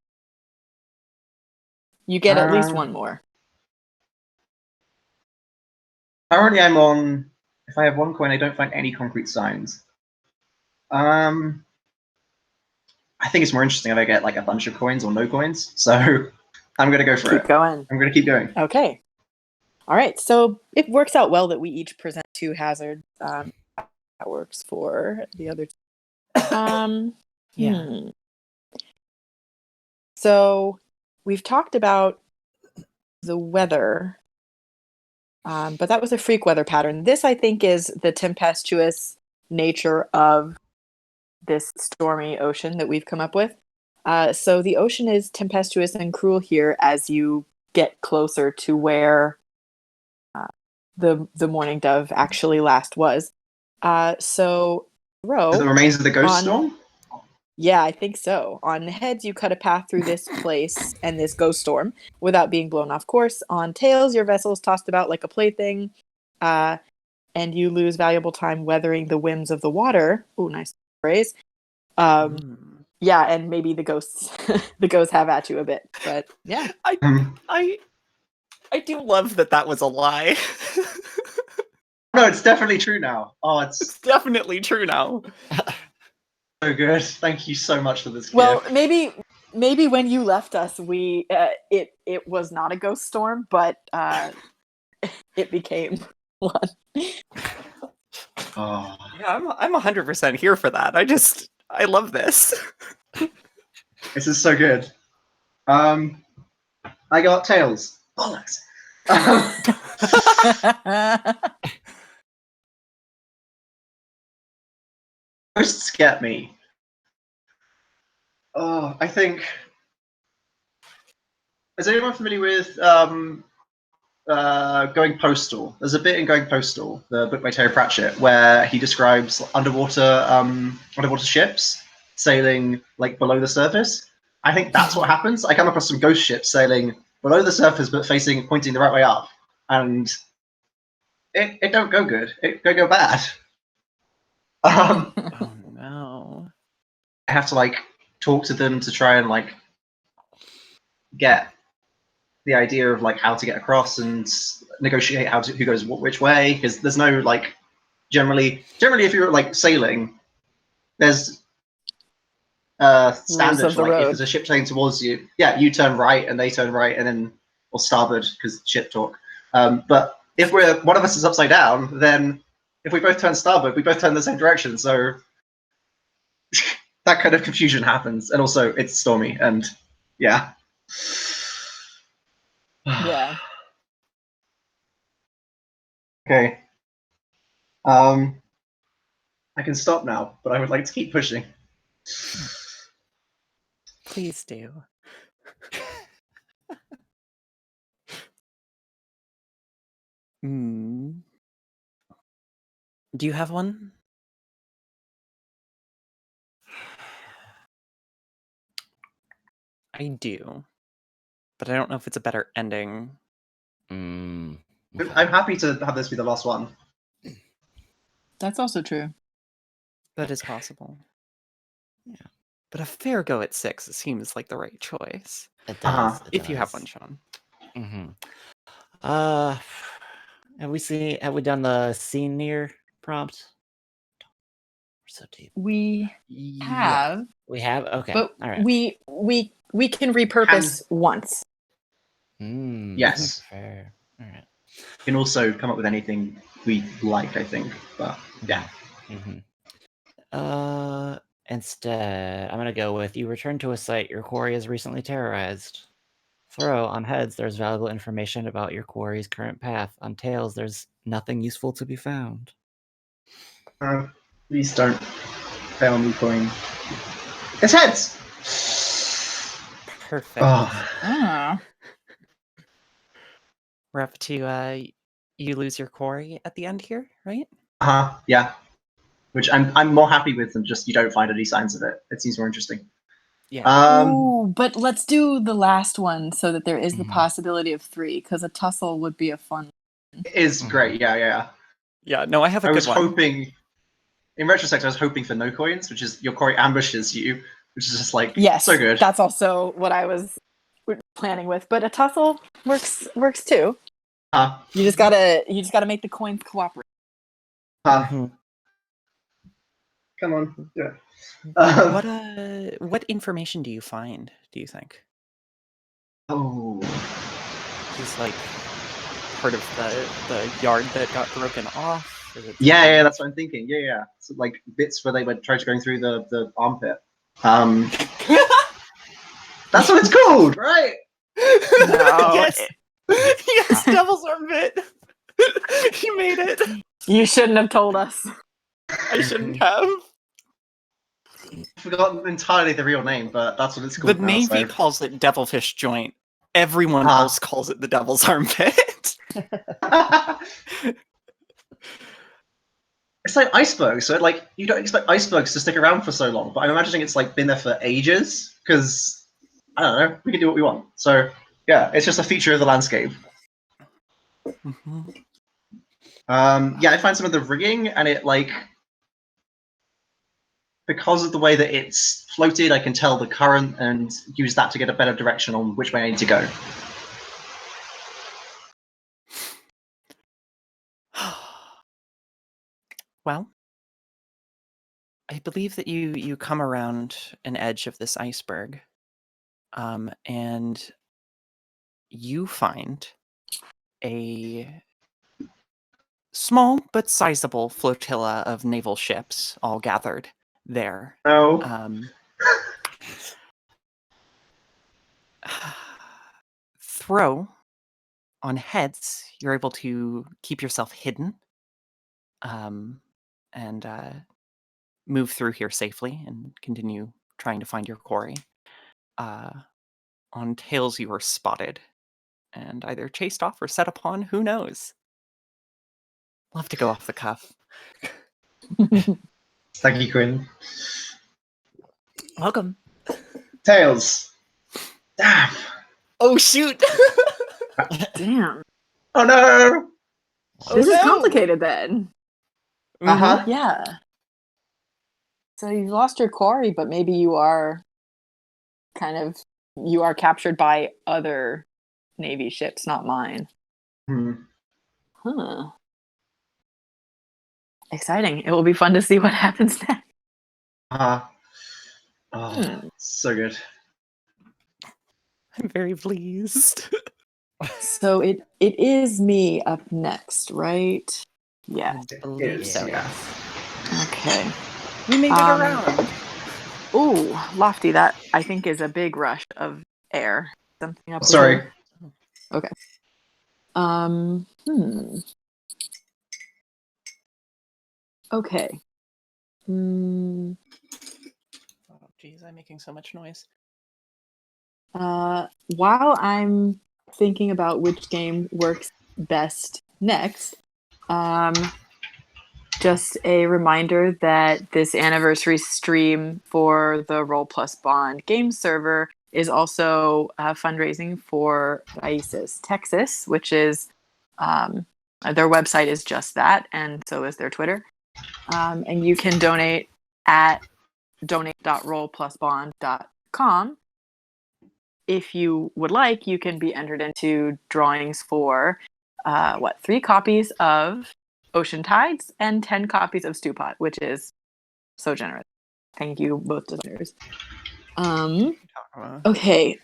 You get at least one more. Currently, I'm on. If I have one coin, I don't find any concrete signs. I think it's more interesting if I get like a bunch of coins or no coins. So I'm gonna go for it. Keep going. I'm gonna keep going. Okay. All right. So it works out well that we each present 2 hazards. That works for the other. Yeah. So we've talked about the weather, but that was a freak weather pattern. This, I think, is the tempestuous nature of this stormy ocean that we've come up with. So the ocean is tempestuous and cruel here as you get closer to where the morning dove actually last was. So The remains of the ghost storm? Yeah, I think so. On heads, you cut a path through this place and this ghost storm without being blown off course. On tails, your vessel is tossed about like a plaything, and you lose valuable time weathering the whims of the water. Oh, nice phrase. Yeah, and maybe the ghosts have at you a bit, but yeah. I do love that was a lie. No, it's definitely true now. Oh, it's definitely true now. So good. Thank you so much for this Well, gift. maybe when you left us, we it was not a ghost storm, but it became one. Oh. Yeah, I'm 100% here for that. I love this. This is so good. I got tails. Bollocks. Ghosts get me. Oh, I think. Is anyone familiar with Going Postal? There's a bit in Going Postal, the book by Terry Pratchett, where he describes underwater ships sailing like below the surface. I think that's what happens. I come across some ghost ships sailing below the surface but pointing the right way up, and it don't go good. It go bad. Oh no! I have to like talk to them to try and like get the idea of like how to get across and negotiate who goes which way, because there's no like generally if you're like sailing, there's standard like if there's a ship sailing towards you, yeah, you turn right and they turn right, and then or starboard because ship talk. But if one of us is upside down, then if we both turn starboard, we both turn the same direction. So that kind of confusion happens, and also it's stormy, and yeah. Yeah. Okay. I can stop now, but I would like to keep pushing. Please do. Do you have one? I do, but I don't know if it's a better ending. Okay. I'm happy to have this be the last one. That's also true. That is possible. Yeah, but a fair go at 6 seems like the right choice. It does. If you have one, Sean. Have we done the scene near prompt? so deep. We Yeah. have, We have? Okay. but All right. we can repurpose once. Yes. Fair. All right. We can also come up with anything we like, I think. But yeah. Instead, I'm gonna go with you return to a site your quarry has recently terrorized. Throw on heads, there's valuable information about your quarry's current path. On tails, there's nothing useful to be found. Please don't fail me, Quinn. It's heads! Perfect. Ah. We're up to you lose your quarry at the end here, right? Yeah. Which I'm more happy with than just you don't find any signs of it. It seems more interesting. Yeah. Ooh, but let's do the last one so that there is the possibility of 3, because a tussle would be a fun. It is great. Yeah. Yeah. No, I have a I good was one. hoping, in retrospect, I was hoping for no coins, which is your quarry ambushes you, which is just like Yes, so good. that's also what I was planning with. But a tussle works too. You just gotta make the coins cooperate. Come on. Yeah. What information do you find, do you think? Oh. Is like part of the yard that got broken off? Is it Yeah, that's what I'm thinking. Yeah. So, like bits where they were trying to going through the armpit. That's what it's called, right? No. Yes. Yes, Devil's Armpit. You made it. You shouldn't have told us. I shouldn't have. I've forgotten entirely the real name, but that's what it's The called now. Navy So. calls it Devilfish Joint. Everyone else calls it the Devil's Armpit. It's like icebergs, so like you don't expect icebergs to stick around for so long, but I'm imagining it's like been there for ages because I don't know, we can do what we want. So yeah, it's just a feature of the landscape. Yeah, I find some of the rigging and it like because of the way that it's floated, I can tell the current and use that to get a better direction on which way I need to go. Well, I believe that you come around an edge of this iceberg, and you find a small but sizable flotilla of naval ships all gathered there. No. Throw on heads, you're able to keep yourself hidden, and move through here safely and continue trying to find your quarry. On tails, you are spotted and either chased off or set upon. Who knows? Love to go off the cuff. Thank you, Quinn. Welcome. Tails. Damn. Oh shoot! Damn. Oh no. This is complicated then. Yeah. So you lost your quarry, but maybe you are captured by other Navy ships, not mine. Huh. Exciting. It will be fun to see what happens next. So good. I'm very pleased. So it is me up next, right? Yeah. I believe so. Yeah. Okay. We made it around. Ooh, lofty. That I think is a big rush of air. Something up. Sorry. Here. Okay. Okay. Oh, geez, I'm making so much noise. While I'm thinking about which game works best next, just a reminder that this anniversary stream for the Roll Plus Bond game server is also fundraising for ISIS Texas, which is their website is just that, and so is their Twitter. And you can donate at donate.rollplusbond.com. If you would like, you can be entered into drawings for 3 copies of Ocean Tides and 10 copies of Stewpot, which is So generous. Thank you, both designers. Okay,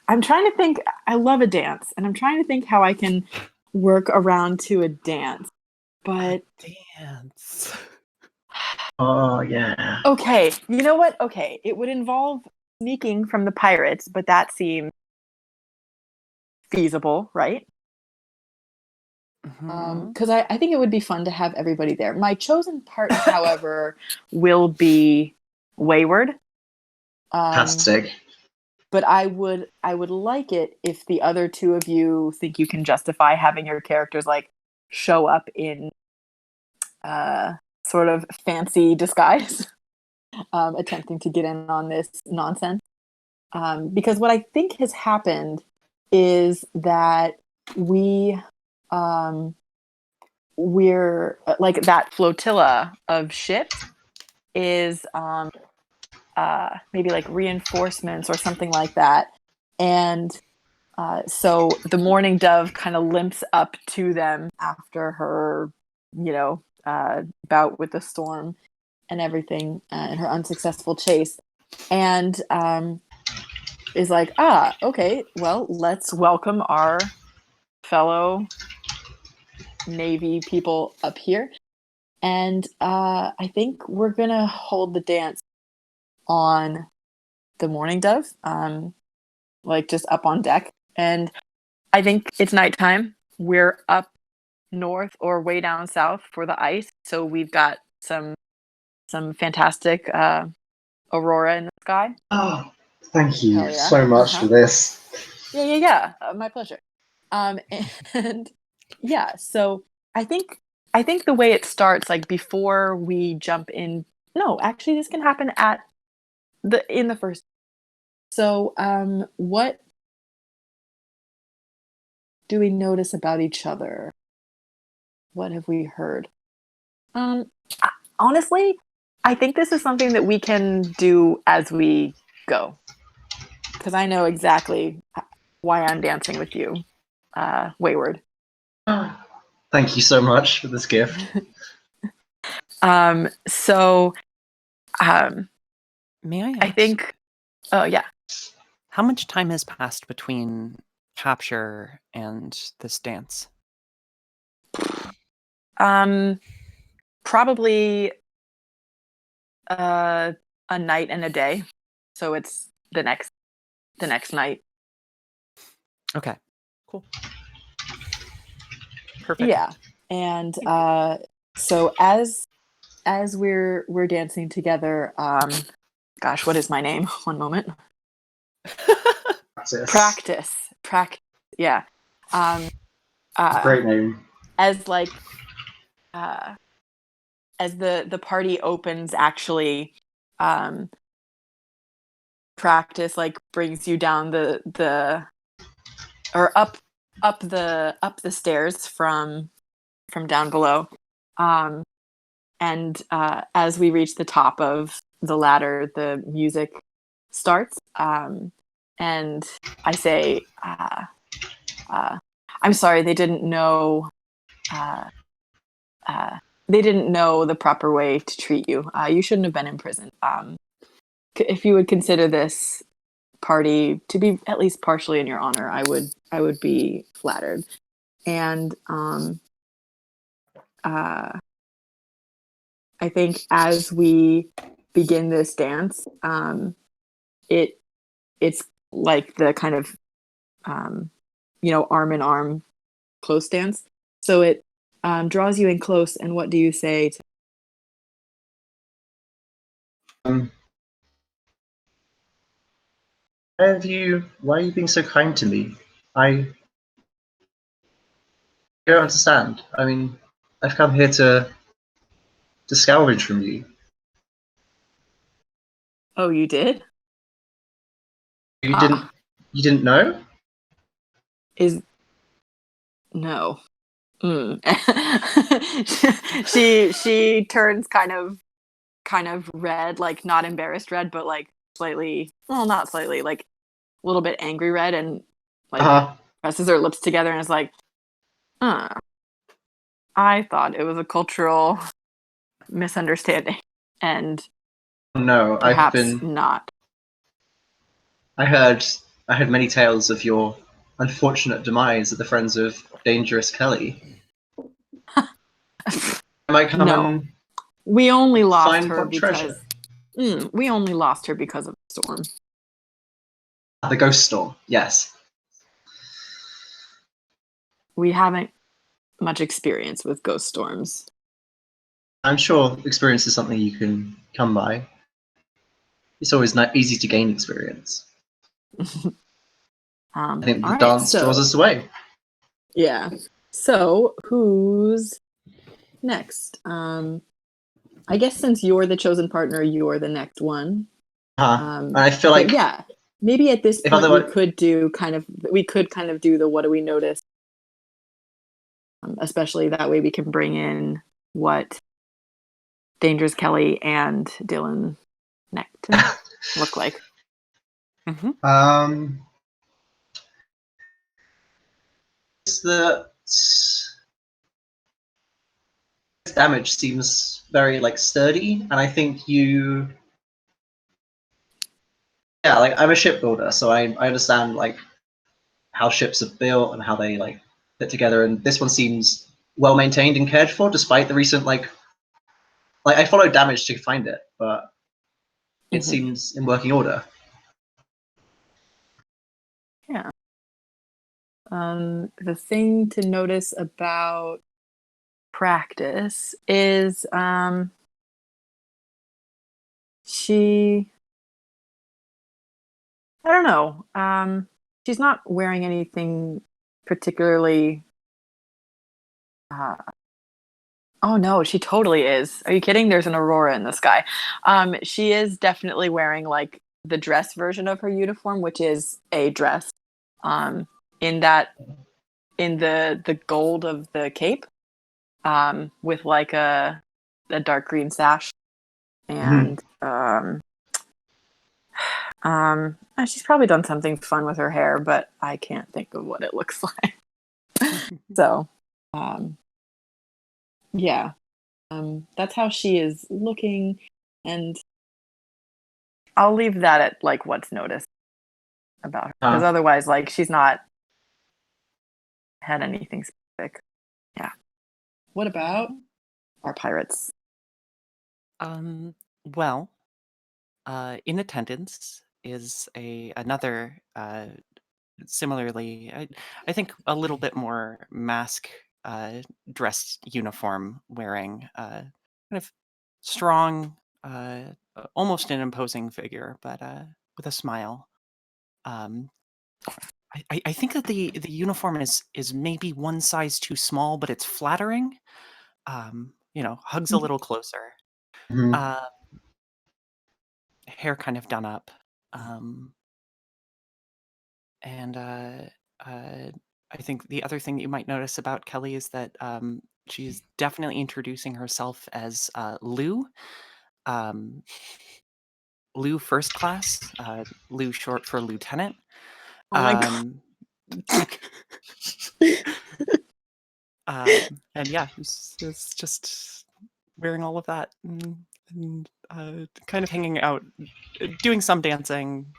I'm trying to think. I love a dance, and I'm trying to think how I can work around to a dance. But Dance. Oh yeah. okay, you know what? Okay, it would involve sneaking from the pirates, but that seems feasible, right? Because I think it would be fun to have everybody there. My chosen partner, however, will be Wayward. Fantastic. But I would like it if the other two of you think you can justify having your characters like show up in sort of fancy disguise, attempting to get in on this nonsense. Because what I think has happened is that we're like that flotilla of ships is maybe like reinforcements or something like that. And so the Morning Dove kind of limps up to them after her, bout with the storm and everything, and her unsuccessful chase. And is like, okay, well, let's welcome our fellow Navy people up here. And I think we're going to hold the dance on the Morning Dove, like just up on deck. And I think it's nighttime. We're up north or way down south for the ice. So we've got some fantastic aurora in the sky. Oh, thank you Hell yeah. so much for this. Yeah. My pleasure. And yeah, so I think the way it starts, like before we jump in. No, actually, this can happen in the first. So, what do we notice about each other? What have we heard? Honestly, I think this is something that we can do as we go, because I know exactly why I'm dancing with you, Wayward. Thank you so much for this gift. So, May I ask? I think. Oh yeah. How much time has passed between capture and this dance? Probably a night and a day. So it's the next night. Okay, cool. Perfect. Yeah. And so as we're dancing together, gosh, what is my name? One moment. Practice. Yeah. Great name. As like as the party opens, actually, practice like brings you down the or up the stairs from down below, and as we reach the top of the ladder, the music starts, and I say, I'm sorry, they didn't know the proper way to treat you. You shouldn't have been in prison. If you would consider this party to be at least partially in your honor, I would be flattered. And I think as we begin this dance, it's like the kind of arm in arm close dance. So it draws you in close. And what do you say? Why are you being so kind to me? I don't understand. I mean, I've come here to scavenge from you. Oh, you did? You didn't know? No. She turns kind of red, like not embarrassed red, but like slightly, well, not slightly, like a little bit angry red, and like presses her lips together and is like, I thought it was a cultural misunderstanding. And No, Perhaps not. I heard many tales of your unfortunate demise at the friends of Dangerous Kelly. I might come No. and We only lost find her what treasure. because we only lost her because of the storm. The ghost storm, yes. We haven't much experience with ghost storms. I'm sure experience is something you can come by. It's always not easy to gain experience. I think the all right, dance draws us away. Yeah. So who's next? I guess since you're the chosen partner, you're the next one. I feel like yeah, maybe at this point we could kind of do the what do we notice, especially that way we can bring in what Dangerous Kelly and Dylan Necton look like. The damage seems very sturdy, and I think you. Yeah, I'm a shipbuilder, so I understand how ships are built and how they fit together, and this one seems well maintained and cared for, despite the recent I followed damage to find it, but it seems in working order. Yeah. The thing to notice about practice is she, I don't know, she's not wearing anything particularly oh no, she totally is. Are you kidding? There's an aurora in the sky. She is definitely wearing the dress version of her uniform, which is a dress. In the gold of the cape, with a dark green sash, and she's probably done something fun with her hair, but I can't think of what it looks like. So, yeah. That's how she is looking, and I'll leave that at what's noticed about her, because otherwise she's not had anything specific. Yeah. What about our pirates? Well, in attendance is another similarly, I think a little bit more mask dressed uniform wearing, kind of strong, almost an imposing figure, but with a smile. I think that the uniform is maybe one size too small, but it's flattering. Hugs a little closer. Hair kind of done up. And I think the other thing that you might notice about Kelly is that she's definitely introducing herself as Lou. Lou First Class. Lou short for Lieutenant. Oh my god. And yeah, it's just wearing all of that and kind of hanging out, doing some dancing,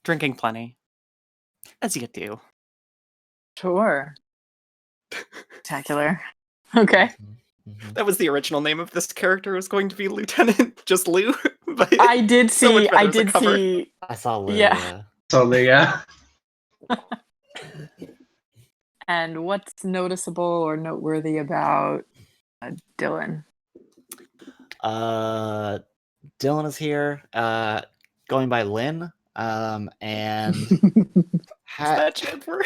drinking plenty, as you do. Sure. Spectacular. Okay. That was the original name of this character, was going to be Lieutenant, just Lou. But I did see. I saw Lou. Yeah. Totally, yeah. And what's noticeable or noteworthy about Dylan? Dylan is here, going by Lynn, and that chat for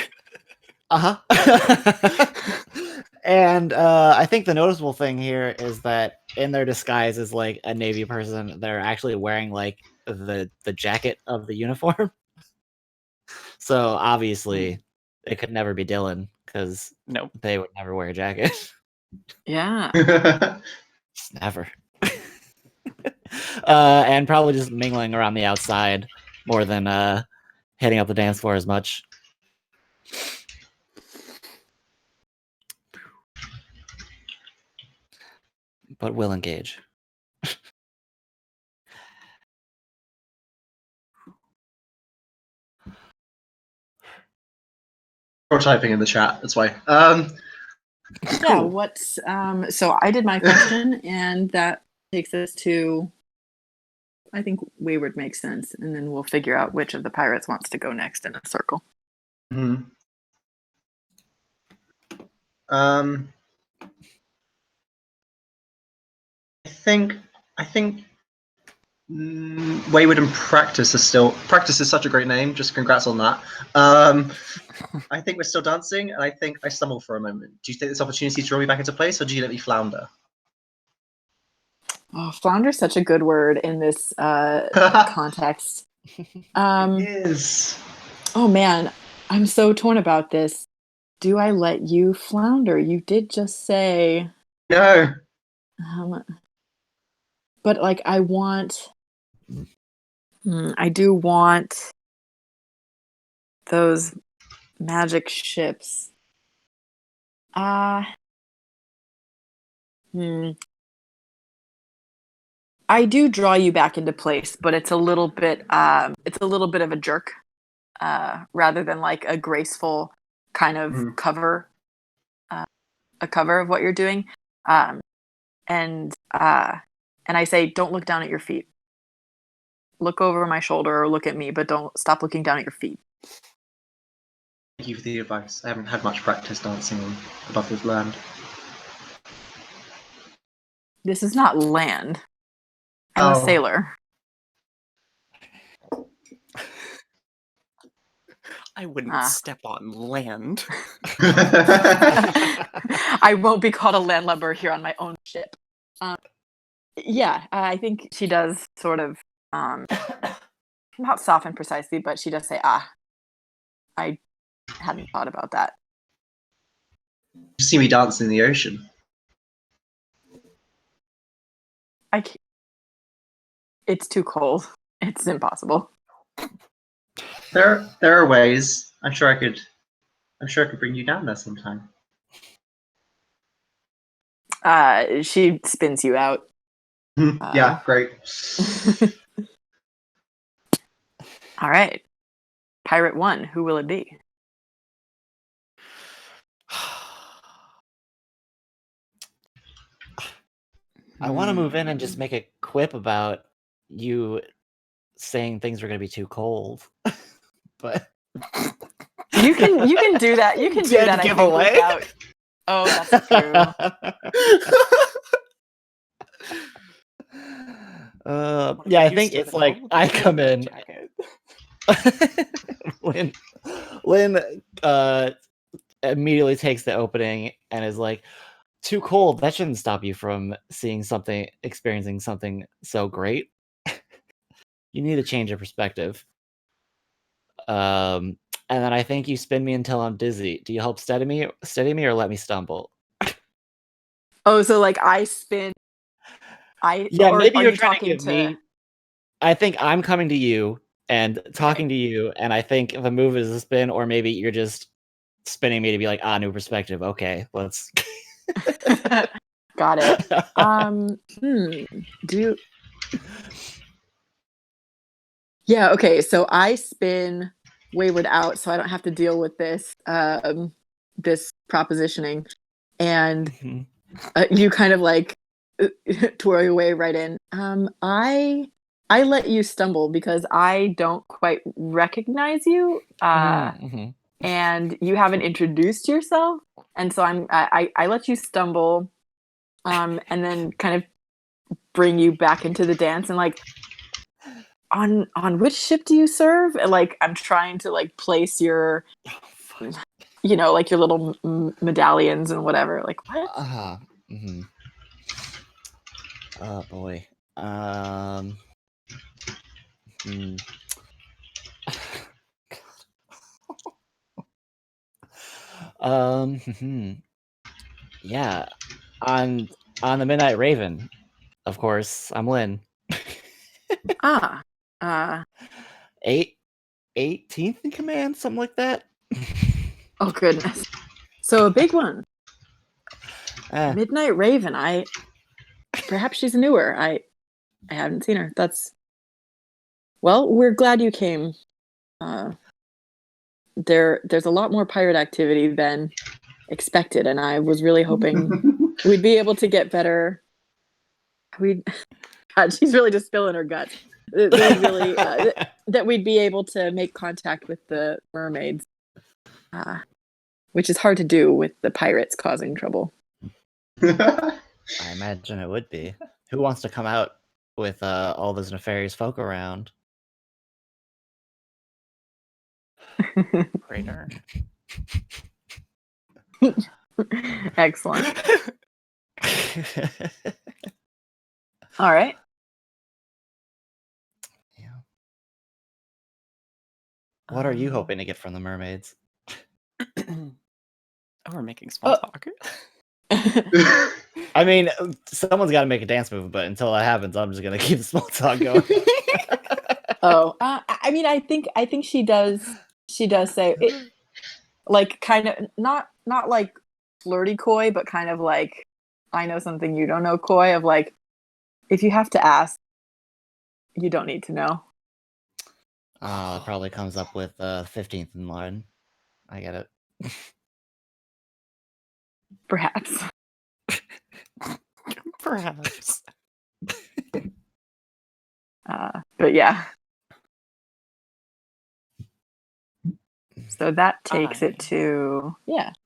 and I think the noticeable thing here is that in their disguise as a Navy person, they're actually wearing the jacket of the uniform. So obviously it could never be Dylan, because they would never wear a jacket. Yeah. Never. And probably just mingling around the outside more than hitting up the dance floor as much. But will engage. Or typing in the chat. That's why. Yeah, Cool. what's so I did my question and that takes us to, I think Wayward makes sense, and then we'll figure out which of the pirates wants to go next in a circle. Hmm. I think Wayward and Practice is such a great name. Just congrats on that. I think we're still dancing, and I think I stumble for a moment. Do you take this opportunity to draw me back into place, or do you let me flounder? Oh, flounder is such a good word in this context. It is. Oh man, I'm so torn about this. Do I let you flounder? You did just say, No. but like I do want those magic ships. I do draw you back into place, but it's a little bit of a jerk, rather than like a graceful kind of cover, a cover of what you're doing. And I say, don't look down at your feet. Look over my shoulder or look at me, but don't stop looking down at your feet. Thank you for the advice. I haven't had much practice dancing on above this land. This is not land. I'm a sailor. I wouldn't step on land. I won't be called a landlubber here on my own ship. I think she does sort of, not soften precisely, but she does say, I hadn't thought about that. You see me dancing in the ocean. It's too cold. It's impossible. There are ways. I'm sure I could bring you down there sometime. She spins you out. Yeah, great. All right. Pirate 1, who will it be? I want to move in and just make a quip about you saying things were going to be too cold. But you can do that. You can do Dead that. giveaway. I think, without. Oh, that's true. Yeah, I think it's like I come in. Lynn immediately takes the opening and is like, too cold. That shouldn't stop you from experiencing something so great. You need a change of perspective. And then I think you spin me until I'm dizzy. Do you help steady me or let me stumble? Oh, so like I spin. Maybe you're trying to give me. I think I'm coming to you and talking to you, and I think the move is a spin, or maybe you're just spinning me to be like, new perspective. Okay, let's. Got it. Yeah, okay. So I spin Wayward out so I don't have to deal with this this propositioning. And you kind of like twirl your way right in. I let you stumble because I don't quite recognize you. And you haven't introduced yourself. And so I let you stumble, and then kind of bring you back into the dance and like, on which ship do you serve? And like I'm trying to like place your, like your little medallions and whatever. Like what? Oh boy. Yeah, on the Midnight Raven, of course. I'm Lynn. 18th in command, something like that. Oh goodness! So a big one. Midnight Raven. Perhaps she's newer. I haven't seen her. Well, we're glad you came. there's a lot more pirate activity than expected, and I was really hoping we'd be able to get better. God, she's really just spilling her guts. That we'd be able to make contact with the mermaids, which is hard to do with the pirates causing trouble. I imagine it would be. Who wants to come out with all those nefarious folk around? Crater. Excellent. All right. Yeah. What are you hoping to get from the mermaids? Oh, we're making small talk. I mean, someone's got to make a dance move, but until that happens, I'm just gonna keep the small talk going. I mean, I think she does. She does say it, like kind of not like flirty coy, but kind of like I know something you don't know coy. Of like, if you have to ask, you don't need to know. It probably comes up with 15th in line. I get it. Perhaps. Perhaps. But yeah. So that takes it to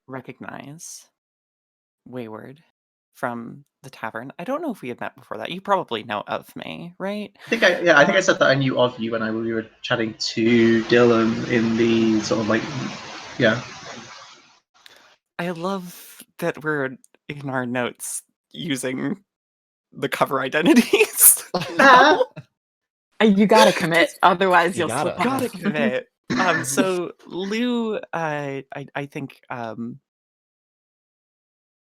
recognize Wayward from the tavern. I don't know if we had met before that. You probably know of me, right? I think I said that I knew of you when we were chatting to Dylan in the sort of like, yeah. I love that we're in our notes using the cover identities. No. You gotta commit, otherwise you'll slip off. Gotta commit. So Lou, I think,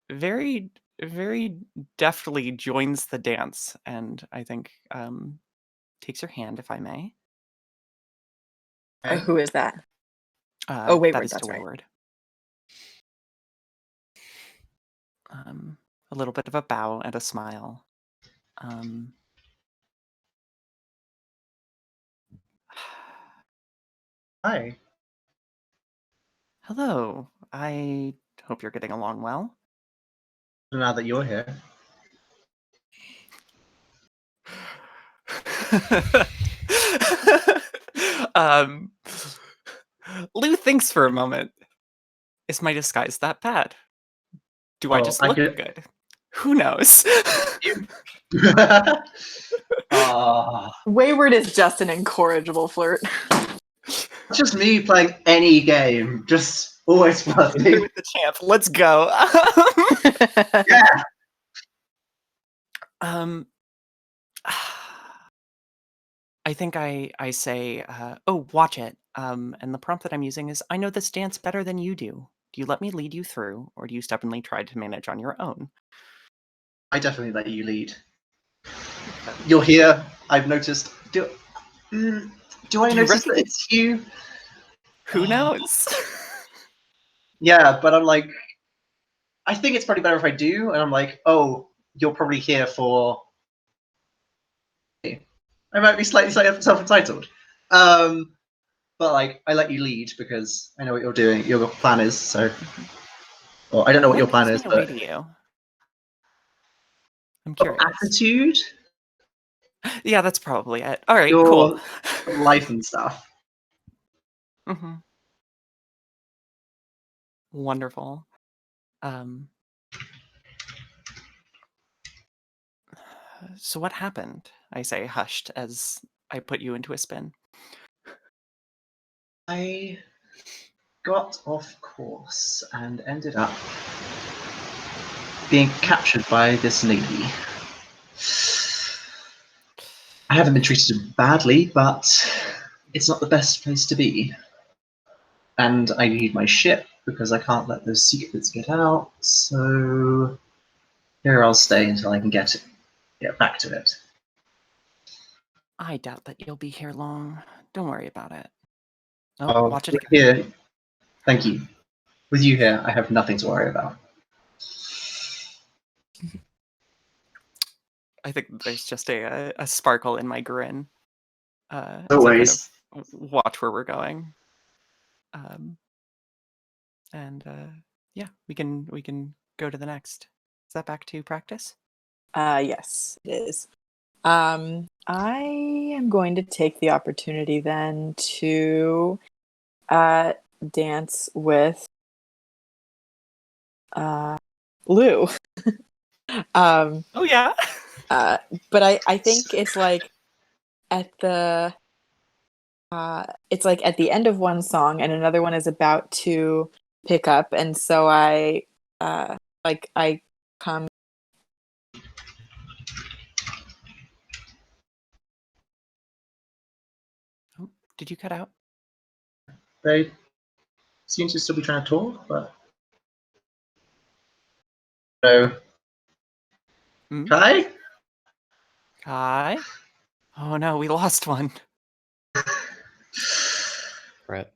very, very deftly joins the dance, and I think takes your hand, if I may. Who is that? Wayward. That is that's to right. Wayward. A little bit of a bow and a smile. Hi. Hello. I hope you're getting along well. Now that you're here. Lou thinks for a moment. Is my disguise that bad? Do I just look good? Who knows? Wayward is just an incorrigible flirt. It's just me playing any game, just always flirting. With the champ, let's go. Yeah. I think I say, oh, watch it. And the prompt that I'm using is, I know this dance better than you do. Do you let me lead you through, or do you stubbornly try to manage on your own? I definitely let you lead. You're here. I've noticed. Do I notice that it's you? Who knows? Yeah, but I'm like, I think it's probably better if I do. And I'm like, oh, you're probably here for. I might be slightly self-entitled. But like, I let you lead because I know what you're doing. Your plan is so. Well, I don't know what your plan is, but. You? I'm curious. Attitude. Yeah, that's probably it. All right, your cool. Life and stuff. Mm-hmm. Wonderful. So what happened? I say, hushed, as I put you into a spin. I got off course and ended up being captured by this lady. I haven't been treated badly, but it's not the best place to be. And I need my ship because I can't let those secrets get out, so here I'll stay until I can get back to it. I doubt that you'll be here long. Don't worry about it. Oh, watch it again. Here. Thank you. With you here, I have nothing to worry about. I think there's just a sparkle in my grin. Always. As I kind of watch where we're going. And yeah, we can go to the next. Is that back to practice? Yes, it is. I am going to take the opportunity then to dance with Lou. Oh yeah. But I think it's like at the it's like at the end of one song and another one is about to pick up, and so I come. Oh, did you cut out? They seem to still be trying to talk, but no. Hmm? Kai? Kai? Oh no, we lost one. Right.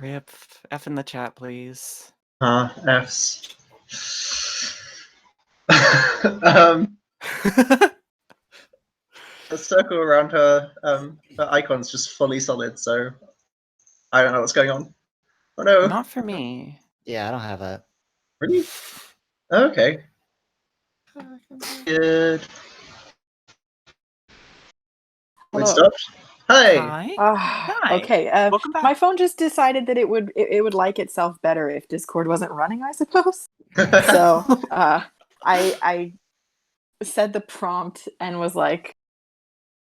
Rip. F in the chat, please. F's. The circle around her icon's just fully solid, so I don't know what's going on. Oh no. Not for me. Yeah, I don't have that. Really? Okay. Good. Wait, Hello. stopped? Hi! Hi. Hi. Okay. Welcome back. My phone just decided that it would like itself better if Discord wasn't running, I suppose. So I said the prompt and was like,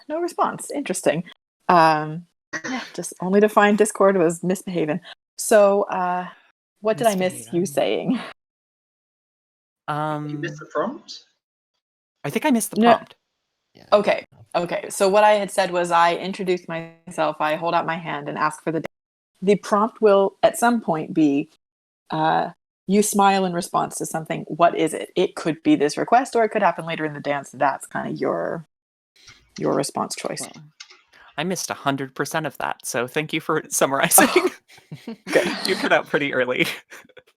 no response. Interesting. Yeah, just only to find Discord was misbehaving. So what did I miss you saying? You missed the prompt? I think I missed the No. prompt. Yeah. Okay. So what I had said was I introduce myself, I hold out my hand and ask for the dance. The prompt will at some point be you smile in response to something. What is it? It could be this request or it could happen later in the dance. That's kind of your response choice. Well, I missed 100% of that, so thank you for summarizing. Good. You cut out pretty early.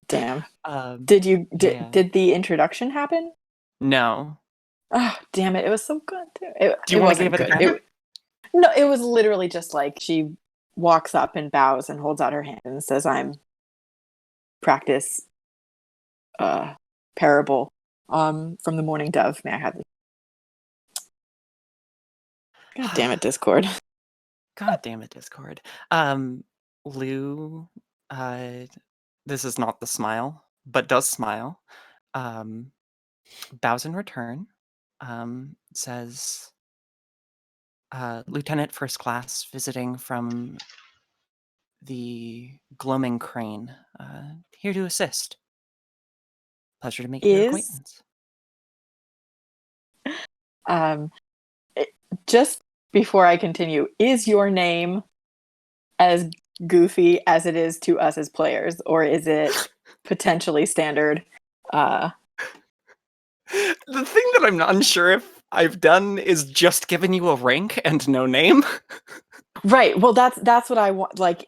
Damn. Yeah. Did the introduction happen? No. Oh, damn it. It was so good too. Do you want to give it again? No, it was literally just like she walks up and bows and holds out her hand and says, I'm practice parable from the morning dove. May I have this? God damn it, Discord. God damn it, Discord. Lou, this is not the smile, but does smile. Bows in return. Says, Lieutenant First Class visiting from the Gloaming Crane. Here to assist. Pleasure to make your acquaintance. Just before I continue, is your name as goofy as it is to us as players, or is it potentially standard? The thing that I'm not unsure if I've done is just given you a rank and no name. Right. Well, that's what I want. Like,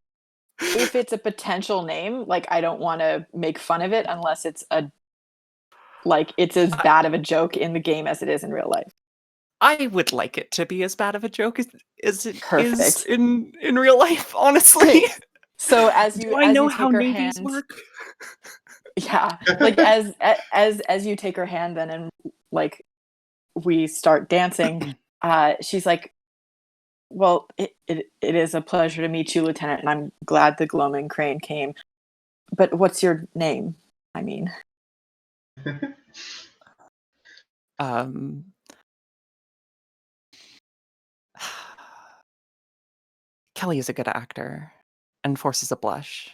if it's a potential name, like I don't want to make fun of it unless it's it's as bad of a joke in the game as it is in real life. I would like it to be as bad of a joke as it Perfect. is in real life, honestly. Great. So Do I know how navies work? Yeah, like as you take her hand, then and like we start dancing, she's like, "Well, it is a pleasure to meet you, Lieutenant, and I'm glad the Gloaming Crane came. But what's your name? I mean." Kelly is a good actor and forces a blush,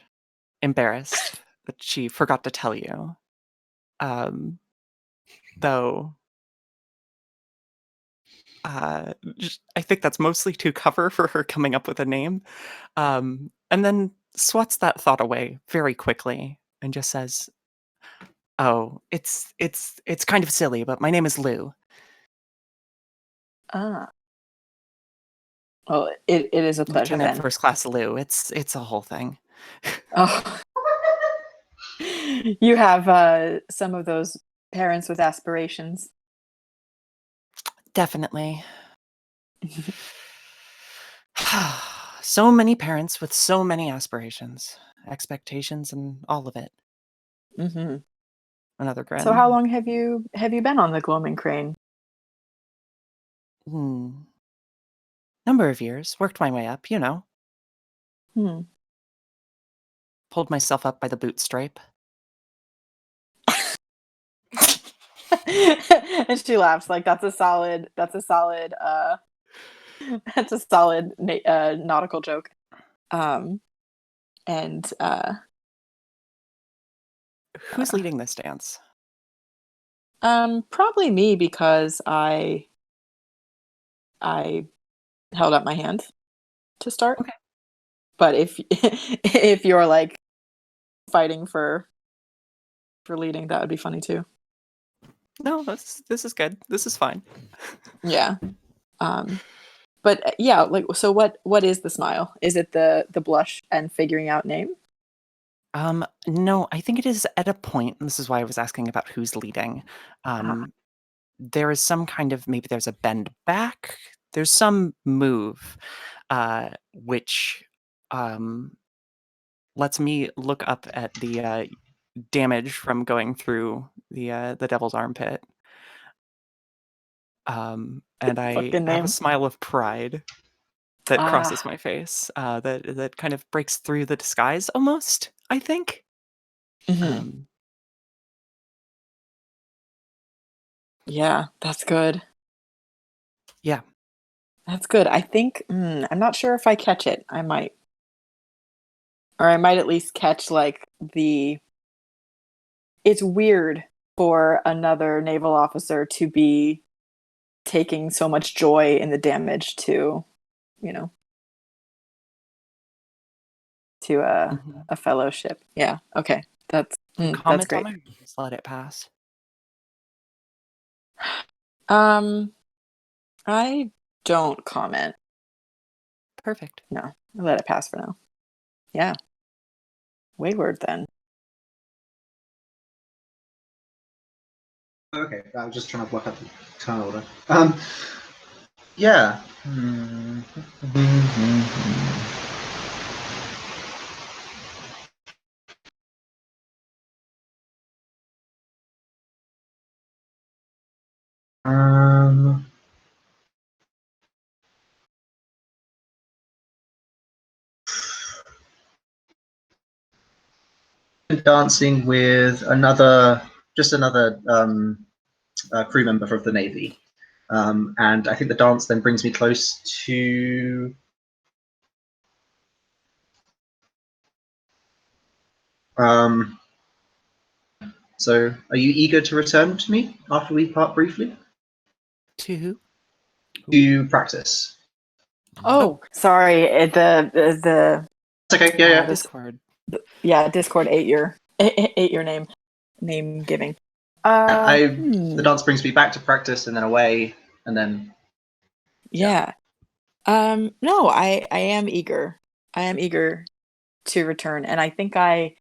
embarrassed that she forgot to tell you. Though I think that's mostly to cover for her coming up with a name. And then swats that thought away very quickly and just says, "Oh, it's kind of silly, but my name is Lou." Well, it is a pleasure Lieutenant then. First Class Lou. It's a whole thing. Oh. You have some of those parents with aspirations. Definitely. So many parents with so many aspirations, expectations, and all of it. Mm-hmm. Another grin. So how long have you been on the gloaming crane? Number of years. Worked my way up, you know. Hmm. Pulled myself up by the bootstripe. And she laughs like that's a solid that's a solid nautical joke. And Who's leading this dance? probably me because I held up my hand to start. Okay. But if if you're like fighting for leading, that would be funny too. No, this is good. This is fine. Yeah. But yeah, like so what is the smile? Is it the blush and figuring out name? No, I think it is at a point, and this is why I was asking about who's leading. There is some kind of, maybe there's a bend back, there's some move, which lets me look up at the damage from going through the devil's armpit. And I Fucking have a name. smile of pride that crosses my face, that kind of breaks through the disguise almost, I think. Mhm. Yeah, that's good. Yeah. That's good. I think I'm not sure if I catch it. I might. Or I might at least catch like the it's weird for another naval officer to be taking so much joy in the damage to, you know, to a fellowship. Yeah. Okay. That's Comment on great. my just let it pass. I don't comment. Perfect. No, I let it pass for now. Yeah. Wayward then. Okay, I was just trying to work out the turn order. Yeah. Dancing with another crew member of the Navy. And I think the dance then brings me close to. So, are you eager to return to me after we part briefly? To who? To practice. Oh, sorry. The It's okay. Yeah, yeah. Discord. Discord ate your name giving. The dance brings me back to practice and then away and then. Yeah. No, I am eager. I am eager to return, and I think I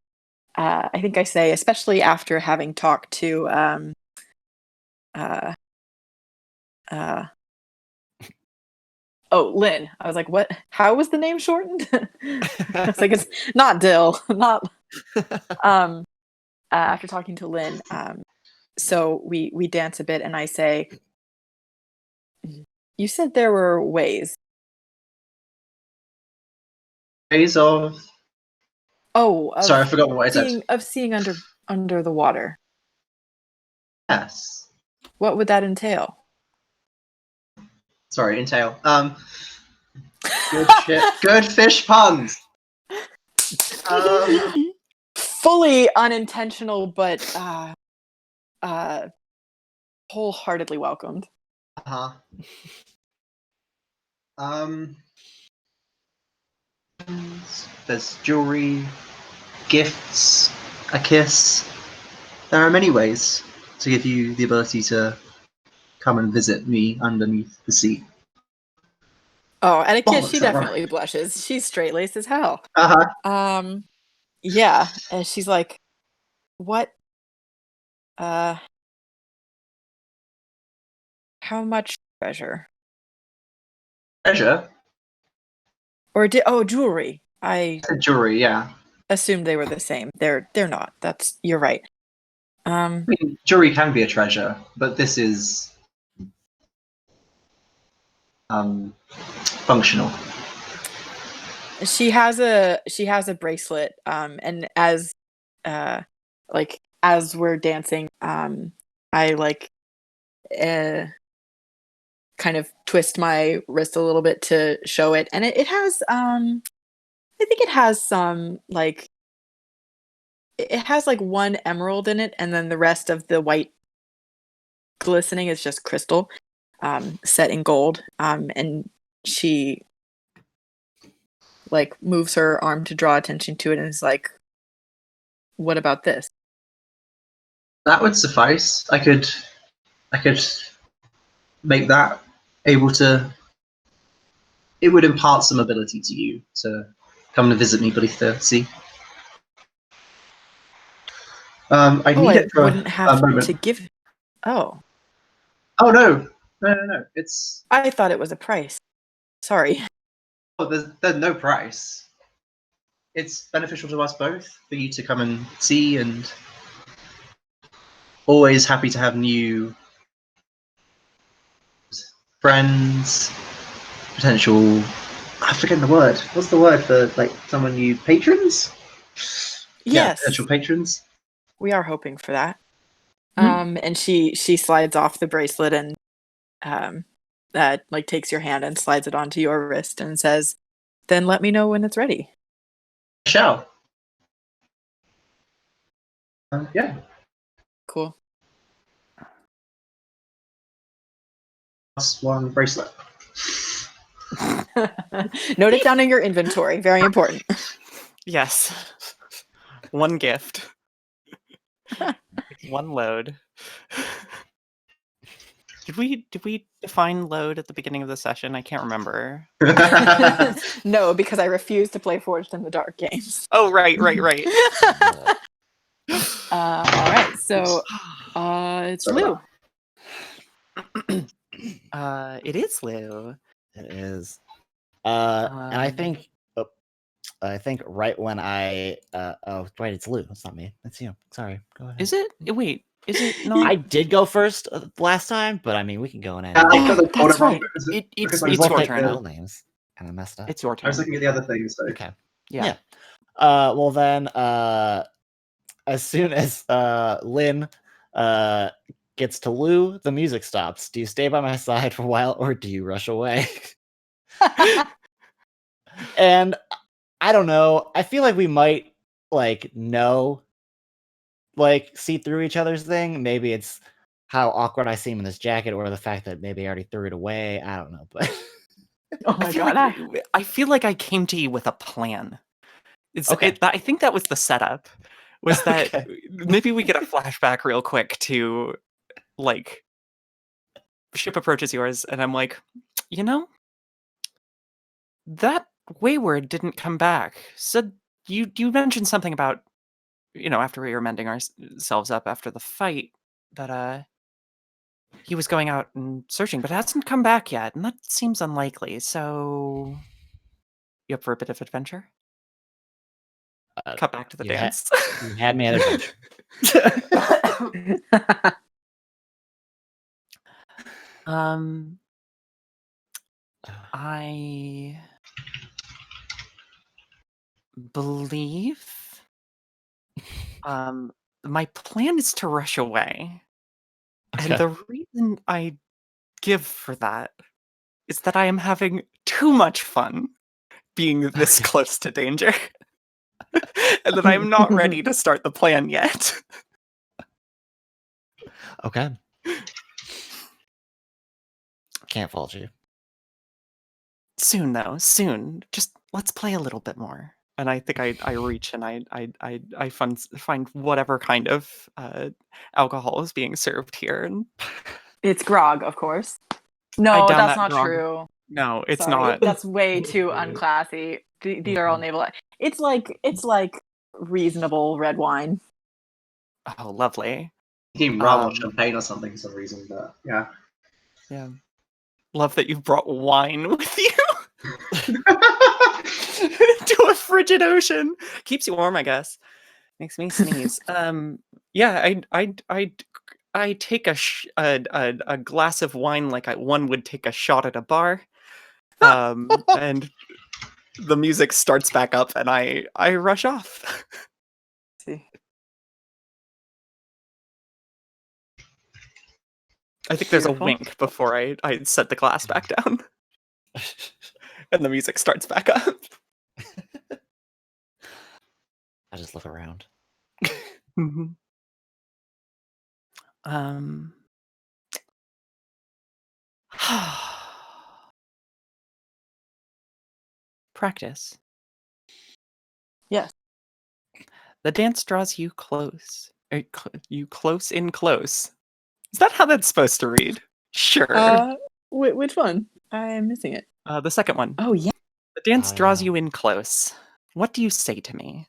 say, especially after having talked to Lynn. I was like, what? How was the name shortened? I was like, it's not Dill, not after talking to Lynn. So we dance a bit, and I say, you said there were ways. Ways of. Oh, Sorry, I forgot what I said. Seeing under the water. Yes. What would that entail? Sorry, entail. Good shit. Good fish puns. Fully unintentional, but wholeheartedly welcomed. There's jewelry, gifts, a kiss. There are many ways to give you the ability to come and visit me underneath the sea. Oh, and a kiss, she Bollocks, that definitely blushes. She's straight-laced as hell. Uh-huh. Yeah, and she's like, what? How much treasure? Treasure? Or jewelry. I Jewelry, yeah. assumed they were the same. They're not. You're right. I mean, jewelry can be a treasure, but this is functional. She has a bracelet, and as as we're dancing, I kind of twist my wrist a little bit to show it, and it has I think it has some it has like one emerald in it, and then the rest of the white glistening is just crystal, set in gold. And she like moves her arm to draw attention to it and is like, "What about this?" That would suffice. I could make that able to. It would impart some ability to you to come and visit me beneath the sea. I need it for wouldn't have a moment. to give. Oh, Oh no! It's I thought it was a price. Sorry. there's no price. It's beneficial to us both for you to come and see, and always happy to have new friends, potential. I'm forgetting the word. What's the word for like someone new patrons? Yeah, Yes, potential patrons. we are hoping for that. And she slides off the bracelet and like takes your hand and slides it onto your wrist and says, "Then let me know when it's ready." Shall. Yeah. Cool. Plus one bracelet. Note it down in your inventory. Very important. Yes. One gift. One load. Did we define load at the beginning of the session? I can't remember. No, because I refuse to play Forged in the Dark games. Oh, right. All right, so it's Lou. It is Lou. It is. And I think right when I oh wait, it's Lou. It's not me. It's you. Sorry. Go ahead. Is it? Wait, is it not? I did go first last time, but I mean we can go in. That's right. It's We your both picked turn. real names, and I messed up. It's your I turn. was looking at the other things. So. Okay. Yeah. Well then, as soon as Lynn gets to Lou, the music stops. Do you stay by my side for a while, or do you rush away? And I don't know. I feel like we might see through each other's thing. Maybe it's how awkward I seem in this jacket, or the fact that maybe I already threw it away. I don't know, but Oh my god. I feel like I came to you with a plan. Okay. I think that was the setup. Was that Okay. maybe we get a flashback real quick to like ship approaches yours, and I'm like, that Wayward didn't come back. Said you mentioned something about after we were mending ourselves up after the fight that he was going out and searching, but hasn't come back yet, and that seems unlikely. So you up for a bit of adventure? Cut back to the dance. You had me at adventure. I believe my plan is to rush away. Okay. And the reason I give for that is that I am having too much fun being this close to danger. And that I'm not ready to start the plan yet. Okay. Can't fault you. Soon, though. Soon. Just let's play a little bit more. And I think I reach and I find whatever kind of alcohol is being served here. And It's grog, of course. No, down that's that not grog. true. No, it's Sorry, not. That's way too unclassy. These are all naval. It's like reasonable red wine. Oh, lovely. Thinking rum or champagne or something for some reason, but yeah. Yeah. Love that you brought wine with you. frigid ocean. Keeps you warm, I guess. Makes me sneeze. Yeah, I take a glass of wine like one would take a shot at a bar. And the music starts back up, and I rush off. See. I think there's a Beautiful. wink before I set the glass back down, and the music starts back up. I just look around. Mhm. Practice. Yes. The dance draws you close. You close in close. Is that how that's supposed to read? Sure. Which one? I'm missing it. The second one. Oh yeah. The dance Oh, draws yeah. you in close. What do you say to me?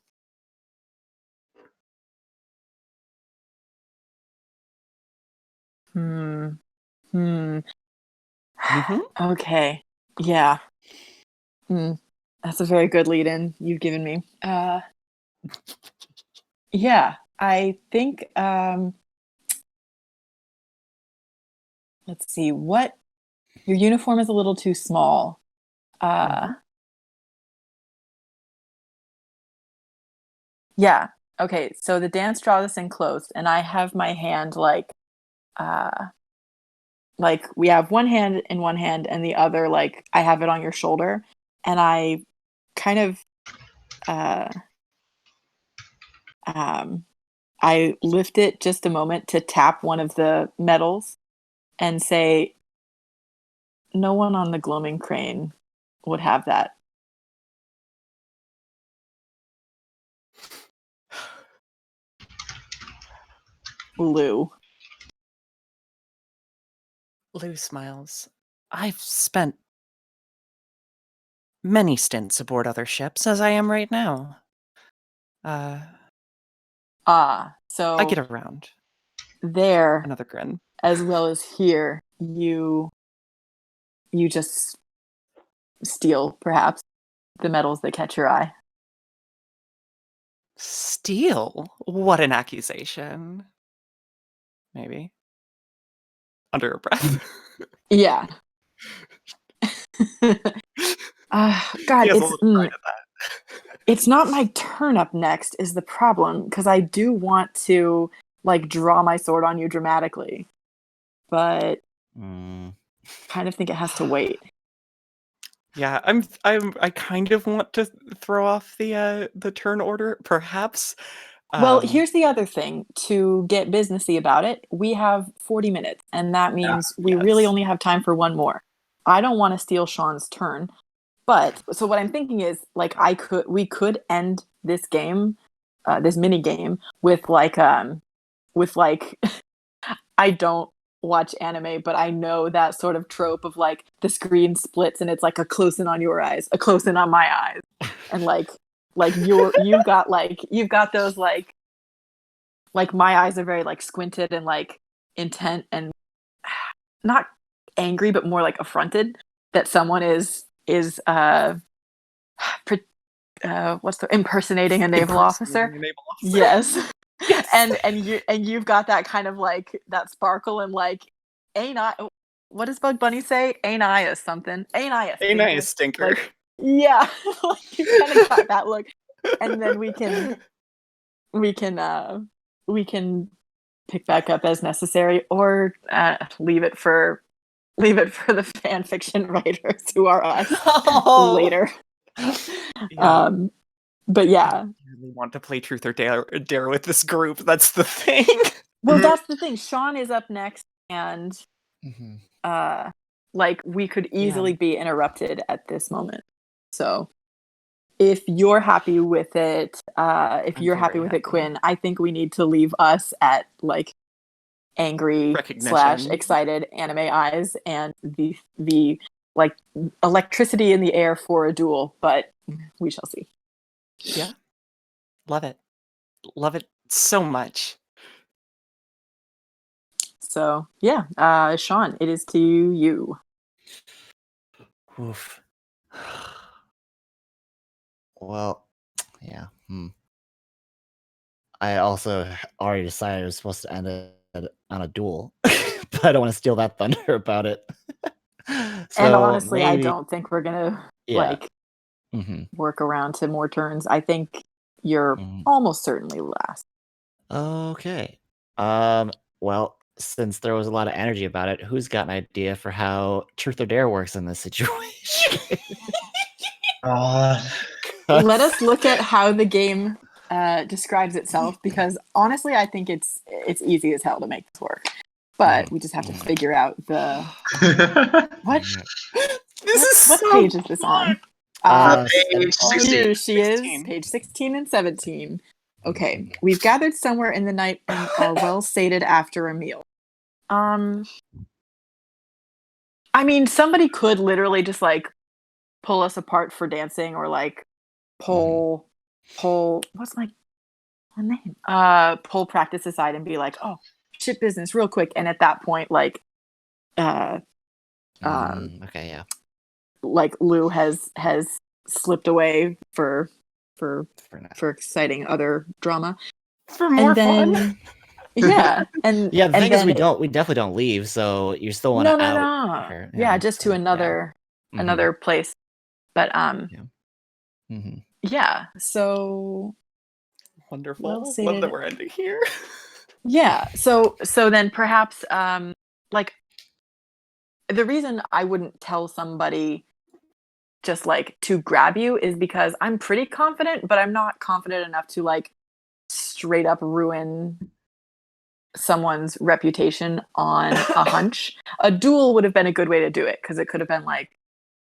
Hmm. Mhm. Okay. Yeah. That's a very good lead-in you've given me. Yeah. I think. Let's see. What your uniform is a little too small. Yeah. Okay. So the dance draws us in close, and I have my hand like we have one hand in one hand and the other like I have it on your shoulder, and I kind of uh I lift it just a moment to tap one of the medals and say, no one on the gloaming crane would have that. Lou. Lou smiles. I've spent many stints aboard other ships, as I am right now. So I get around. there, Another grin. as well as here, you just steal, perhaps, the medals that catch your eye. Steal? What an accusation. Maybe. Under her breath. Yeah. God, He has a little pride at that. it's not my turn up next is the problem, because I do want to like draw my sword on you dramatically, but kind of think it has to wait. Yeah, I kind of want to throw off the turn order, perhaps. Well, here's the other thing. To get businessy about it, we have 40 minutes, and that means we really yes. only have time for one more. I don't want to steal Sean's turn, but so what I'm thinking is like we could end this game, this mini game with like I don't watch anime, but I know that sort of trope of like the screen splits and it's like a close in on your eyes, a close in on my eyes, and like you've got those like my eyes are very like squinted and like intent and not angry but more like affronted that someone is what's the impersonating a naval officer. Yes. Yes. and you've got that kind of like that sparkle and like ain't I, what does Bug Bunny say, ain't I a something, ain't I a Ain't I a stinker? like, yeah. Like, you kind of got that look, and then we can pick back up as necessary, or leave it for the fan fiction writers who are us later. Yeah. But yeah, I really want to play Truth or Dare with this group. That's the thing. well, that's the thing. Sean is up next, and like we could easily be interrupted at this moment. So if you're happy with it, if you're happy with it, Quinn, I think we need to leave us at like angry / excited anime eyes and the like electricity in the air for a duel, but we shall see. Yeah. Love it. Love it so much. So yeah, Sean, it is to you. Oof. Well, I also already decided it was supposed to end on a duel, but I don't want to steal that thunder about it. And So honestly, I maybe, don't think we're gonna yeah. like hmm work around to more turns. I think you're hmm almost certainly last. Okay. Well, since there was a lot of energy about it, who's got an idea for how truth or dare works in this situation? God. Let us look at how the game describes itself, because honestly, I think it's easy as hell to make this work. But we just have to figure out the what This is what so page is this on? Page 16. Here she is, 16. page 16 and 17. Okay, we've gathered somewhere in the night and are well sated after a meal. I mean, somebody could literally just like pull us apart for dancing, or like pull what's my name? Pull practice aside and be like, oh, shit business real quick. And at that point, like Okay, yeah. like Lou has slipped away for now. exciting other drama. For more And then fun. yeah. And Yeah, the and thing is, then we definitely don't leave, so you still want no, to out no. her. Yeah, just to so, another yeah. another place. But Yeah. So Wonderful. well Love sated. that we're ending here. Yeah. So then perhaps like the reason I wouldn't tell somebody just like to grab you is because I'm pretty confident, but I'm not confident enough to like straight up ruin someone's reputation on a hunch. A duel would have been a good way to do it, because it could have been like,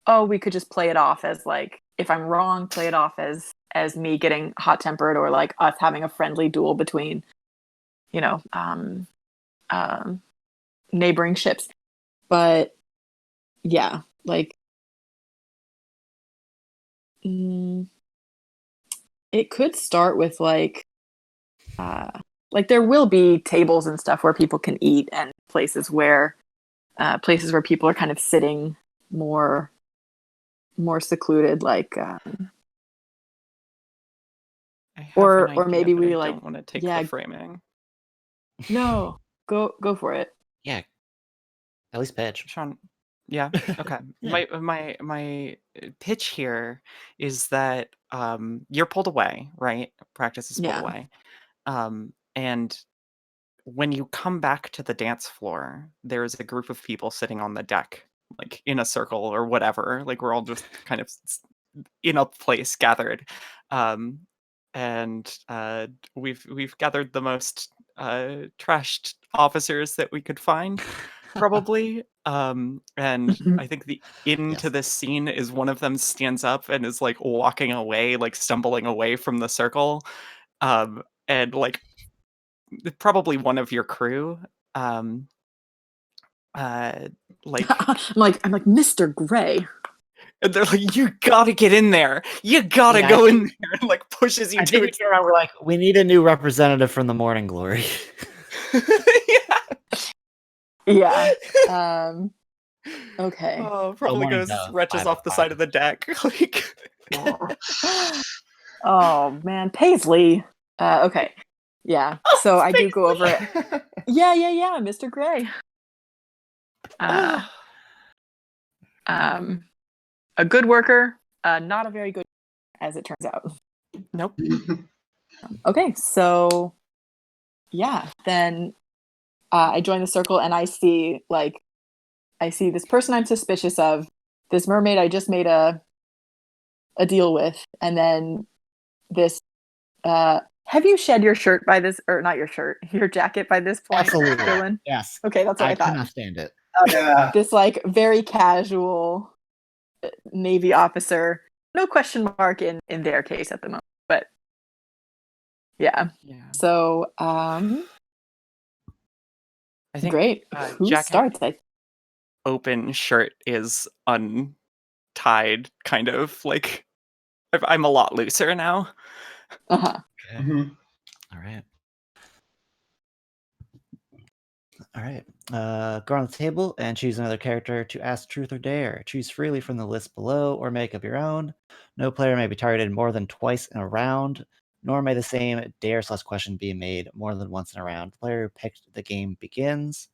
oh, we could just play it off as like, if I'm wrong, play it off as me getting hot tempered, or like us having a friendly duel between, you know, neighboring ships. But yeah, like it could start with like there will be tables and stuff where people can eat, and places where people are kind of sitting more secluded, like or maybe we like don't want to take yeah, the framing. no, go for it. Yeah. At least pitch. Sean, yeah, okay. Yeah. My pitch here is that you're pulled away, right? Practice is pulled Yeah. away. And when you come back to the dance floor, there's a group of people sitting on the deck, like in a circle or whatever. Like we're all just kind of in a place gathered. And we've gathered the most trashed officers that we could find, probably. And I think the into Yes. this scene is one of them stands up and is like walking away, like stumbling away from the circle. And like probably one of your crew. Like I'm like Mr. Gray. and they're like, you gotta get in there. You gotta Yeah, go in there, and like pushes you I to think it. we're like, we need a new representative from the Morning Glory. Yeah. Okay. Oh, probably morning goes dove, retches 5 off the side of the deck. Like Oh man, Paisley. Okay. Yeah. So I do go over it. Yeah, Mr. Gray. A good worker, not a very good, as it turns out. Nope. Okay, so yeah, then I join the circle and I see this person I'm suspicious of, this mermaid I just made a deal with, and then this have you shed your shirt by this, or not your shirt, your jacket by this point, Absolutely. Dylan? Yes. Okay, that's what I thought. Cannot stand it. Oh, yeah. This like very casual Navy officer, no question mark in their case at the moment, but yeah. So I think great. Who Jack starts? open shirt is untied, kind of like I'm a lot looser now. Uh-huh. Okay. Mhm. All right. All right. Go on the table and choose another character to ask truth or dare. Choose freely from the list below or make up your own. No player may be targeted more than twice in a round. nor may the same dare/question be made more than once in a round. The player who picked the game begins.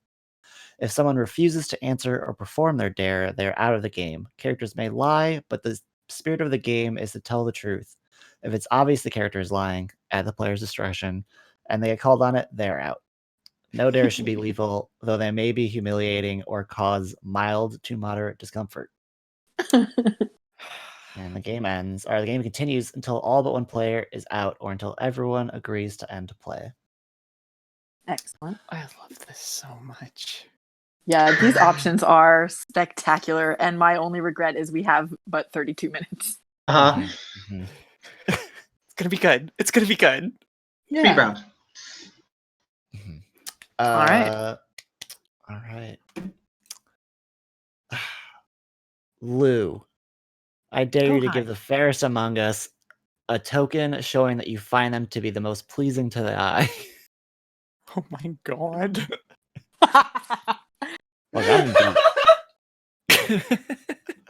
If someone refuses to answer or perform their dare, they are out of the game. Characters may lie, but the spirit of the game is to tell the truth. If it's obvious the character is lying, at the player's discretion, and they get called on it, they're out. No dare should be lethal, though they may be humiliating or cause mild to moderate discomfort. And the game ends, or the game continues until all but one player is out, or until everyone agrees to end play. Excellent. I love this so much. Yeah, these options are spectacular, and my only regret is we have but 32 minutes. Uh-huh. Mhm. It's gonna be good. It's gonna be good. Speed round. Mhm. All right. All right. Lou, I dare you to give hi. the fairest among us a token showing that you find them to be the most pleasing to the eye. Oh my god. Look, I'm deep.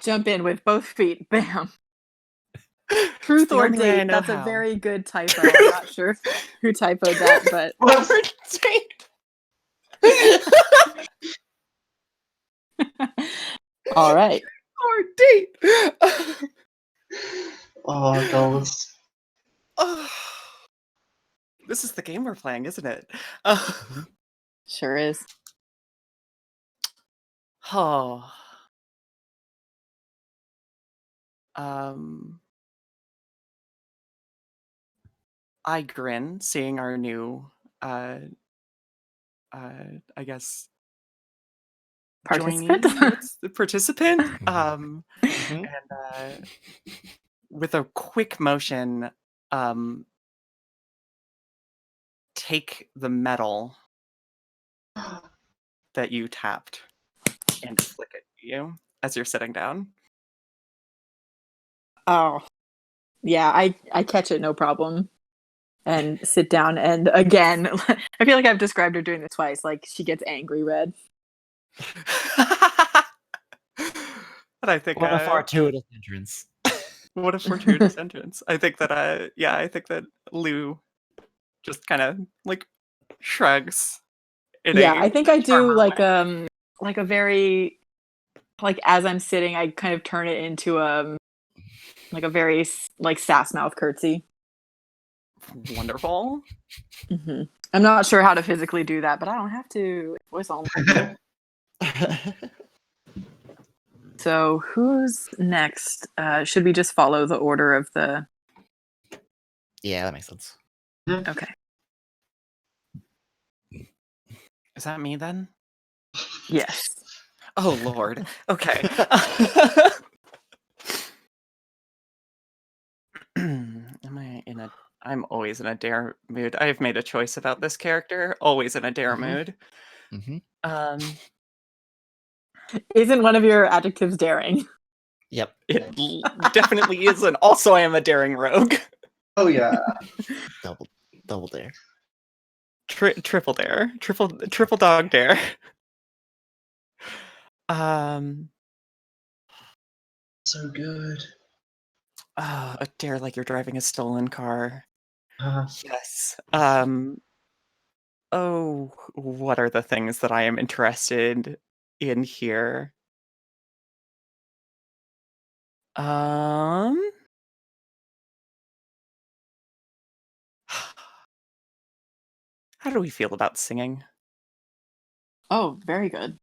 Jump in with both feet. Bam. Truth the or only way I date. know That's a how. very good typo. I'm not sure who typoed that, but all right. Or date. Oh, goals. This is the game we're playing, isn't it? Sure is. Oh. I grin seeing our new I guess Participant. joinee, what's the participant? Mhm. And with a quick motion, take the medal that you tapped and flick it to you as you're sitting down. Oh, yeah, I catch it no problem and sit down. And again, I feel like I've described her doing this twice. Like she gets angry red. And I think What a fortuitous entrance. what a fortuitous entrance. I think that I think that Lou just kind of like shrugs. Yeah, I think I do charmer like a very like as I'm sitting, I kind of turn it into like a very like sass mouth curtsy. wonderful. Hmm. I'm not sure how to physically do that, but I don't have to. Voice on. So who's next? Should we just follow the order of the? Yeah, that makes sense. Okay. Is that me then? Yes. Oh Lord. Okay. Am I in a I'm always in a dare mood. I've made a choice about this character. Always in a dare Mhm. mood. Mm-hmm. Isn't one of your adjectives daring? Yep. It definitely is, and also I am a daring rogue. Oh yeah. Double dare. Triple dare. Triple dog dare. So good. A dare like you're driving a stolen car. Uh, Yes. Oh, what are the things that I am interested in here? How do we feel about singing? Oh, very good.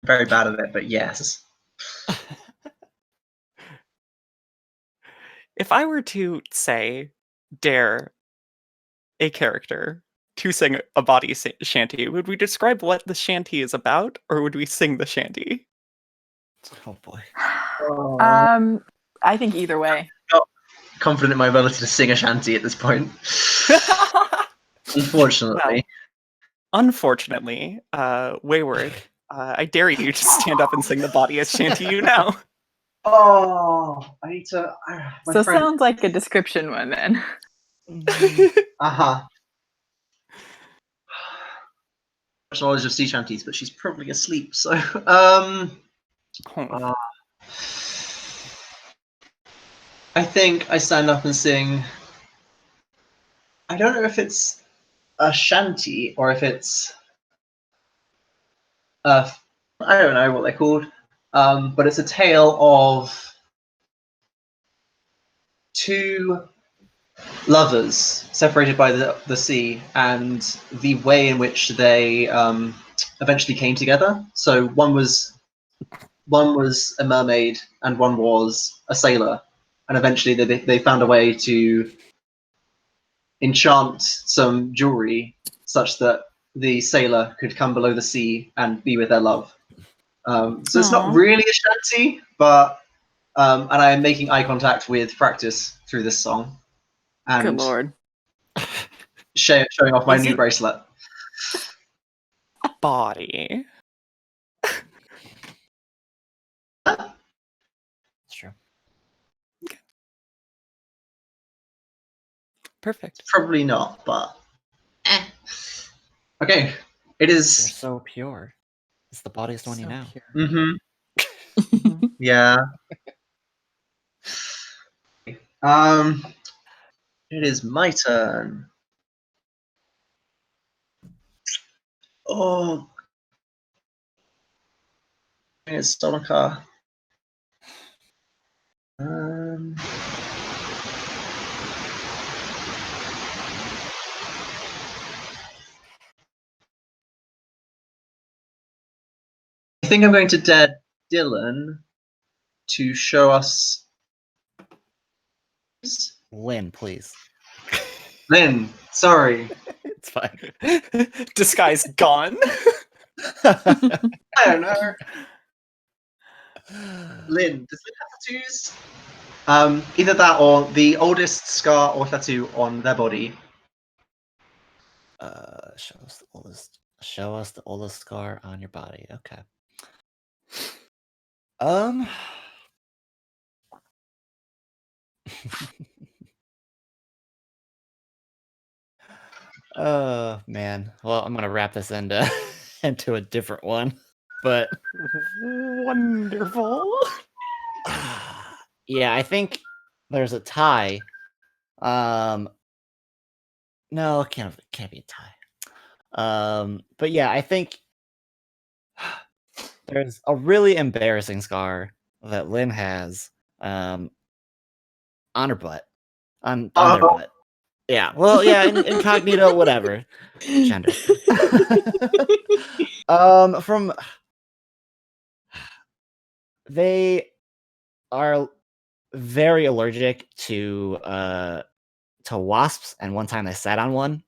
very bad at it, but yes. If I were to say, dare a character to sing a body shanty, would we describe what the shanty is about, or would we sing the shanty? Oh boy. I think either way. Not confident in my ability to sing a shanty at this point. Unfortunately. Well, unfortunately, Wayward, I dare you to stand up and sing the body as shanty you know. Oh, I need to. My So friend. sounds like a description one then. Uh-huh. Much knowledge of sea shanties, but she's probably asleep. So, I think I stand up and sing. I don't know if it's a shanty or if it's I don't know what they're called, but it's a tale of two lovers separated by the sea and the way in which they eventually came together. So one was a mermaid and one was a sailor, and eventually they found a way to enchant some jewelry such that the sailor could come below the sea and be with their love. So it's not Aw. really a shanty, but and I am making eye contact with Practice through this song Good and lord. showing off my Is new it- bracelet. Body. It's true. Perfect. Probably not, but okay. It You're is. so pure. It's the bodiest one you know. Pure. Mm-hmm. Yeah. Um. It is my turn. Oh, it's stolen car. I think I'm going to dare Dylan to show us. Lynn, please. Lynn, sorry. It's fine. Disguise gone. I don't know. Lynn, does Lynn have tattoos? Either that or the oldest scar or tattoo on their body. Show us the oldest. Show us the oldest scar on your body. Okay. Oh man. Well, I'm gonna wrap this into into a different one, but Wonderful. yeah, I think there's a tie. No, it can't be a tie. But yeah, I think there's a really embarrassing scar that Lynn has on her butt. On their Oh. butt. Yeah. Well, yeah, incognito, whatever. Gender. From they are very allergic to wasps, and one time they sat on one.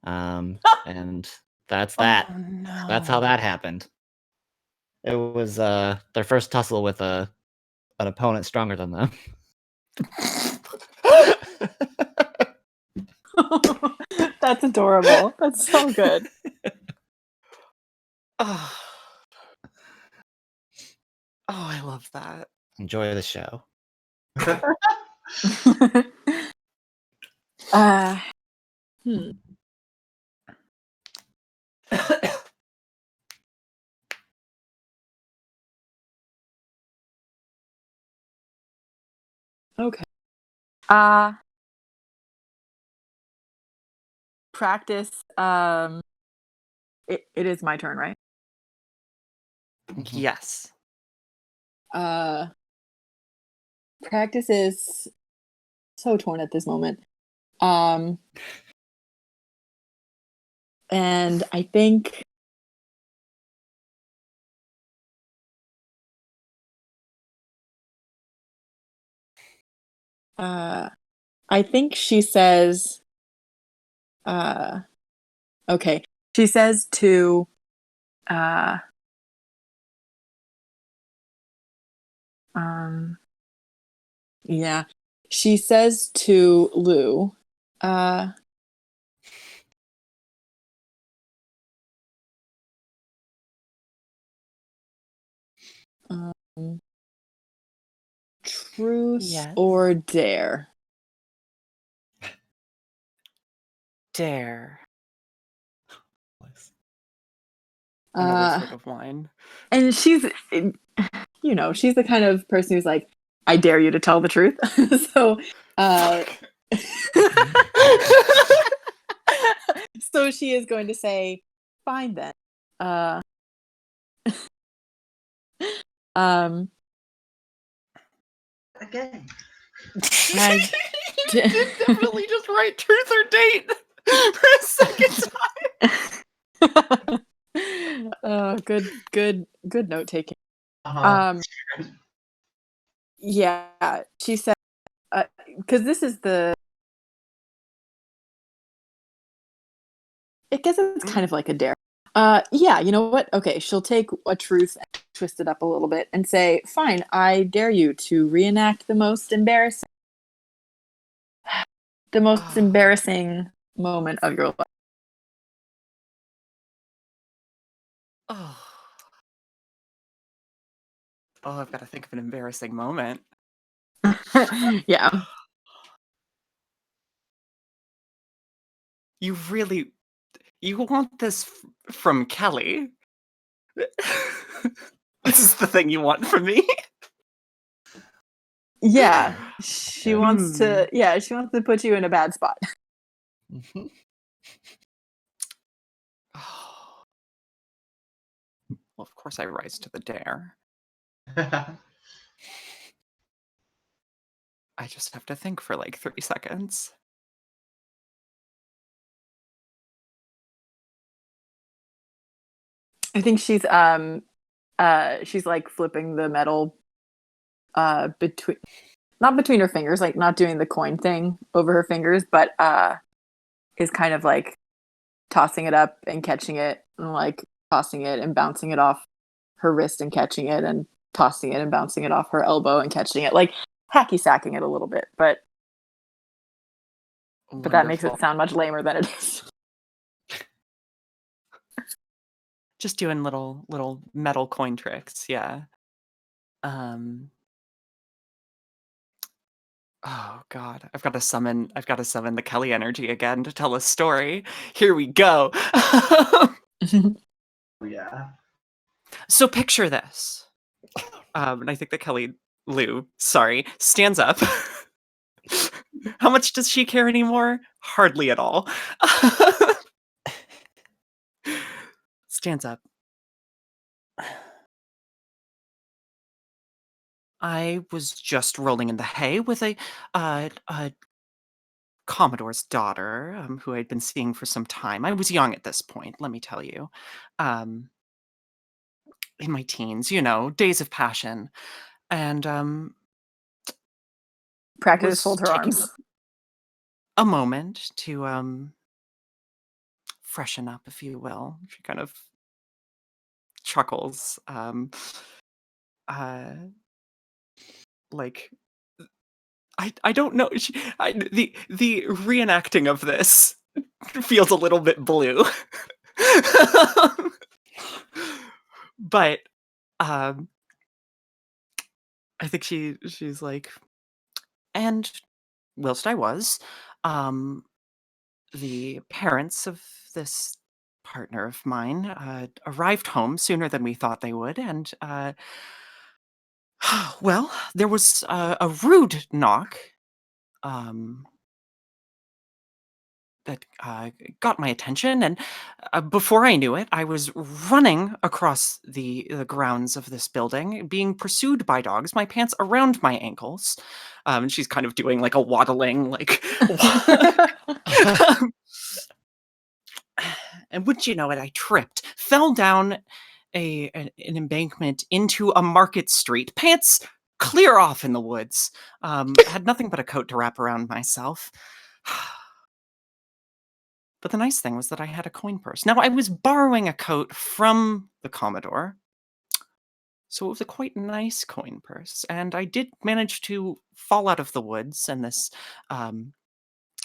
And that's that. Oh, no. That's how that happened. It was their first tussle with an opponent stronger than them. That's adorable. That's so good. Oh. Oh, I love that. Enjoy the show. uh, hmm. Okay. Practice. It is my turn, right? Yes. Practice is so torn at this moment. And I think she says okay. She says to yeah. She says to Lou, truth Yes. or dare? Dare. Another swig of wine. And she's, she's the kind of person who's like, I dare you to tell the truth. So, So she is going to say, "Fine then." Um, Again. I You did definitely just write truth or date for a second time. good note taking. Uh-huh. Yeah, she said, because this is I guess it's kind of like a dare. Yeah, you know what? Okay, she'll take a truth and twist it up a little bit and say, "Fine, I dare you to reenact the most embarrassing moment of your Oh. Oh, I've got to think of an embarrassing moment. life." Yeah. You want this from Kelly? This is the thing you want from me? Yeah. She Yeah. wants to put you in a bad spot. Mhm. Oh. Well, of course I rise to the dare. I just have to think for like 3 seconds. I think she's like flipping the metal between not between her fingers, like not doing the coin thing over her fingers, but is kind of like tossing it up and catching it and like tossing it and bouncing it off her wrist and catching it and tossing it and bouncing it off her elbow and catching it, like hacky sacking it a little bit, but that makes it Wonderful. sound much lamer than it is. Just doing little metal coin tricks, yeah. Oh god, I've got to summon the Kelly energy again to tell a story. Here we go. Yeah. So picture this. And I think that Kelly Lou, sorry, stands up. How much does she care anymore? Hardly at all. Stands up. I was just rolling in the hay with a Commodore's daughter, who I'd been seeing for some time. I was young at this point, let me tell you. Um, in my teens, days of passion. And Practice was hold her taking arms. a moment to freshen up, if you will. She kind of chuckles. Uh, like I don't know. The reenacting of this feels a little bit blue. But um I think she's like, and whilst I was, um the parents of this partner of mine arrived home sooner than we thought they would, and well, there was a rude knock um, that got my attention, and before I knew it, I was running across the grounds of this building, being pursued by dogs, my pants around my ankles. She's kind of doing like a waddling, like. And wouldn't you know it, I tripped, fell down an embankment into a market street, pants clear off in the woods. Had nothing but a coat to wrap around myself. But the nice thing was that I had a coin purse. Now, I was borrowing a coat from the Commodore, so it was a quite nice coin purse. And I did manage to fall out of the woods and this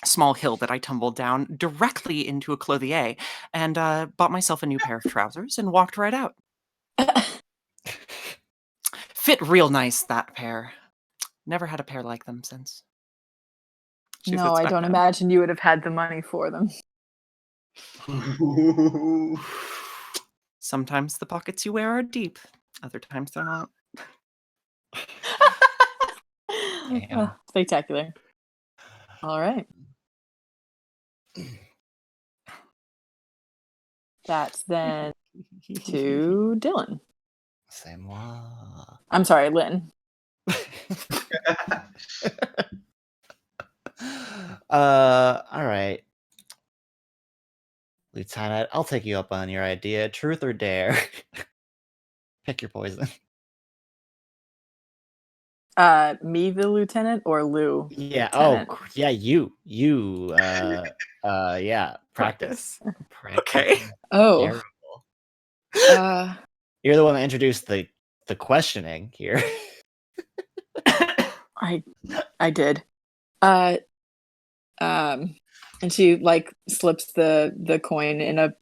small hill that I tumbled down directly into a clothier and bought myself a new pair of trousers and walked right out. Fit real nice, that pair. Never had a pair like them since. She No, sits I back don't down. imagine you would have had the money for them. Sometimes the pockets you wear are deep. Other times they're not. Damn. Spectacular. All right. That's then to Dylan. C'est moi. I'm sorry, Lynn. All right. Lieutenant, I'll take you up on your idea. Truth or dare? Pick your poison. Me, the lieutenant, or Lou? Yeah. Lieutenant? Oh, yeah. You. Yeah. Practice. Okay. Oh. Terrible. Uh, You're the one that introduced the questioning here. I did. And she like slips the coin in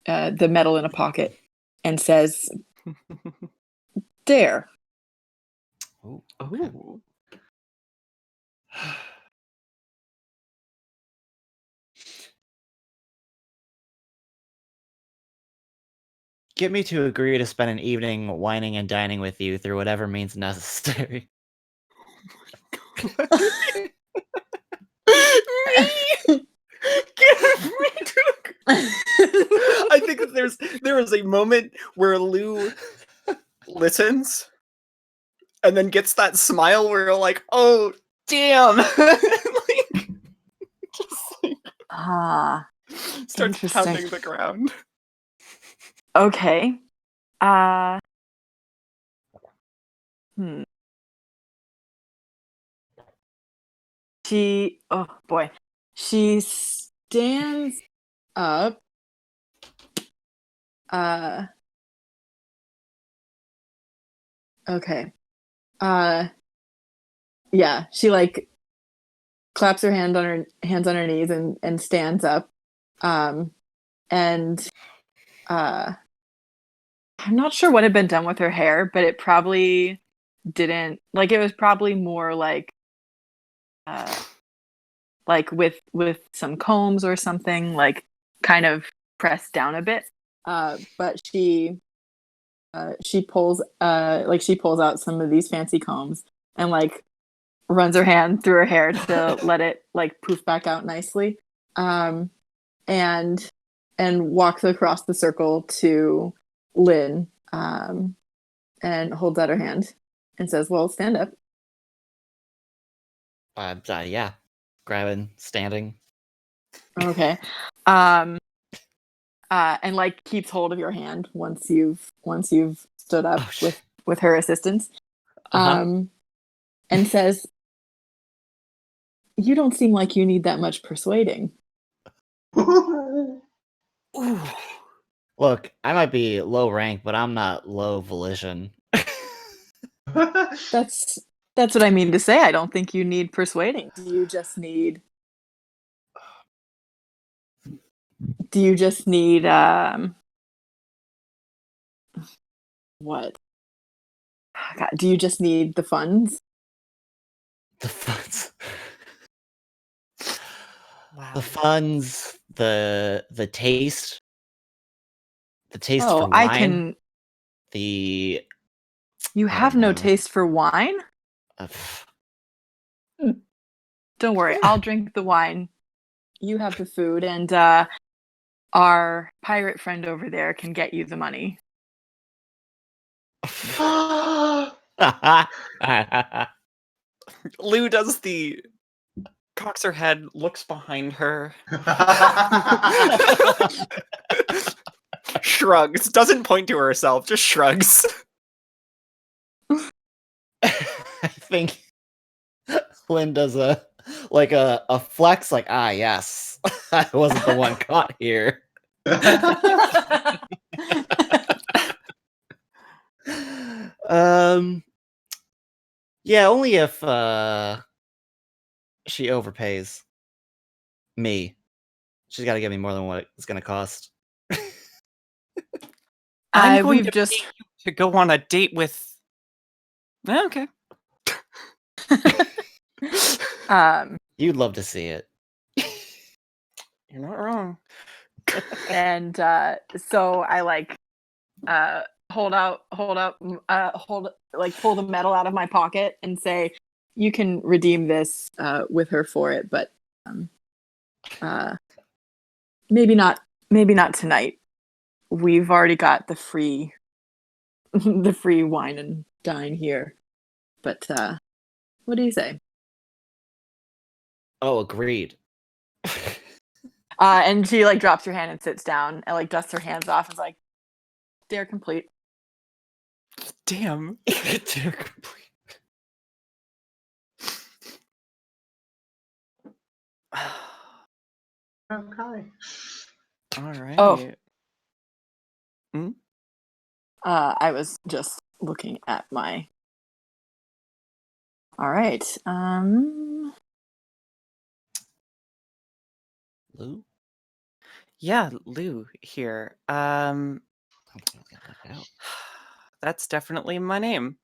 the metal in a pocket and says, "Dare." Ooh, okay. Ooh. Get me to agree to spend an evening whining and dining with you through whatever means necessary. I think that there is a moment where Lou listens and then gets that smile where you're like, oh damn. Like, just like starts Interesting. pounding the ground. Okay. Oh boy. She stands up. Okay. Yeah, she like claps her hands on her knees and stands up. And I'm not sure what had been done with her hair, but it probably didn't, like, it was probably more like with some combs or something, like kind of pressed down a bit. But she pulls out some of these fancy combs and like runs her hand through her hair to let it like poof back out nicely. And walks across the circle to Lynn, and holds out her hand and says, "Well, stand up." Yeah. Grabbing, standing. Okay. And like keeps hold of your hand once you've stood up with her assistance. And says, "You don't seem like you need that much persuading." Look, I might be low rank, but I'm not low volition. That's what I mean to say. I don't think you need persuading. You just need what? God, do you just need the funds? The funds. Wow. The funds, the taste. The taste Oh, for wine. I can. You have no taste for wine? Don't worry, I'll drink the wine. You have the food, and our pirate friend over there can get you the money. Lou does the cocks her head, looks behind her, shrugs, doesn't point to herself, just shrugs. I think Lynn does a flex, like, yes, I wasn't the one caught here. Yeah, only if she overpays me. She's got to give me more than what it's going to cost. I'm going to pay you to go on a date with. Okay. You'd love to see it. You're not wrong. And so I like pull the metal out of my pocket and say, "You can redeem this with her for it, but maybe not tonight." we've already got the free the free wine and dine here. But what do you say? Oh, agreed. And she like drops her hand and sits down and like dusts her hands off and is like, they're complete. Damn. They're complete. Okay. All right. Oh. Hmm? I was just looking at my. All right. Lou? Yeah, Lou here. That's definitely my name.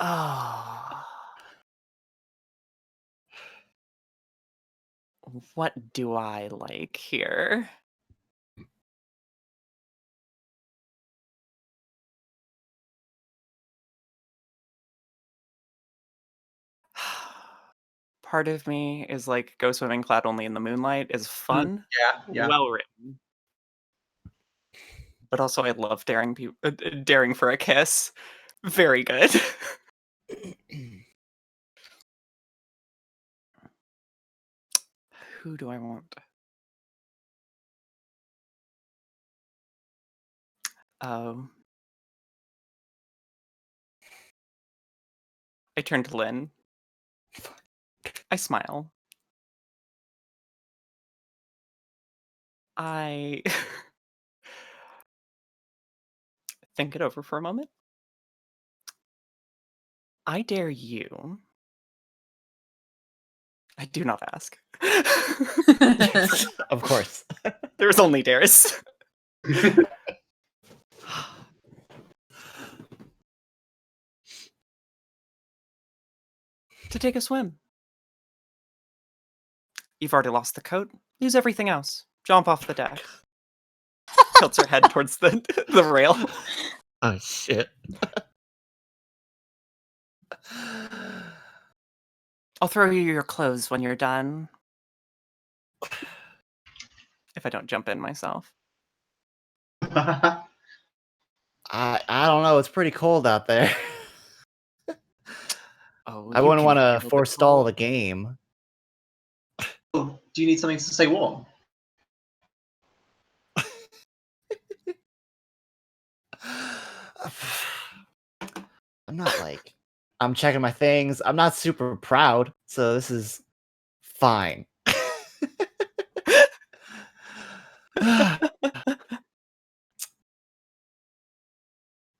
Oh. What do I like here? Part of me is like go swimming clad only in the moonlight is fun. Yeah. Well written. But also I love daring for a kiss. Very good. Who do I want? I turn to Lynn. I smile. I think it over for a moment. I dare you. I do not ask. Of course. There's only dares. To take a swim. You've already lost the coat. Use everything else. Jump off the deck. Tilts her head towards the rail. Oh, shit. I'll throw you your clothes when you're done. If I don't jump in myself. I don't know. It's pretty cold out there. Oh, I you wouldn't can want to handle the forestall cold. the game. Do you need something to stay warm? I'm not like... I'm checking my things. I'm not super proud, so this is fine.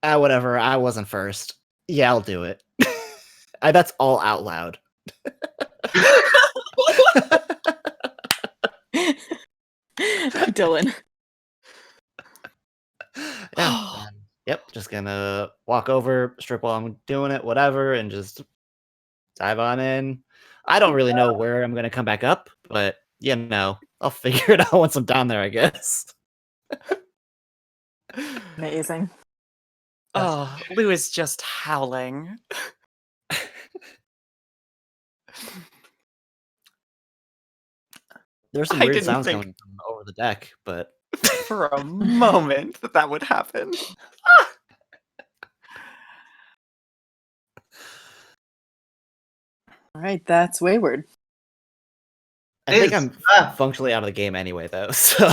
Whatever. I wasn't first. Yeah, I'll do it. That's all out loud. Dylan. Yeah. Yep. Just gonna walk over, strip while I'm doing it, whatever, and just dive on in. I don't really know where I'm gonna come back up, but you know, I'll figure it out once I'm down there, I guess. Amazing. Oh, Lou is just howling. There's some I weird didn't sounds think coming from over the deck, but for a moment that would happen. All right, that's Wayward. I think Is- I'm functionally out of the game anyway, though. So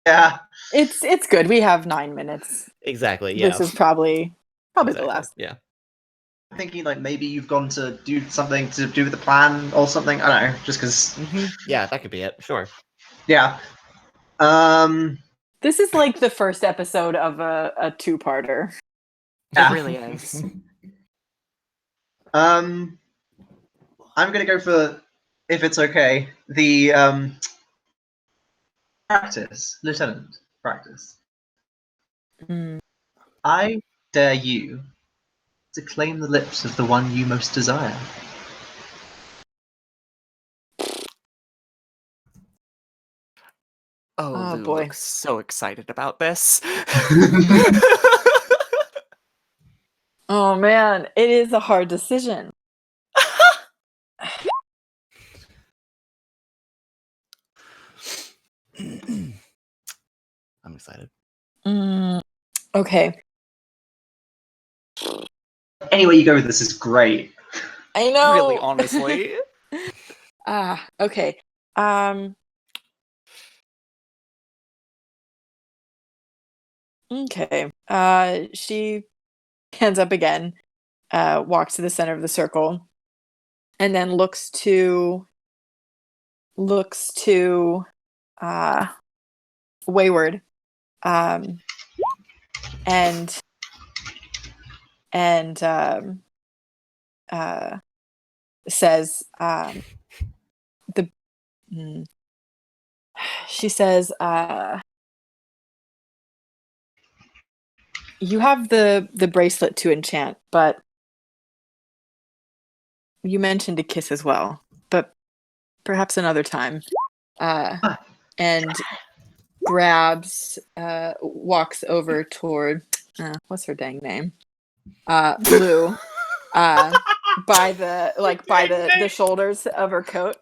Yeah. It's good. We have 9 minutes. exactly, yeah. This is probably the Exactly, last. yeah. I'm thinking like maybe you've gone to do something to do with the plan or something. I don't know, just because. Yeah, that could be it. Sure. Yeah. This is like the first episode of a two-parter. Yeah. It really is. I'm gonna go for, if it's okay, the practice, Lieutenant practice. Mm. I dare you to claim the lips of the one you most desire. Oh, Oh, Lou boy. looks so excited about this. Oh man, it is a hard decision. excited. Okay. Anyway, you go with this is great. I know. Really, honestly. Okay. Okay. She hands up again, walks to the center of the circle, and then looks to Wayward, and says she says, you have the bracelet to enchant, but you mentioned a kiss as well, but perhaps another time. And grabs, walks over toward, what's her dang name? Lou, by the shoulders of her coat,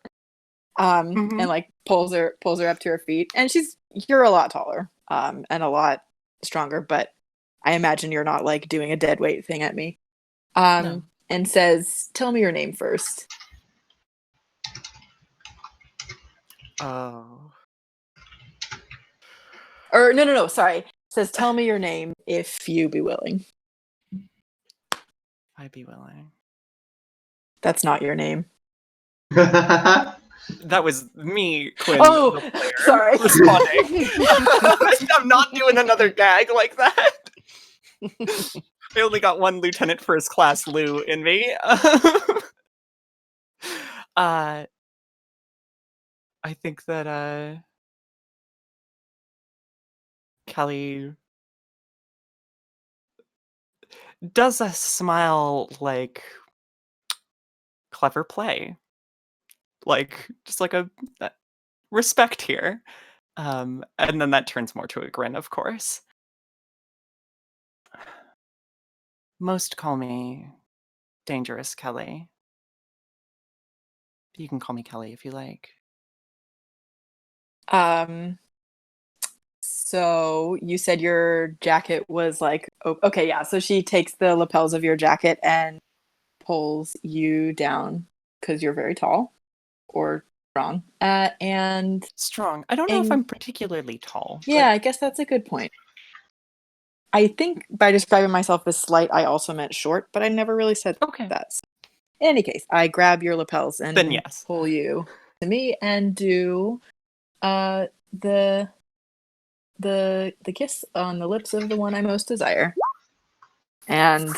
and like pulls her up to her feet. And you're a lot taller, and a lot stronger, but I imagine you're not like doing a dead weight thing at me. No. And says, "Tell me your name first." Oh. Or no, sorry. Says, "Tell me your name if you be willing." I'd be willing. That's not your name. That was me, Quinn, Oh, the player, sorry. responding. I'm not doing another gag like that. I only got one Lieutenant First Class Lou in me. I think that Kelly does a smile like clever play. Like, just like a respect here. And then that turns more to a grin, of course. Most call me Dangerous Kelly. You can call me Kelly if you like. So you said your jacket was like, okay, yeah. So she takes the lapels of your jacket and pulls you down because you're very tall or strong. And Strong. I don't know if I'm particularly tall. Yeah, I guess that's a good point. I think by describing myself as slight, I also meant short, but I never really said that. So in any case, I grab your lapels and then yes, pull you to me and do the kiss on the lips of the one I most desire. And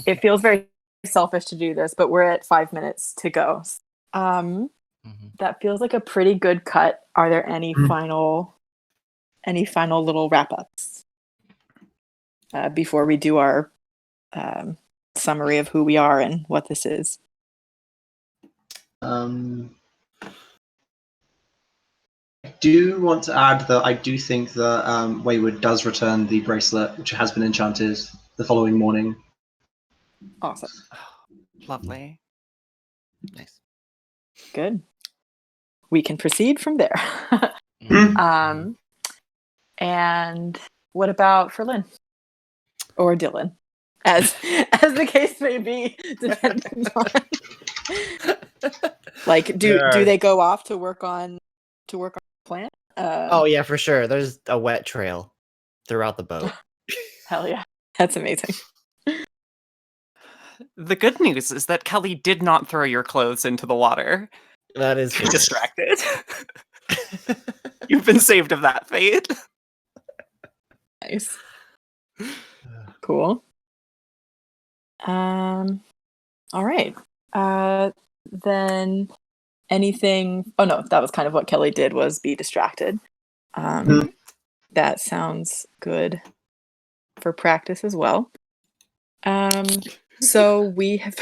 it feels very selfish to do this, but we're at 5 minutes to go. That feels like a pretty good cut. Are there any final little wrap-ups before we do our summary of who we are and what this is? I do want to add that I do think that Wayward does return the bracelet, which has been enchanted, the following morning. Awesome. Lovely. Nice. Good. We can proceed from there. And what about for Lynn? Or Dylan? As the case may be, depending on like do they go off to work on the plan? Oh yeah, for sure. There's a wet trail throughout the boat. Hell yeah. That's amazing. The good news is that Kelly did not throw your clothes into the water. That is You're distracted. You've been saved of that fate. Nice. Cool. All right. Then anything... Oh no, that was kind of what Kelly did, was be distracted. That sounds good for practice as well. So we have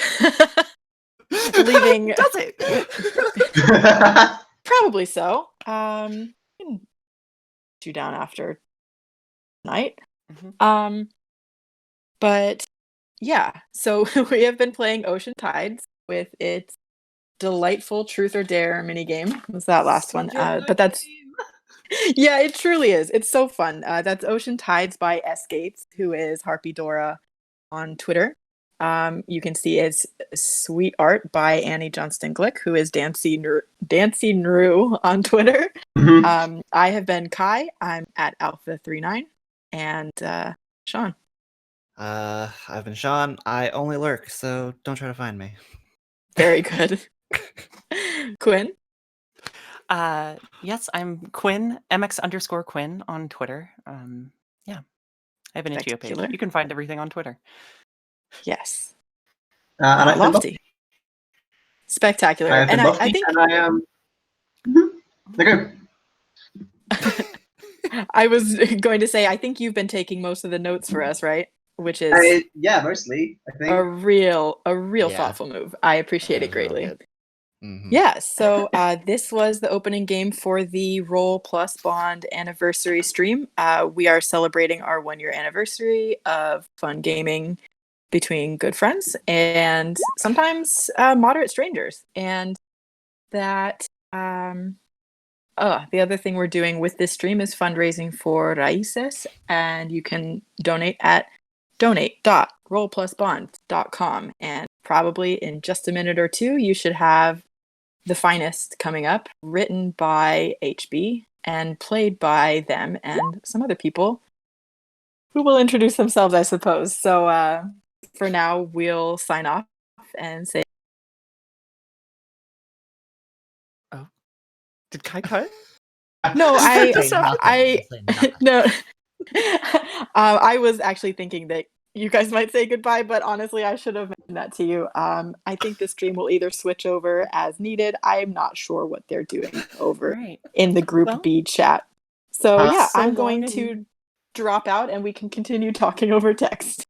leaving. Does it? Probably so. You down after night. But yeah, so we have been playing Ocean Tides with its delightful Truth or Dare minigame. Was that last one? But that's Yeah, it truly is. It's so fun. That's Ocean Tides by S Gates, who is Harpy Dora on Twitter. You can see it's sweet art by Annie Johnston Glick, who is Dancy Nru on Twitter. Mhm. I have been Kai. I'm at Alpha39. And Sean. I've been Sean. I only lurk, so don't try to find me. Very good. Quinn. Yes, I'm Quinn, MX_Quinn on Twitter. Yeah, I have an itch.io page. Spectacular. You can find everything on Twitter. Yes. And I Lofty. Spectacular. I have been And Lofty, I think and I am. Okay. I was going to say, I think you've been taking most of the notes for us, right? Which is Yeah, mostly. I think. a real Yeah. thoughtful move. I appreciate it That was really greatly. good. Mhm. Yeah, so this was the opening game for the Roll Plus Bond anniversary stream. We are celebrating our 1-year anniversary of fun gaming between good friends and sometimes moderate strangers. And that the other thing we're doing with this stream is fundraising for Raices, and you can donate at donate.rollplusbond.com. And probably in just a minute or two, you should have The Finest coming up, written by HB and played by them and some other people who will introduce themselves, I suppose. So for now, we'll sign off and say, Oh, did Kai cut? no, Say nothing. Say nothing. no. I was actually thinking that you guys might say goodbye, but honestly, I should have mentioned that to you. I think the stream will either switch over as needed. I'm not sure what they're doing over Right. in the Group Well, B chat. So yeah, so I'm long going and- to drop out and we can continue talking over text.